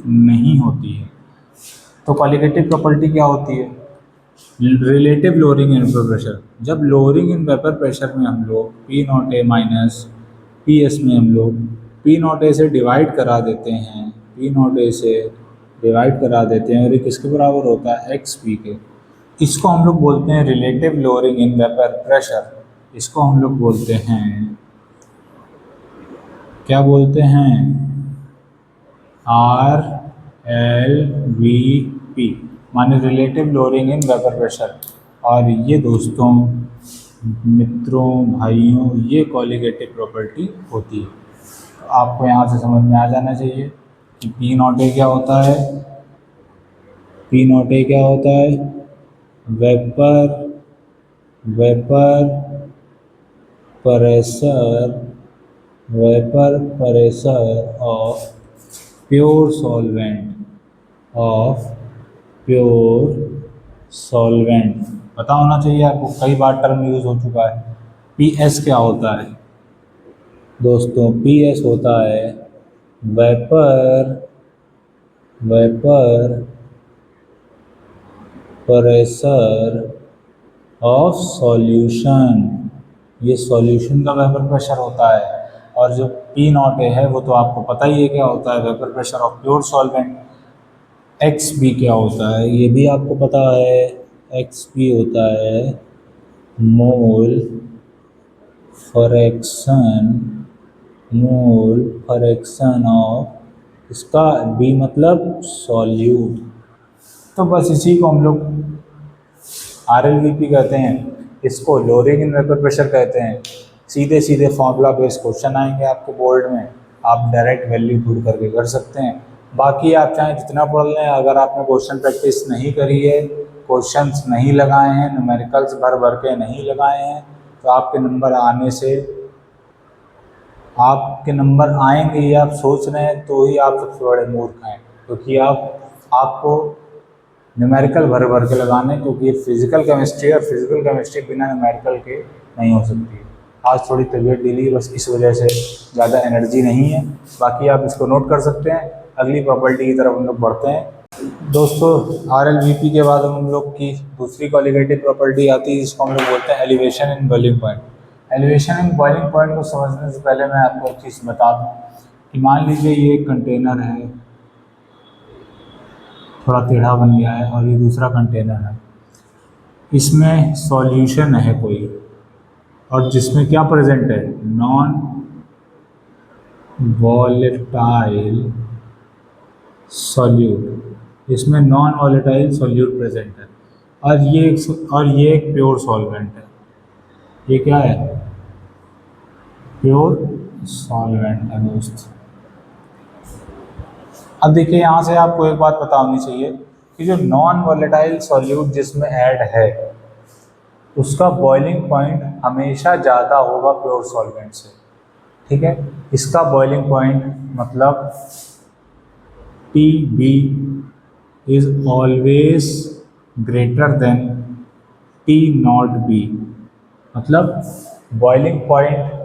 A: नहीं होती है। तो कॉलिगेटिव प्रॉपर्टी क्या होती है, relative lowering in vapour pressure. जब लोअरिंग इन वेपर प्रेशर में हम लोग P naught A minus P S में हम लोग पी नॉट ए से डिवाइड करा देते हैं, पी नॉट ए से डिवाइड करा देते हैं और ये किसके बराबर होता है, एक्स पी के। इसको हम लोग बोलते हैं relative lowering in vapour pressure. इसको हम लोग बोलते हैं, क्या बोलते हैं, आर एल वी पी, माने relative lowering in vapour pressure. और ये दोस्तों, मित्रों, भाइयों, ये कॉलिगेटिव प्रॉपर्टी होती है। तो आपको यहाँ से समझ में आ जाना चाहिए कि पी नॉट ए क्या होता है, पी नॉट ए क्या होता है, vapour pressure of pure solvent. पता होना चाहिए आपको, कई बार टर्म यूज हो चुका है। पी एस क्या होता है दोस्तों, पी एस होता है वेपर प्रेशर ऑफ सॉल्यूशन। ये सॉल्यूशन का वेपर प्रेशर होता है। और जो पी नॉट ए है वो तो आपको पता ही है क्या होता है, vapour pressure of pure solvent. X B क्या होता है ये भी आपको पता है, एक्स बी होता है मोल फ्रैक्शन ऑफ, इसका बी मतलब सॉल्यूट। तो बस इसी को हम लोग RLVP कहते हैं, इसको लोअरिंग इन वेपर प्रेशर कहते हैं। सीधे सीधे फॉर्मूला बेस्ड क्वेश्चन आएंगे आपके बोर्ड में, आप डायरेक्ट वैल्यू पुट करके कर सकते हैं। बाकी आप चाहें जितना पढ़ लें, अगर आपने क्वेश्चन प्रैक्टिस नहीं करी है, क्वेश्चंस नहीं लगाए हैं, न्यूमेरिकल्स भर भर के नहीं लगाए हैं, तो आपके नंबर आएंगे ये आप सोच रहे हैं तो ही आप सबसे बड़े मूर्ख हैं, क्योंकि आपको न्यूमेरिकल भर भर के लगाने, क्योंकि ये फिजिकल केमिस्ट्री और फिजिकल केमिस्ट्री बिना न्यूमेरिकल के नहीं हो सकती। आज थोड़ी तबीयत ढीली है, बस इस वजह से ज़्यादा एनर्जी नहीं है। बाकी आप इसको नोट कर सकते हैं। अगली प्रॉपर्टी की तरफ हम लोग बढ़ते हैं। दोस्तों RLVP के बाद हम लोग की दूसरी कॉलिगेटिव प्रॉपर्टी आती है, जिसको हम लोग बोलते हैं elevation in boiling point. Elevation in boiling point को समझने से पहले मैं आपको एक चीज़ बता दूँ कि मान लीजिए ये एक कंटेनर है, थोड़ा टेढ़ा बन गया है, और ये दूसरा कंटेनर है, इसमें सॉल्यूशन है कोई, और जिसमें क्या प्रेजेंट है, नॉन वॉलेटाइल सॉल्यूट। इसमें नॉन वॉलेटाइल सॉल्यूट प्रेजेंट है, और ये एक प्योर सॉल्वेंट है। ये क्या है, प्योर सॉल्वेंट है दोस्त। अब देखिए यहाँ से आपको एक बात पता होनी चाहिए कि जो नॉन वॉलेटाइल सॉल्यूट जिसमें ऐड है उसका बॉइलिंग पॉइंट हमेशा ज़्यादा होगा प्योर सॉल्वेंट से, ठीक है। इसका बॉइलिंग पॉइंट मतलब PB is always greater than P not B। मतलब boiling point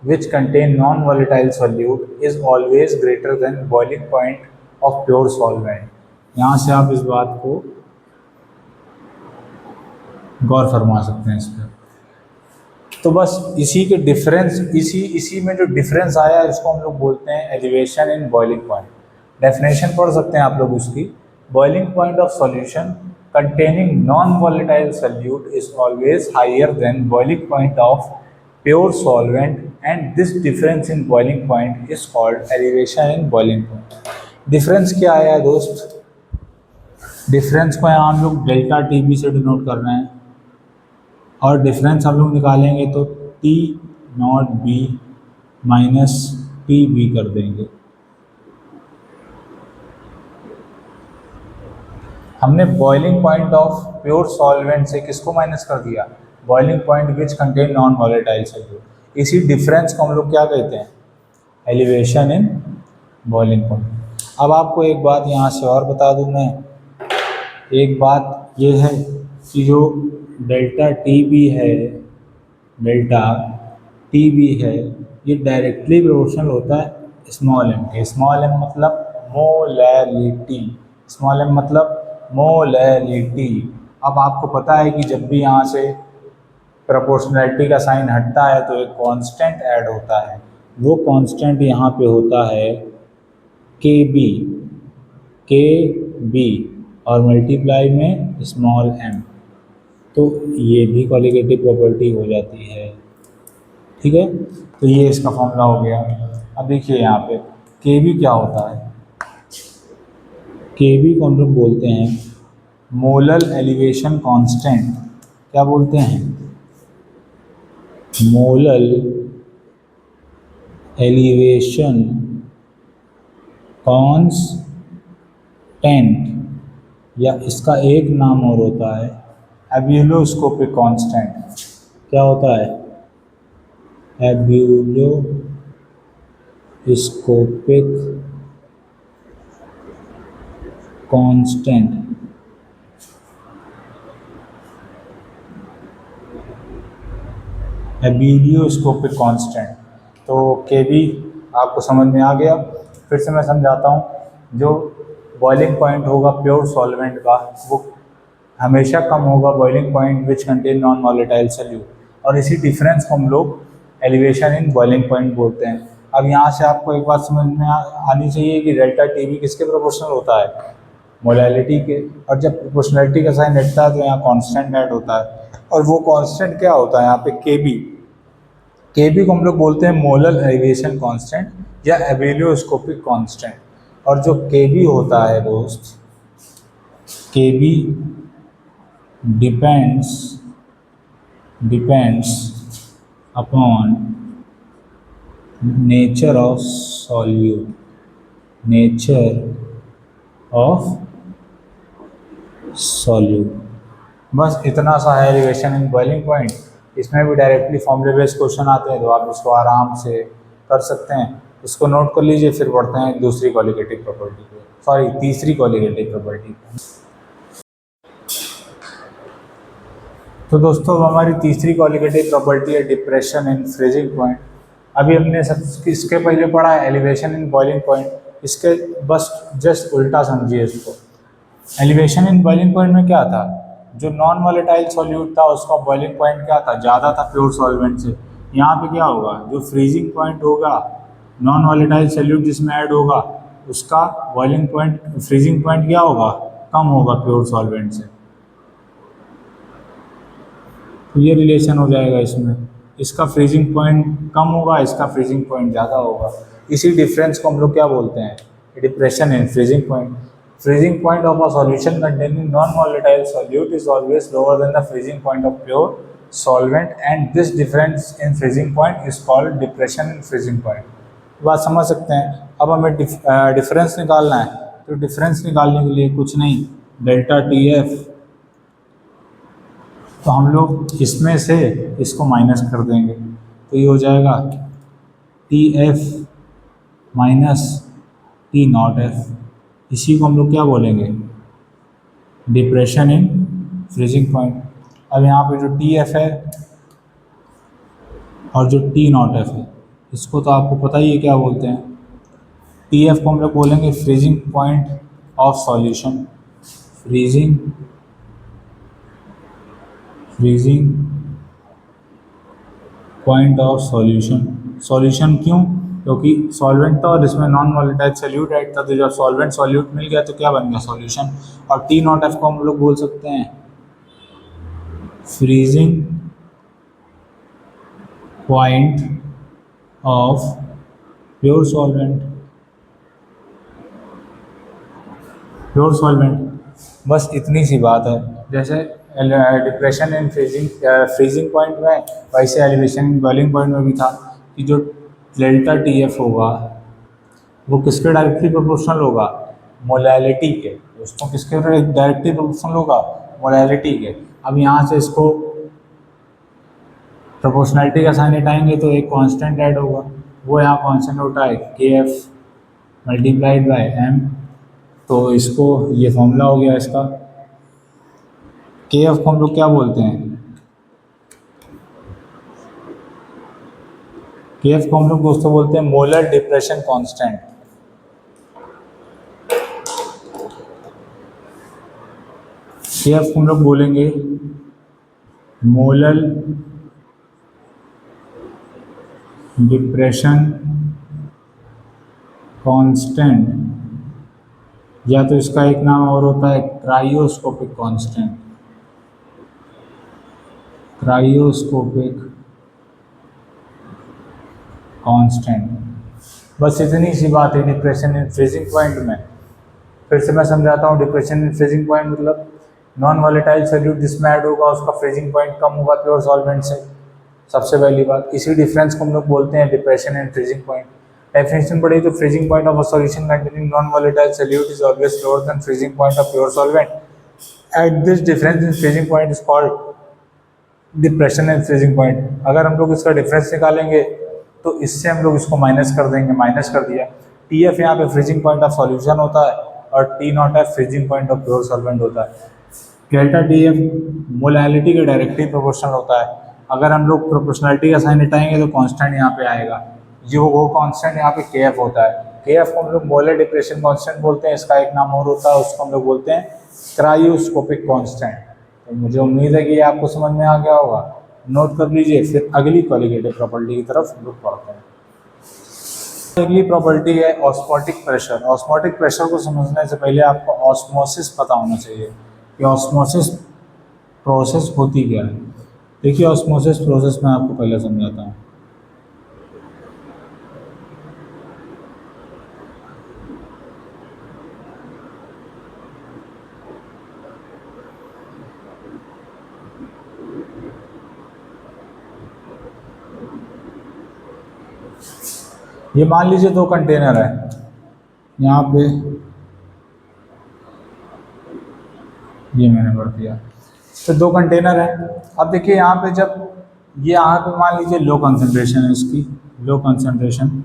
A: which contain non-volatile solute is always greater than boiling point of pure solvent। यहाँ से आप इस बात को गौर फरमा सकते हैं इस पर। तो बस इसी के डिफरेंस, इसी में जो डिफरेंस आया है इसको हम लोग बोलते हैं elevation in boiling point. Definition पढ़ सकते हैं आप लोग उसकी। Boiling point of solution containing non-volatile solute is always higher than boiling point of pure solvent, and this difference in boiling point is called elevation in boiling point। Difference क्या आया है दोस्त? डिफरेंस को यहाँ हम लोग डेल्टा टी बी से डिनोट कर रहे हैं, और डिफरेंस हम लोग निकालेंगे तो T naught B minus T B कर देंगे। हमने boiling point of pure solvent से किसको माइनस कर दिया? Boiling point which contain non volatile solute. इसी डिफरेंस को हम लोग क्या कहते हैं? Elevation in boiling point. अब आपको एक बात यहाँ से और बता दूँ मैं, एक बात ये है कि जो डेल्टा टी बी है, डेल्टा टी बी है, ये डायरेक्टली प्रोपोर्शनल होता है स्मॉल एम के। स्मॉल एम मतलब मोलैलिटी, स्मॉल एम मतलब मोलैलिटी। अब आपको पता है कि जब भी यहाँ से प्रोपोर्शनैलिटी का साइन हटता है तो एक कांस्टेंट ऐड होता है, वो कांस्टेंट यहाँ पे होता है के बी, के बी और मल्टीप्लाई में स्मॉल एम, तो ये भी कॉलिगेटिव प्रॉपर्टी हो जाती है। ठीक है, तो ये इसका फॉर्मूला हो गया। अब देखिए यहाँ पे के बी क्या होता है? के बी को हम लोग बोलते हैं मोलल एलिवेशन कांस्टेंट। क्या बोलते हैं? मोलल एलिवेशन कांस्टेंट, या इसका एक नाम और होता है एब्यूलोस्कोपिक कांस्टेंट। क्या होता है? एब्यूलोस्कोपिक कांस्टेंट। एब्यूलोस्कोपिक कांस्टेंट। तो के बी आपको समझ में आ गया। फिर से मैं समझाता हूँ। जो बॉइलिंग पॉइंट होगा प्योर सॉल्वेंट का, वो हमेशा कम होगा boiling point which contain non volatile solute, और इसी डिफरेंस को हम लोग एलिवेशन इन बॉइलिंग पॉइंट बोलते हैं। अब यहाँ से आपको एक बात समझ में आनी चाहिए कि डेल्टा टी बी किसके प्रोपोर्शनल होता है? मोलैलिटी के। और जब प्रोपोर्शनैलिटी का साइन हटता है तो यहाँ कांस्टेंट ऐड होता है, और वो कांस्टेंट क्या होता है यहाँ पे? के बी। के बी को हम लोग बोलते हैं मोलल एलिवेशन कांस्टेंट या एब्यूलोस्कोपिक कांस्टेंट। और जो के बी होता है दोस्त, K B depends upon nature of solute, nature of solute. बस इतना सा है एलिवेशन इन बॉइलिंग पॉइंट। इसमें भी डायरेक्टली फॉर्मूले बेस्ड क्वेश्चन आते हैं, तो आप इसको आराम से कर सकते हैं। इसको नोट कर लीजिए, फिर बढ़ते हैं दूसरी कॉलिगेटिव प्रॉपर्टी पे, सॉरी तीसरी कॉलिगेटिव प्रॉपर्टी पे। तो दोस्तों हमारी तीसरी कॉलिगेटिव प्रॉपर्टी है डिप्रेशन इन फ्रीजिंग पॉइंट। अभी हमने सब इसके पहले पढ़ा है एलिवेशन इन बॉइलिंग पॉइंट, इसके बस जस्ट उल्टा समझिए इसको। एलिवेशन इन बॉइलिंग पॉइंट में क्या था? जो नॉन वॉलेटाइल सॉल्यूट था उसका बॉइलिंग पॉइंट क्या था? ज़्यादा था प्योर सॉल्वेंट से। यहाँ पे क्या होगा? जो फ्रीजिंग पॉइंट होगा, नॉन वॉलेटाइल सॉल्यूट जिसमें ऐड होगा, उसका बॉइलिंग पॉइंट, फ्रीजिंग पॉइंट क्या होगा? कम होगा प्योर सॉल्वेंट से। तो ये रिलेशन हो जाएगा इसमें, इसका फ्रीजिंग पॉइंट कम होगा, इसका फ्रीजिंग पॉइंट ज़्यादा होगा। इसी डिफरेंस को हम लोग क्या बोलते हैं? Depression in freezing point. Freezing point of a solution containing non-volatile solute is always lower than the freezing point of pure solvent, and this difference in freezing point is called depression in freezing point। बात समझ सकते हैं। अब हमें डिफरेंस निकालना है, तो डिफरेंस निकालने के लिए कुछ नहीं, डेल्टा टी एफ, तो हम लोग इसमें से इसको माइनस कर देंगे, तो ये हो जाएगा T F minus T not F. इसी को हम लोग क्या बोलेंगे? Depression in freezing point. अब यहाँ पे जो टी एफ है और जो टी नॉट एफ है, इसको तो आपको पता ही है क्या बोलते हैं। टी एफ को हम लोग बोलेंगे freezing point of solution, freezing freezing point of solution. Solution क्यों? क्योंकि सॉल्वेंट था और इसमें नॉन वॉलेटाइल सोल्यूट ऐड था, तो जब सॉल्वेंट सॉल्यूट मिल गया तो क्या बन गया? सॉल्यूशन। और टी नॉट एफ को हम लोग बोल सकते हैं freezing point of pure solvent. Pure solvent, बस इतनी सी बात है। जैसे डिप्रेशन इन फ्रीजिंग पॉइंट में, वैसे एलिवेशन इन बॉइलिंग पॉइंट में भी था कि जो डेल्टा टी एफ होगा वो किसके डायरेक्टली प्रोपोर्शनल होगा? मोलैलिटी के। उसको किसके डायरेक्टली प्रोपोर्शनल होगा? मोलैलिटी के। अब यहाँ से इसको प्रोपोर्शनलिटी का साइन हटाएंगे तो एक कांस्टेंट ऐड होगा, वो यहाँ कांस्टेंट होता है के एफ मल्टीप्लाइड बाय एम। तो इसको ये फॉर्मूला हो गया इसका। के एफ को हम लोग क्या बोलते हैं? के एफ को हम लोग दोस्तों बोलते हैं मोलर डिप्रेशन कांस्टेंट। के एफ को हम लोग बोलेंगे मोलर डिप्रेशन कांस्टेंट, या तो इसका एक नाम और होता है क्रायोस्कोपिक कांस्टेंट। क्रायोस्कोपिक कांस्टेंट, बस इतनी सी बात है डिप्रेशन इन फ्रीजिंग पॉइंट में। फिर से मैं समझाता हूँ। डिप्रेशन इन फ्रीजिंग पॉइंट मतलब नॉन वॉलेटाइल सोल्यूट जिसमें ऐड होगा उसका फ्रीजिंग पॉइंट कम होगा प्योर सॉल्वेंट से, सबसे पहली बात। इसी डिफरेंस को हम लोग बोलते हैं depression in freezing point. Definition पढ़ी तो freezing point of a solution containing non volatile solute is always lower than freezing point of pure solvent. At this difference in freezing point is called depression in freezing point. अगर हम लोग इसका डिफरेंस निकालेंगे तो इससे हम लोग इसको माइनस कर देंगे, माइनस कर दिया। टी एफ यहाँ पे फ्रीजिंग पॉइंट ऑफ सॉल्यूशन होता है और T not F freezing point of pure solvent होता है। डेल्टा टी एफ मोलैलिटी के डायरेक्टली प्रोपोर्शनल होता है। अगर हम लोग प्रोपोर्शनलिटी का साइन हटाएंगे तो कांस्टेंट यहाँ पे आएगा, जो वो कांस्टेंट यहाँ पे के एफ होता है। के एफ को हम लोग मोलर डिप्रेशन कांस्टेंट बोलते हैं, इसका एक नाम और होता है, उसको हम लोग बोलते हैं क्रायोस्कोपिक कांस्टेंट। तो मुझे उम्मीद है कि ये आपको समझ में आ गया होगा। नोट कर लीजिए, फिर अगली क्वालिटेटिव प्रॉपर्टी की तरफ हम लोग पढ़ते हैं। अगली प्रॉपर्टी है ऑस्मोटिक प्रेशर। ऑस्मोटिक प्रेशर को समझने से पहले आपको ऑस्मोसिस पता होना चाहिए कि ऑस्मोसिस प्रोसेस होती क्या है। देखिए ऑस्मोसिस प्रोसेस मैं आपको पहले समझाता हूँ। ये मान लीजिए दो कंटेनर है, यहाँ पे ये मैंने भर दिया, तो दो कंटेनर है। अब देखिए यहाँ पे जब ये यहाँ पे मान लीजिए लो कंसंट्रेशन है इसकी, लो कंसंट्रेशन,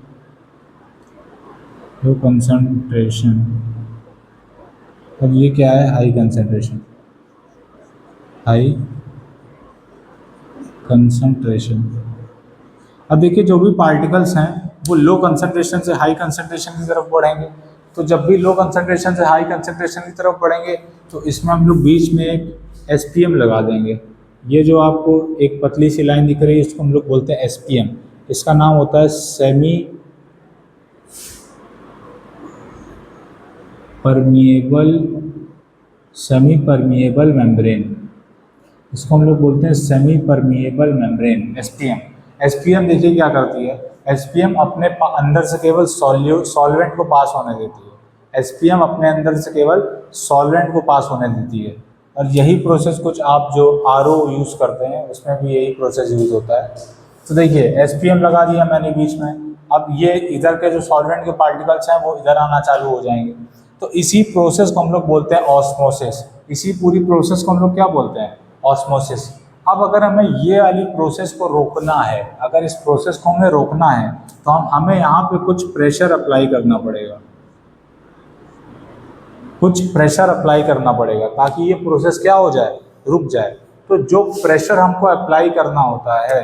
A: लो कंसंट्रेशन। अब ये क्या है? High concentration, high concentration. अब देखिए जो भी पार्टिकल्स हैं वो लो कंसंट्रेशन से हाई कंसंट्रेशन की तरफ बढ़ेंगे। तो जब भी लो कंसंट्रेशन से हाई कंसंट्रेशन की तरफ बढ़ेंगे तो इसमें हम लोग बीच में एक एसपीएम लगा देंगे। ये जो आपको एक पतली सी लाइन दिख रही है इसको हम लोग बोलते हैं एसपीएम। इसका नाम होता है सेमी परमिएबल मेम्ब्रेन। इसको हम लोग बोलते हैं semi permeable membrane, SPM. SPM देखिए क्या करती है, एसपीएम अपने अंदर से केवल सॉल्वेंट को पास होने देती है। एसपीएम अपने अंदर से केवल सॉल्वेंट को पास होने देती है। और यही प्रोसेस कुछ आप जो आरओ यूज़ करते हैं उसमें भी यही प्रोसेस यूज़ होता है। तो देखिए एसपीएम लगा दिया मैंने बीच में, अब ये इधर के जो सॉल्वेंट के पार्टिकल्स हैं वो इधर आना चालू हो जाएंगे। तो इसी प्रोसेस को हम लोग बोलते हैं ऑस्मोसिस। इसी पूरी प्रोसेस को हम लोग क्या बोलते हैं? ऑस्मोसिस। अब अगर हमें ये वाली प्रोसेस को रोकना है, अगर इस प्रोसेस को हमें रोकना है तो हमें यहाँ पे कुछ प्रेशर अप्लाई करना पड़ेगा, कुछ प्रेशर अप्लाई करना पड़ेगा ताकि ये प्रोसेस क्या हो जाए? रुक जाए। तो जो प्रेशर हमको अप्लाई करना होता है,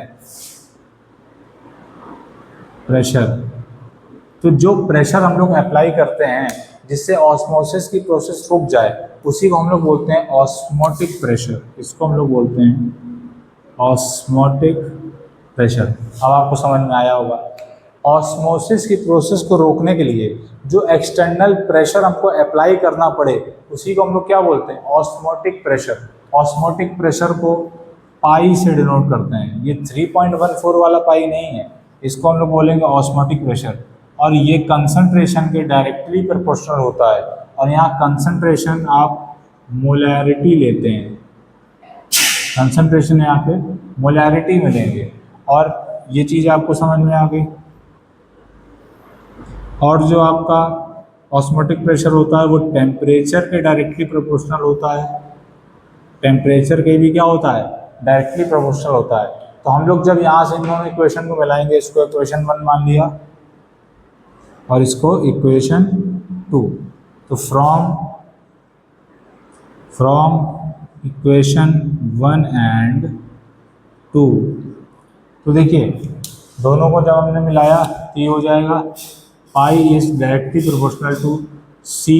A: प्रेशर, तो जो प्रेशर हम लोग अप्लाई करते हैं जिससे ऑस्मोसिस की प्रोसेस रुक जाए, उसी को हम लोग बोलते हैं ऑस्मोटिक प्रेशर। इसको हम लोग बोलते हैं ऑस्मोटिक प्रेशर। अब आपको समझ में आया होगा। ऑस्मोसिस की प्रोसेस को रोकने के लिए जो एक्सटर्नल प्रेशर हमको अप्लाई करना पड़े उसी को हम लोग क्या बोलते हैं, ऑस्मोटिक प्रेशर। ऑस्मोटिक प्रेशर को पाई से डिनोट करते हैं। ये 3.14 वाला पाई नहीं है, इसको हम लोग बोलेंगे ऑस्मोटिक प्रेशर। और ये कंसंट्रेशन के डायरेक्टली प्रोपोर्शनल होता है। और यहाँ कंसंट्रेशन आप मोलैरिटी लेते हैं, कंसंट्रेशन यहाँ पे मोलैरिटी में लेंगे। और ये चीज़ आपको समझ में आ गई। और जो आपका ऑस्मोटिक प्रेशर होता है वो टेम्परेचर के डायरेक्टली प्रोपोर्शनल होता है। टेम्परेचर के भी क्या होता है, डायरेक्टली प्रोपोर्शनल होता है। तो हम लोग जब यहाँ से इन दोनों इक्वेशन को मिलाएंगे, इसको इक्वेशन 1 मान लिया और इसको इक्वेशन 2, तो फ्रॉम इक्वेशन 1 एंड 2, तो देखिए दोनों को जब हमने मिलाया तो ये हो जाएगा pi is directly proportional to C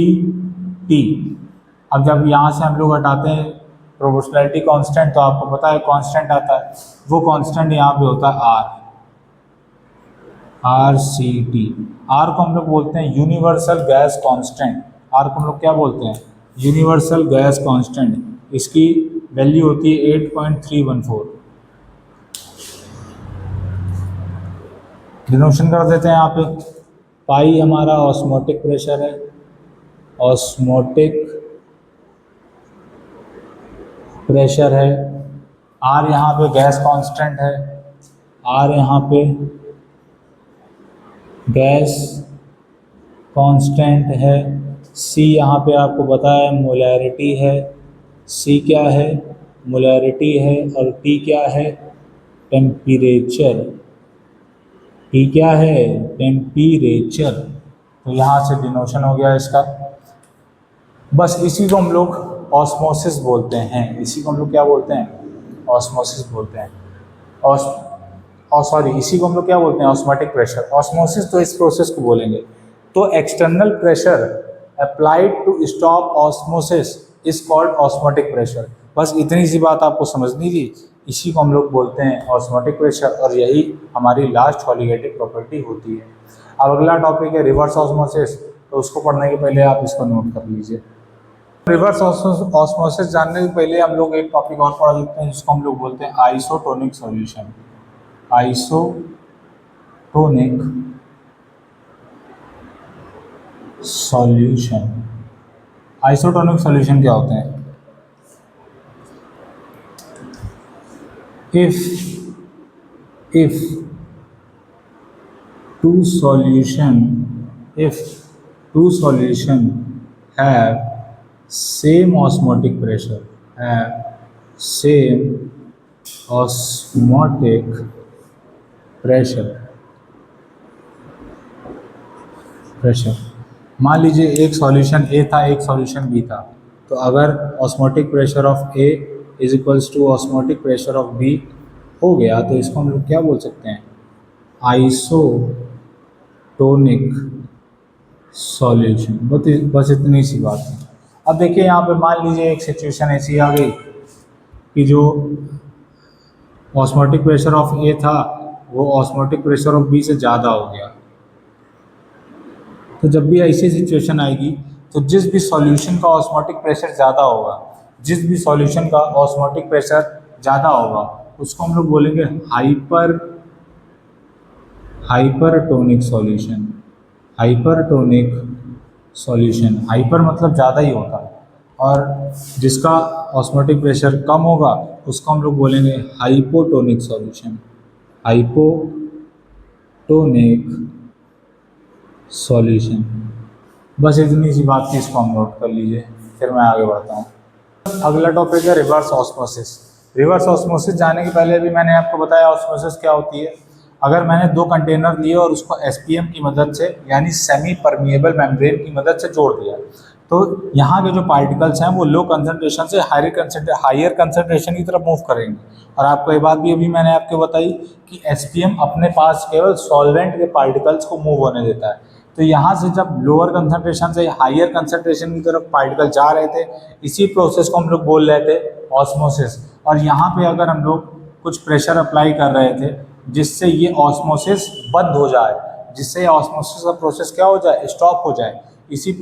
A: T. अब जब यहाँ से हम लोग हटाते हैं प्रोपोर्शनैलिटी कांस्टेंट, तो आपको पता है कांस्टेंट आता है, वो कांस्टेंट यहाँ पे होता है आर सी टी। आर को हम लोग बोलते हैं यूनिवर्सल गैस कांस्टेंट। आर को हम लोग क्या बोलते हैं, यूनिवर्सल गैस कांस्टेंट। इसकी वैल्यू होती है 8.314। डिनोशन कर देते हैं यहाँ पे। पाई हमारा ऑस्मोटिक प्रेशर है, ऑस्मोटिक प्रेशर है। आर यहाँ पे गैस कांस्टेंट है, आर यहाँ पे गैस कांस्टेंट है। सी यहाँ पे आपको पता है मोलैरिटी है। सी क्या है, मोलैरिटी है। और टी क्या है, टेम्परेचर। टी क्या है, टेम्परेचर। तो यहाँ से डिनोशन हो गया इसका। बस इसी को हम लोग ऑस्मोसिस बोलते हैं। इसी को हम लोग क्या बोलते हैं, ऑस्मोसिस बोलते हैं। इसी को हम लोग क्या बोलते हैं, ऑस्मोटिक प्रेशर। ऑस्मोसिस तो इस प्रोसेस को बोलेंगे। तो external pressure applied to stop osmosis is called osmotic pressure. बस इतनी सी बात आपको समझनी थी। इसी को हम लोग बोलते हैं ऑस्मोटिक प्रेशर, और यही हमारी लास्ट कॉलिगेटिव प्रॉपर्टी होती है। अब अगला टॉपिक है रिवर्स ऑस्मोसिस। तो उसको पढ़ने के पहले आप इसको नोट कर लीजिए। रिवर्स ऑस्मोसिस जानने से पहले हम लोग एक टॉपिक और पढ़ लेते हैं, जिसको हम लोग बोलते हैं isotonic solution. Isotonic solution. Isotonic solution क्या होते हैं? if two solution have same osmotic pressure, मान लीजिए एक सॉल्यूशन ए था, एक सॉल्यूशन बी था। तो अगर osmotic pressure of A is equals to osmotic pressure of B हो गया, तो इसको हम लोग क्या बोल सकते हैं, आइसोटोनिक सॉल्यूशन। बस इतनी सी बात है। अब देखिए यहाँ पे मान लीजिए एक सिचुएशन ऐसी आ गई कि जो ऑस्मोटिक प्रेशर ऑफ ए था वो ऑस्मोटिक प्रेशर ऑफ बी से ज़्यादा हो गया। तो जब भी ऐसी सिचुएशन आएगी तो जिस भी सॉल्यूशन का ऑस्मोटिक प्रेशर ज़्यादा होगा, जिस भी सॉल्यूशन का ऑस्मोटिक प्रेशर ज़्यादा होगा, उसको हम लोग बोलेंगे hypertonic solution. Hypertonic solution, hyper मतलब ज़्यादा ही होता है, और जिसका ऑस्मोटिक प्रेशर कम होगा उसको हम लोग बोलेंगे हाइपोटोनिक सॉल्यूशन। Hypotonic solution. बस इतनी सी बात थी, इसको हम नोट कर लीजिए, फिर मैं आगे बढ़ता हूँ। अगला टॉपिक है रिवर्स ऑस्मोसिस। रिवर्स ऑस्मोसिस जाने के पहले भी मैंने आपको बताया ऑस्मोसिस क्या होती है। अगर मैंने 2 कंटेनर लिए और उसको एसपीएम की मदद से, यानी सेमी परमिएबल मेम्ब्रेन की मदद से जोड़ दिया, तो यहाँ के जो पार्टिकल्स हैं वो लो कंसंट्रेशन से हायर कंसंट्रेशन की तरफ मूव करेंगे। और आपको ये बात भी अभी मैंने आपको बताई कि एसपीएम अपने पास केवल सॉल्वेंट के पार्टिकल्स को मूव होने देता है। तो यहाँ से जब लोअर कंसंट्रेशन से हायर कंसंट्रेशन की तरफ पार्टिकल जा रहे थे, इसी प्रोसेस को हम लोग बोल रहे थे ऑस्मोसिस। और यहाँ पे अगर हम लोग कुछ प्रेशर अप्लाई कर रहे थे जिससे ये ऑस्मोसिस बंद हो जाए, जिससे ऑस्मोसिस का प्रोसेस क्या हो जाए, स्टॉप हो जाए। इसी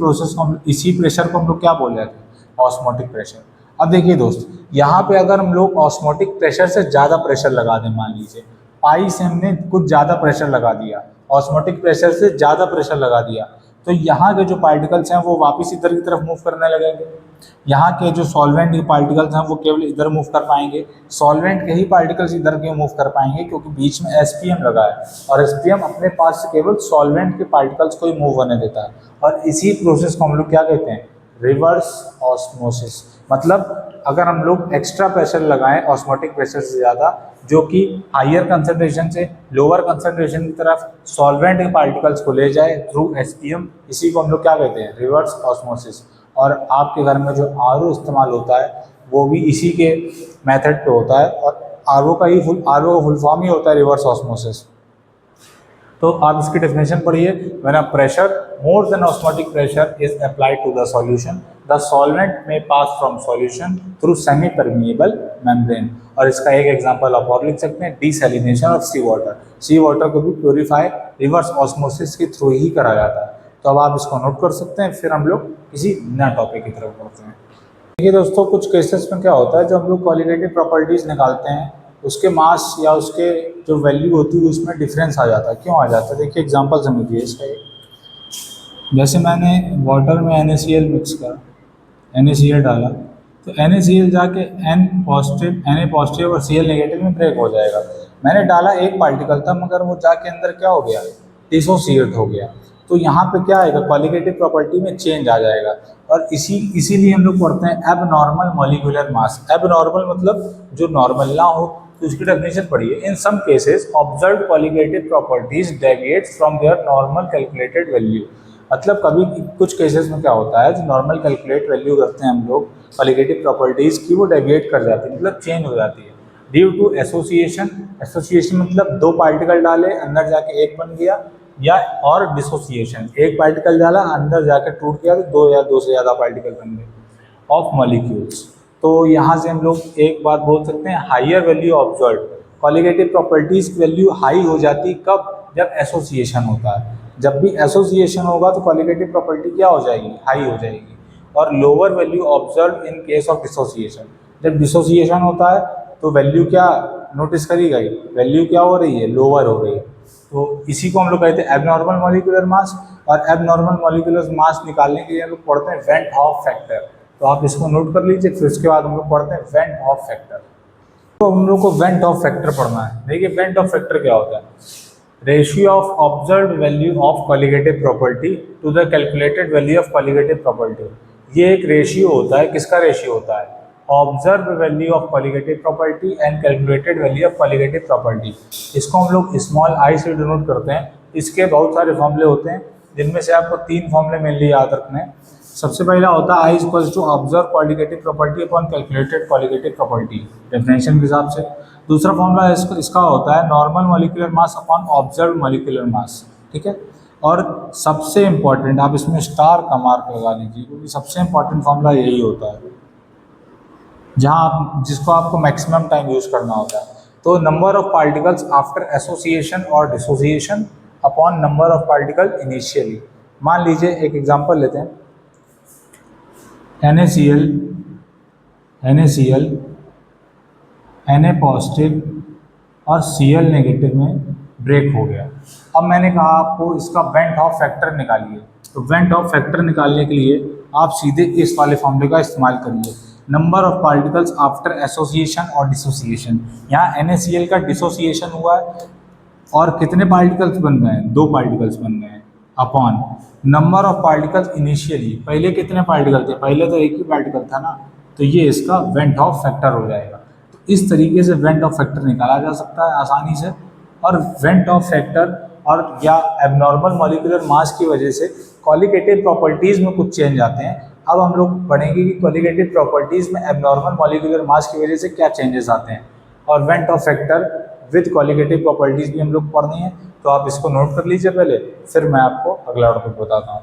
A: प्रेशर को हम लोग क्या बोल रहे थे, ऑस्मोटिक प्रेशर। अब देखिए दोस्त, यहाँ पे अगर हम लोग ऑस्मोटिक प्रेशर से ज़्यादा प्रेशर लगा दें, मान लीजिए पाई से हमने कुछ ज़्यादा प्रेशर लगा दिया, ऑस्मोटिक प्रेशर से ज़्यादा प्रेशर लगा दिया, तो यहाँ के जो पार्टिकल्स हैं वो वापस इधर की तरफ मूव करने लगेंगे। यहाँ के जो सॉल्वेंट के पार्टिकल्स हैं वो केवल इधर मूव कर पाएंगे, सॉल्वेंट के ही पार्टिकल्स इधर क्यों मूव कर पाएंगे, क्योंकि बीच में एसपीएम लगा है और एसपीएम अपने पास से केवल सॉल्वेंट के पार्टिकल्स को ही मूव होने देता है। और इसी प्रोसेस को हम लोग क्या कहते हैं, रिवर्स ऑस्मोसिस। मतलब अगर हम लोग एक्स्ट्रा प्रेशर लगाएं ऑस्मोटिक प्रेशर से ज़्यादा, जो कि हायर कंसंट्रेशन से लोअर कंसंट्रेशन की तरफ सॉल्वेंट के पार्टिकल्स को ले जाए थ्रू एसपीएम, इसी को हम लोग क्या कहते हैं, रिवर्स ऑस्मोसिस। और आपके घर में जो आरओ इस्तेमाल होता है वो भी इसी के मेथड पे होता है, और आरओ का फुल फॉर्म ही होता है रिवर्स ऑस्मोसिस। तो आप इसकी डेफिनेशन पढ़िए, when a pressure more than osmotic pressure is applied to the solution, the solvent में pass from solution through semi permeable membrane. और इसका एक एग्जांपल आप और लिख सकते हैं, desalination of sea water. Sea water को भी प्योरीफाई रिवर्स ऑस्मोसिस के थ्रू ही करा जाता है। तो अब आप इसको नोट कर सकते हैं, फिर हम लोग किसी नया टॉपिक की तरफ बढ़ते हैं। देखिए दोस्तों, कुछ केसेस में क्या होता है, जब हम लोग क्वालिटेटिव प्रॉपर्टीज़ निकालते हैं उसके मास या उसके जो वैल्यू होती है उसमें डिफरेंस आ जाता है। क्यों आ जाता है, देखिए एग्जांपल समझिए इसका एक। जैसे मैंने वाटर में NaCl मिक्स करा, NaCl डाला, तो NaCl जाके Na पॉजिटिव और Cl नेगेटिव में ब्रेक हो जाएगा। मैंने डाला एक पार्टिकल था, मगर वो जाके अंदर क्या हो गया, डिसोसिएट हो गया। तो यहाँ पे क्या आएगा, क्वालिटेटिव प्रॉपर्टी में चेंज आ जाएगा। और इसीलिए हम लोग पढ़ते हैं एबनॉर्मल मॉलिक्यूलर मास। एबनॉर्मल मतलब जो नॉर्मल ना हो, तो उसकी डेफिनेशन पढ़िए, in some cases observed qualitative properties deviates from their normal calculated value. मतलब कभी कुछ केसेस में क्या होता है, जो नॉर्मल कैलकुलेट वैल्यू करते हैं हम लोग क्वालिटेटिव प्रॉपर्टीज की, वो डेविएट कर जाती है, मतलब चेंज हो जाती है ड्यू टू एसोसिएशन। एसोसिएशन मतलब दो पार्टिकल डाले, अंदर जाके एक बन गया, या और डिसोसिएशन, एक पार्टिकल डाला अंदर जाकर टूट गया, तो दो या दो से ज़्यादा पार्टिकल बन गए ऑफ मॉलिक्यूल्स। तो यहाँ से हम लोग एक बात बोल सकते हैं, higher value observe qualitative properties की वैल्यू हाई हो जाती कब, जब एसोसिएशन होता है। जब भी एसोसिएशन होगा तो क्वालिटेटिव प्रॉपर्टी क्या हो जाएगी, हाई हो जाएगी। और lower value observe in case of dissociation, जब डिसोसिएशन होता है तो वैल्यू क्या नोटिस करी गई, वैल्यू क्या हो रही है, लोअर हो रही है। तो इसी को हम लोग कहते हैं एबनॉर्मल मॉलिक्यूलर मास। और एबनॉर्मल मॉलिक्यूलर मास निकालने के लिए हम लोग पढ़ते हैं वेंट हॉफ फैक्टर। तो आप इसको नोट कर लीजिए, फिर उसके बाद हम लोग पढ़ते हैं वेंट हॉफ फैक्टर। तो हम लोग को वेंट हॉफ फैक्टर पढ़ना है। देखिए वेंट हॉफ फैक्टर क्या होता है, ratio of observed value of qualitative property to the calculated value of qualitative property. ये एक रेशियो होता है, किसका रेशियो होता है, observe value of qualitative property and calculated value of qualitative property. इसको हम लोग स्मॉल आई से डिनोट करते हैं। इसके बहुत सारे फॉर्मूले होते हैं, जिनमें से आपको तीन फॉर्मूले मेनली याद रखने हैं। सबसे पहला होता है I equals to observe qualitative property upon calculated qualitative property, definition के हिसाब से। दूसरा फॉर्मूला इसका होता है normal molecular mass upon observe molecular mass, ठीक है। और सबसे इंपॉर्टेंट, आप इसमें स्टार का मार्क लगा लीजिए, क्योंकि सबसे इंपॉर्टेंट फॉर्मूला यही होता है, जिसको आपको मैक्सिमम टाइम यूज करना होता है। तो number of particles after association और dissociation upon number of particle initially. मान लीजिए एक एग्जांपल लेते हैं, NaCl Na पॉजिटिव और Cl नेगेटिव में ब्रेक हो गया। अब मैंने कहा आपको इसका वेंट हॉफ फैक्टर निकालिए। तो वेंट हॉफ फैक्टर निकालने के लिए आप सीधे इस वाले फॉर्मूले का इस्तेमाल करिए, number of particles after association और डिसोसिएशन। यहाँ NaCl का डिसोसिएशन हुआ है और कितने पार्टिकल्स बन गए हैं, दो पार्टिकल्स बन गए हैं, upon number of particles initially, पहले कितने पार्टिकल थे, पहले तो एक ही पार्टिकल था ना, तो ये इसका वेंट ऑफ फैक्टर हो जाएगा। तो इस तरीके से वेंट ऑफ फैक्टर निकाला जा सकता है आसानी से। और वेंट ऑफ फैक्टर और या एबनॉर्मल मॉलिक्यूलर मास की वजह से क्वालिटेटिव प्रॉपर्टीज़ में कुछ चेंज आते हैं। अब हम लोग पढ़ेंगे कि क्वालिटेटिव प्रॉपर्टीज़ में एबनॉर्मल मॉलिक्यूलर मास की वजह से क्या चेंजेस आते हैं, और went Hoff factor with qualitative properties भी हम लोग पढ़नी है। तो आप इसको नोट कर लीजिए पहले, फिर मैं आपको अगला टॉपिक बताता हूँ।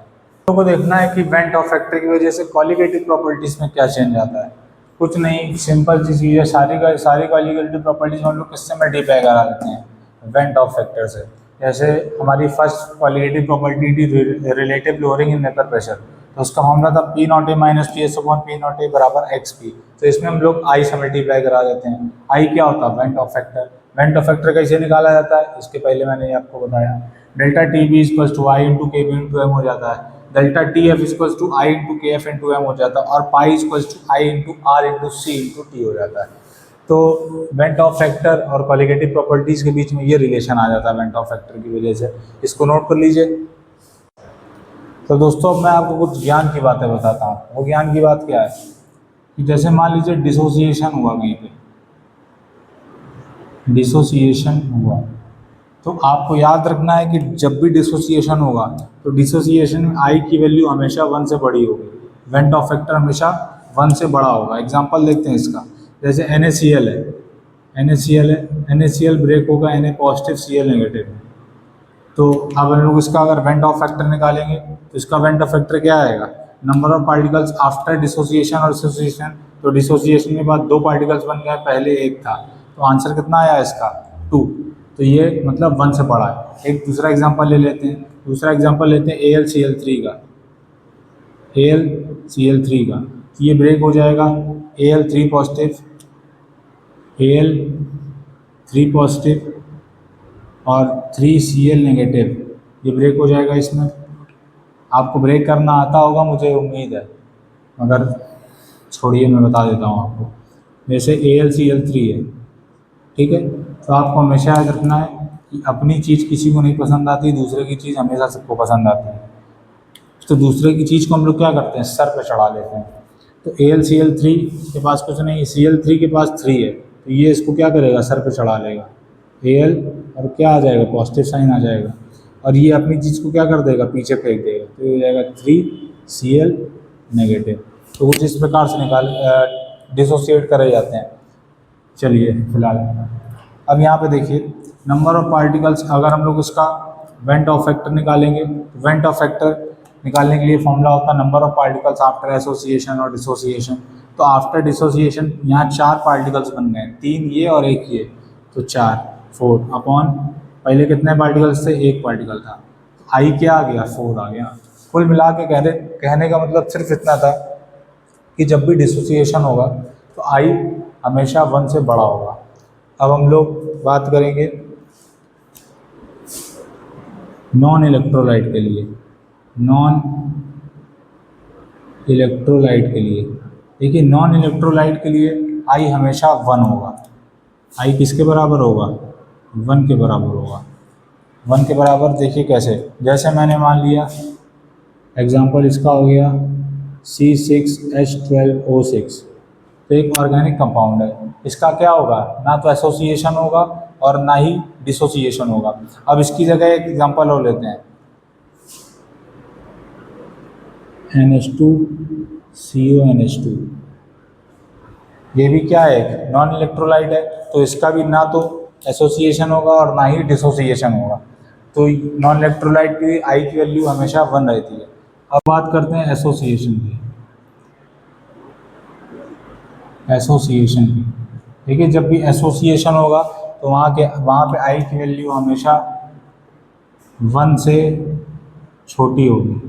A: तो को देखना है कि वेंट ऑफ फैक्टर की वजह से क्वालिटेटिव प्रॉपर्टीज़ में क्या चेंज आता है। कुछ नहीं, सिंपल सी चीज़ है, सारी कॉलीगेटिव प्रॉपर्टीज हम लोग किससे मल्टीप्लाई करा देते हैं, वेंट ऑफ फैक्टर से। जैसे हमारी फर्स्ट कॉलीगेटिव प्रॉपर्टी थी relative lowering in vapour pressure, तो उसका फॉर्मूला था P naught A minus P S upon P naught ए बराबर एक्स पी। तो इसमें हम लोग आई से मल्टीप्लाई करा देते हैं। आई क्या होता है, went Hoff factor. Went Hoff factor कैसे निकाला जाता है, इसके पहले मैंने ये आपको बताया, delta T B equal to I into K B into M हो जाता है, delta T F equal to I into K F into M हो जाता है, और pi equal to I into R into C into T हो जाता है। तो वेंट ऑफ फैक्टर और कॉलीगेटिव प्रॉपर्टीज़ के बीच में ये रिलेशन आ जाता है वेंट ऑफ फैक्टर की वजह से, इसको नोट कर लीजिए। तो दोस्तों अब मैं आपको कुछ ज्ञान की बातें बताता हूँ। वो ज्ञान की बात क्या है कि जैसे मान लीजिए डिसोसिएशन हुआ कहीं पे, डिसोसिएशन हुआ, तो आपको याद रखना है कि जब भी डिसोसिएशन होगा तो डिसोसिएशन में आई की वैल्यू हमेशा 1 से बड़ी होगी, वेंट ऑफ फैक्टर हमेशा 1 से बड़ा होगा। एग्जांपल देखते हैं इसका, जैसे NaCl है, NaCl है, NaCl ब्रेक होगा, Na पॉजिटिव Cl नेगेटिव। तो अब हम लोग इसका अगर वेंट ऑफ फैक्टर निकालेंगे तो इसका वेंट ऑफ फैक्टर क्या आएगा, number of particles after dissociation और डिसोसिएशन। तो डिसोसिएशन के बाद 2 पार्टिकल्स बन गए, पहले 1 था, तो आंसर कितना आया इसका 2। तो ये मतलब 1 से बड़ा है। एक दूसरा एग्जांपल ले लेते हैं, दूसरा एग्जांपल लेते हैं AlCl3 का, AlCl3 का, ये ब्रेक हो जाएगा Al3 पॉजिटिव, Al3 पॉजिटिव और 3Cl नेगेटिव, ये ब्रेक हो जाएगा। इसमें आपको ब्रेक करना आता होगा मुझे उम्मीद है, मगर छोड़िए मैं बता देता हूँ आपको। जैसे AlCl3 है, ठीक है, तो आपको हमेशा याद रखना है कि अपनी चीज़ किसी को नहीं पसंद आती, दूसरे की चीज़ हमेशा सबको पसंद आती है। तो दूसरे की चीज़ को हम लोग क्या करते हैं, सर पे चढ़ा लेते हैं। तो AlCl3 के पास कुछ नहीं, Cl3 के पास 3 है, तो ये इसको क्या करेगा, सर पे चढ़ा लेगा, Al और क्या आ जाएगा, पॉजिटिव साइन आ जाएगा, और ये अपनी चीज़ को क्या कर देगा, पीछे फेंक देगा, तो ये हो जाएगा 3Cl नेगेटिव। तो कुछ इस प्रकार से डिसोसिएट करे जाते हैं। चलिए फिलहाल अब यहाँ पे देखिए, नंबर ऑफ पार्टिकल्स, अगर हम लोग इसका वेंट ऑफ फैक्टर निकालेंगे, वेंट ऑफ फैक्टर निकालने के लिए फॉर्मूला होता है number of particles after association और डिसोसिएशन। तो आफ्टर डिसोसिएशन यहाँ 4 पार्टिकल्स बन गए, 3 ये और 1 ये, तो 4 अपॉन पहले कितने पार्टिकल्स थे, 1 पार्टिकल था, आई क्या आ गया, 4 आ गया। कुल मिला के कहने का मतलब सिर्फ इतना था कि जब भी डिसोसिएशन होगा तो आई हमेशा 1 से बड़ा होगा। अब हम लोग बात करेंगे नॉन इलेक्ट्रोलाइट के लिए, नॉन इलेक्ट्रोलाइट के लिए देखिए, नॉन इलेक्ट्रोलाइट के लिए आई हमेशा 1 होगा। आई किसके बराबर होगा, 1 के बराबर होगा। 1 के बराबर देखिए कैसे, जैसे मैंने मान लिया एग्जाम्पल इसका हो गया C6H12O6, तो एक ऑर्गेनिक कंपाउंड है, इसका क्या होगा, ना तो एसोसिएशन होगा और ना ही डिसोसिएशन होगा। अब इसकी जगह एक एग्जांपल और लेते हैं, NH2CONH2, ये भी क्या है, नॉन इलेक्ट्रोलाइट है, तो इसका भी ना तो एसोसिएशन होगा और ना ही डिसोसिएशन होगा। तो नॉन इलेक्ट्रोलाइट की आई की वैल्यू हमेशा 1 रहती है। अब बात करते हैं एसोसिएशन की, एसोसिएशन की देखिए, जब भी एसोसिएशन होगा तो वहाँ पे आई की वैल्यू हमेशा 1 से छोटी होगी,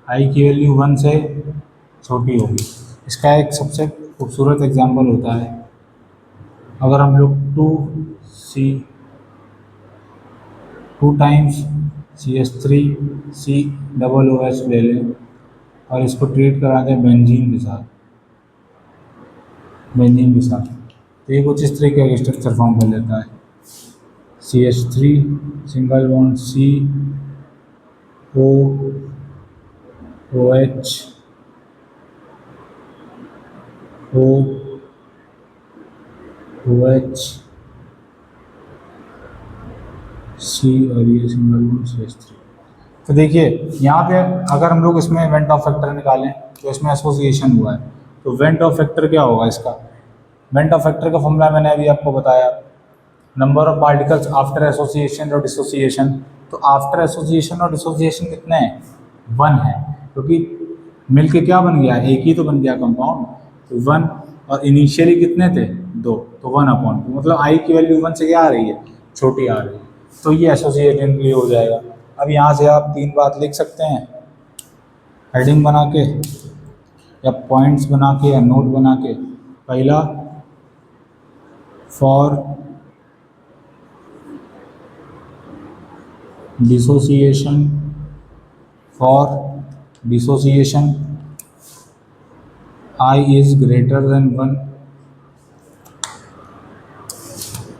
A: आई की वैल्यू 1 से छोटी होगी। इसका एक सबसे खूबसूरत एग्जांपल होता है, अगर हम लोग 2 टाइम्स CH3COOH ले लें और इसको ट्रीट करा दें बेंजीन के साथ, तो ये कुछ इस तरीके का स्ट्रक्चर फॉर्म कर लेता है, CH3 single bond COOH C और ये सिंगल बॉन्ड CH3। तो देखिए यहाँ पे अगर हम लोग इसमें वेंट ऑफ फैक्टर निकालें तो इसमें एसोसिएशन हुआ है, तो वेंट ऑफ फैक्टर क्या होगा, इसका वेंट ऑफ फैक्टर का फॉर्मूला मैंने अभी आपको बताया, number of particles after association और डिसोसिएशन। तो आफ्टर एसोसिएशन और डिसोसिएशन कितने हैं, 1 है, क्योंकि मिलके क्या बन गया, एक ही तो बन गया कंपाउंड, तो 1 और इनिशियली कितने थे 2, तो 1/2, मतलब आई की वैल्यू 1 से क्या आ रही है, छोटी आ रही है, तो ये एसोसिएशन के लिए हो जाएगा। अब यहाँ से आप 3 बात लिख सकते हैं हेडिंग बना के या पॉइंट्स बना के या नोट बना के। पहला, for dissociation I is greater than 1।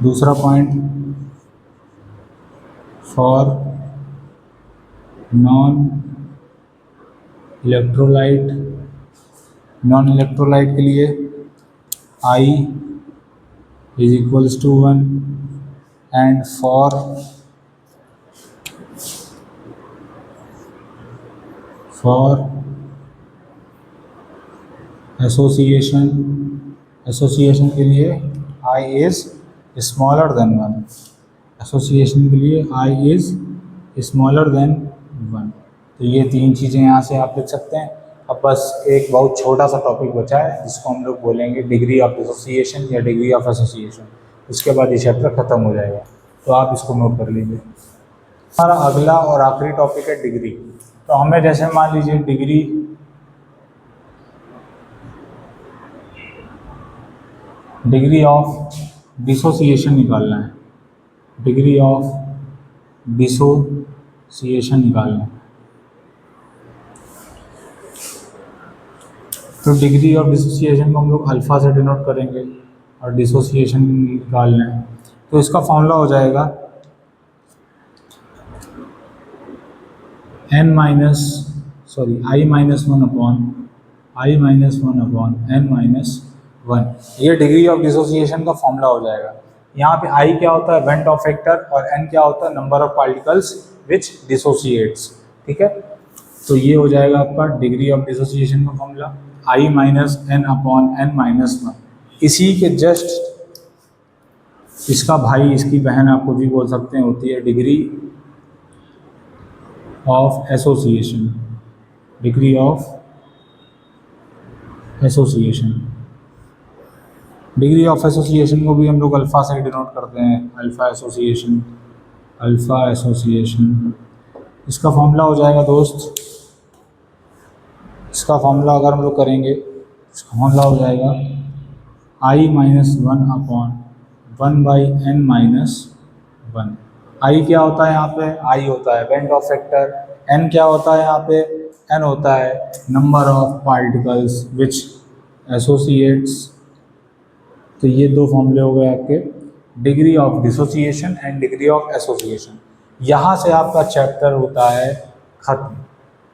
A: दूसरा पॉइंट, फॉर नॉन इलेक्ट्रोलाइट के लिए I is equals to 1 and for association के लिए I is smaller than 1। Association के लिए I is smaller than 1। तो ये 3 चीज़ें यहाँ से आप लिख सकते हैं। अब बस एक बहुत छोटा सा टॉपिक बचा है जिसको हम लोग बोलेंगे डिग्री ऑफ डिसोसिएशन या डिग्री ऑफ एसोसिएशन। उसके बाद ये चैप्टर ख़त्म हो जाएगा, तो आप इसको नोट कर लीजिए। हमारा अगला और आखिरी टॉपिक है डिग्री। तो हमें जैसे मान लीजिए डिग्री ऑफ डिसोसिएशन निकालना है, डिग्री ऑफ डिसोसिएशन निकालना है। तो डिग्री ऑफ डिसोसिएशन को हम लोग अल्फ़ा से डिनोट करेंगे और डिसोसिएशन निकालना है, तो इसका फॉर्मूला हो जाएगा I - 1 अपॉन n-1। ये डिग्री ऑफ डिसोसिएशन का फॉर्मूला हो जाएगा। यहाँ पे I क्या होता है, वेंट ऑफ फैक्टर, और n क्या होता है, number of particles which dissociates. ठीक है, तो ये हो जाएगा आपका डिग्री ऑफ डिसोसिएशन का formula I - n upon n-1। इसी के जस्ट इसका भाई, इसकी बहन आप कुछ भी बोल सकते हैं, होती है degree of association. Degree of association को भी हम लोग अल्फ़ा से डिनोट करते हैं, अल्फ़ा एसोसिएशन। इसका फॉर्मूला हो जाएगा दोस्त, इसका फॉर्मूला अगर हम लोग करेंगे, इसका फॉर्मूला हो जाएगा I - 1 अपॉन 1/n-1। I क्या होता है यहाँ पे, I होता है वेंट ऑफ फैक्टर, n क्या होता है यहाँ पे, n होता है number of particles which associates. तो ये 2 फॉर्मूले हो गए आपके degree of dissociation and degree of association. यहाँ से आपका चैप्टर होता है खत्म,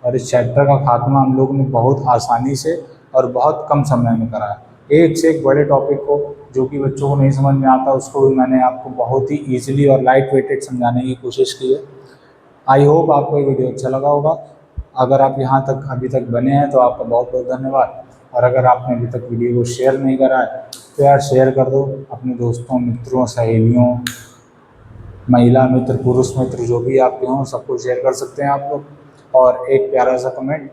A: और इस चैप्टर का खात्मा हम लोगों ने बहुत आसानी से और बहुत कम समय में करा है। एक से एक बड़े टॉपिक को जो कि बच्चों को नहीं समझ में आता, उसको भी मैंने आपको बहुत ही ईजिली और लाइट वेटेड समझाने की कोशिश की है। आई होप आपको ये वीडियो अच्छा लगा होगा। अगर आप यहाँ तक अभी तक बने हैं तो आपका बहुत बहुत धन्यवाद। और अगर आपने अभी तक वीडियो को शेयर नहीं करा है तो यार शेयर कर दो अपने दोस्तों, मित्रों, सहेलियों, महिला मित्र, पुरुष मित्र, जो भी आपके हों सबको शेयर कर सकते हैं आप लोग। और एक प्यारा सा कमेंट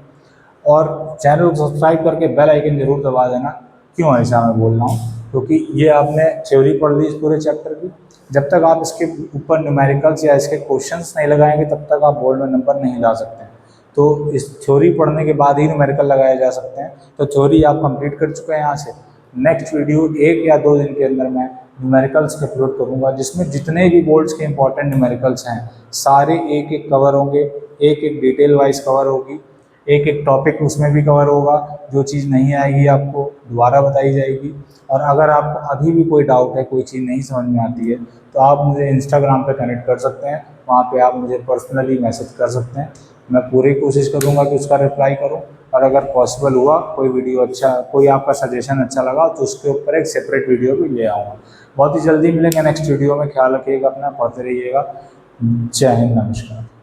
A: और चैनल को सब्सक्राइब करके बेल आइकन जरूर दबा देना। क्यों ऐसा मैं बोल रहा हूँ, क्योंकि ये आपने थ्योरी पढ़ ली इस पूरे चैप्टर की, जब तक आप इसके ऊपर न्यूमेरिकल्स या इसके क्वेश्चंस नहीं लगाएंगे तब तक आप बोर्ड में नंबर नहीं ला सकते हैं। तो इस थ्योरी पढ़ने के बाद ही न्यूमेरिकल लगाए जा सकते हैं। तो थ्योरी आप कंप्लीट कर चुके हैं। यहाँ से नेक्स्ट वीडियो 1 या 2 दिन के अंदर मैं न्यूमेरिकल्स के अपलोड करूँगा, जिसमें जितने भी बोर्ड्स के इंपॉर्टेंट न्यूमेरिकल्स हैं सारे एक एक कवर होंगे, एक एक डिटेल वाइज कवर होगी, एक एक टॉपिक उसमें भी कवर होगा। जो चीज़ नहीं आएगी आपको दोबारा बताई जाएगी। और अगर आपको अभी भी कोई डाउट है, कोई चीज़ नहीं समझ में आती है, तो आप मुझे इंस्टाग्राम पे कनेक्ट कर सकते हैं। वहाँ पे आप मुझे पर्सनली मैसेज कर सकते हैं। मैं पूरी कोशिश करूँगा कि उसका रिप्लाई करूँ। और अगर पॉसिबल हुआ, कोई वीडियो अच्छा, कोई आपका सजेशन अच्छा लगा, तो उसके ऊपर एक सेपरेट वीडियो भी ले आऊँगा। बहुत ही जल्दी मिलेंगे नेक्स्ट वीडियो में। ख्याल रखिएगा अपना, पढ़ते रहिएगा। जय हिंद, नमस्कार।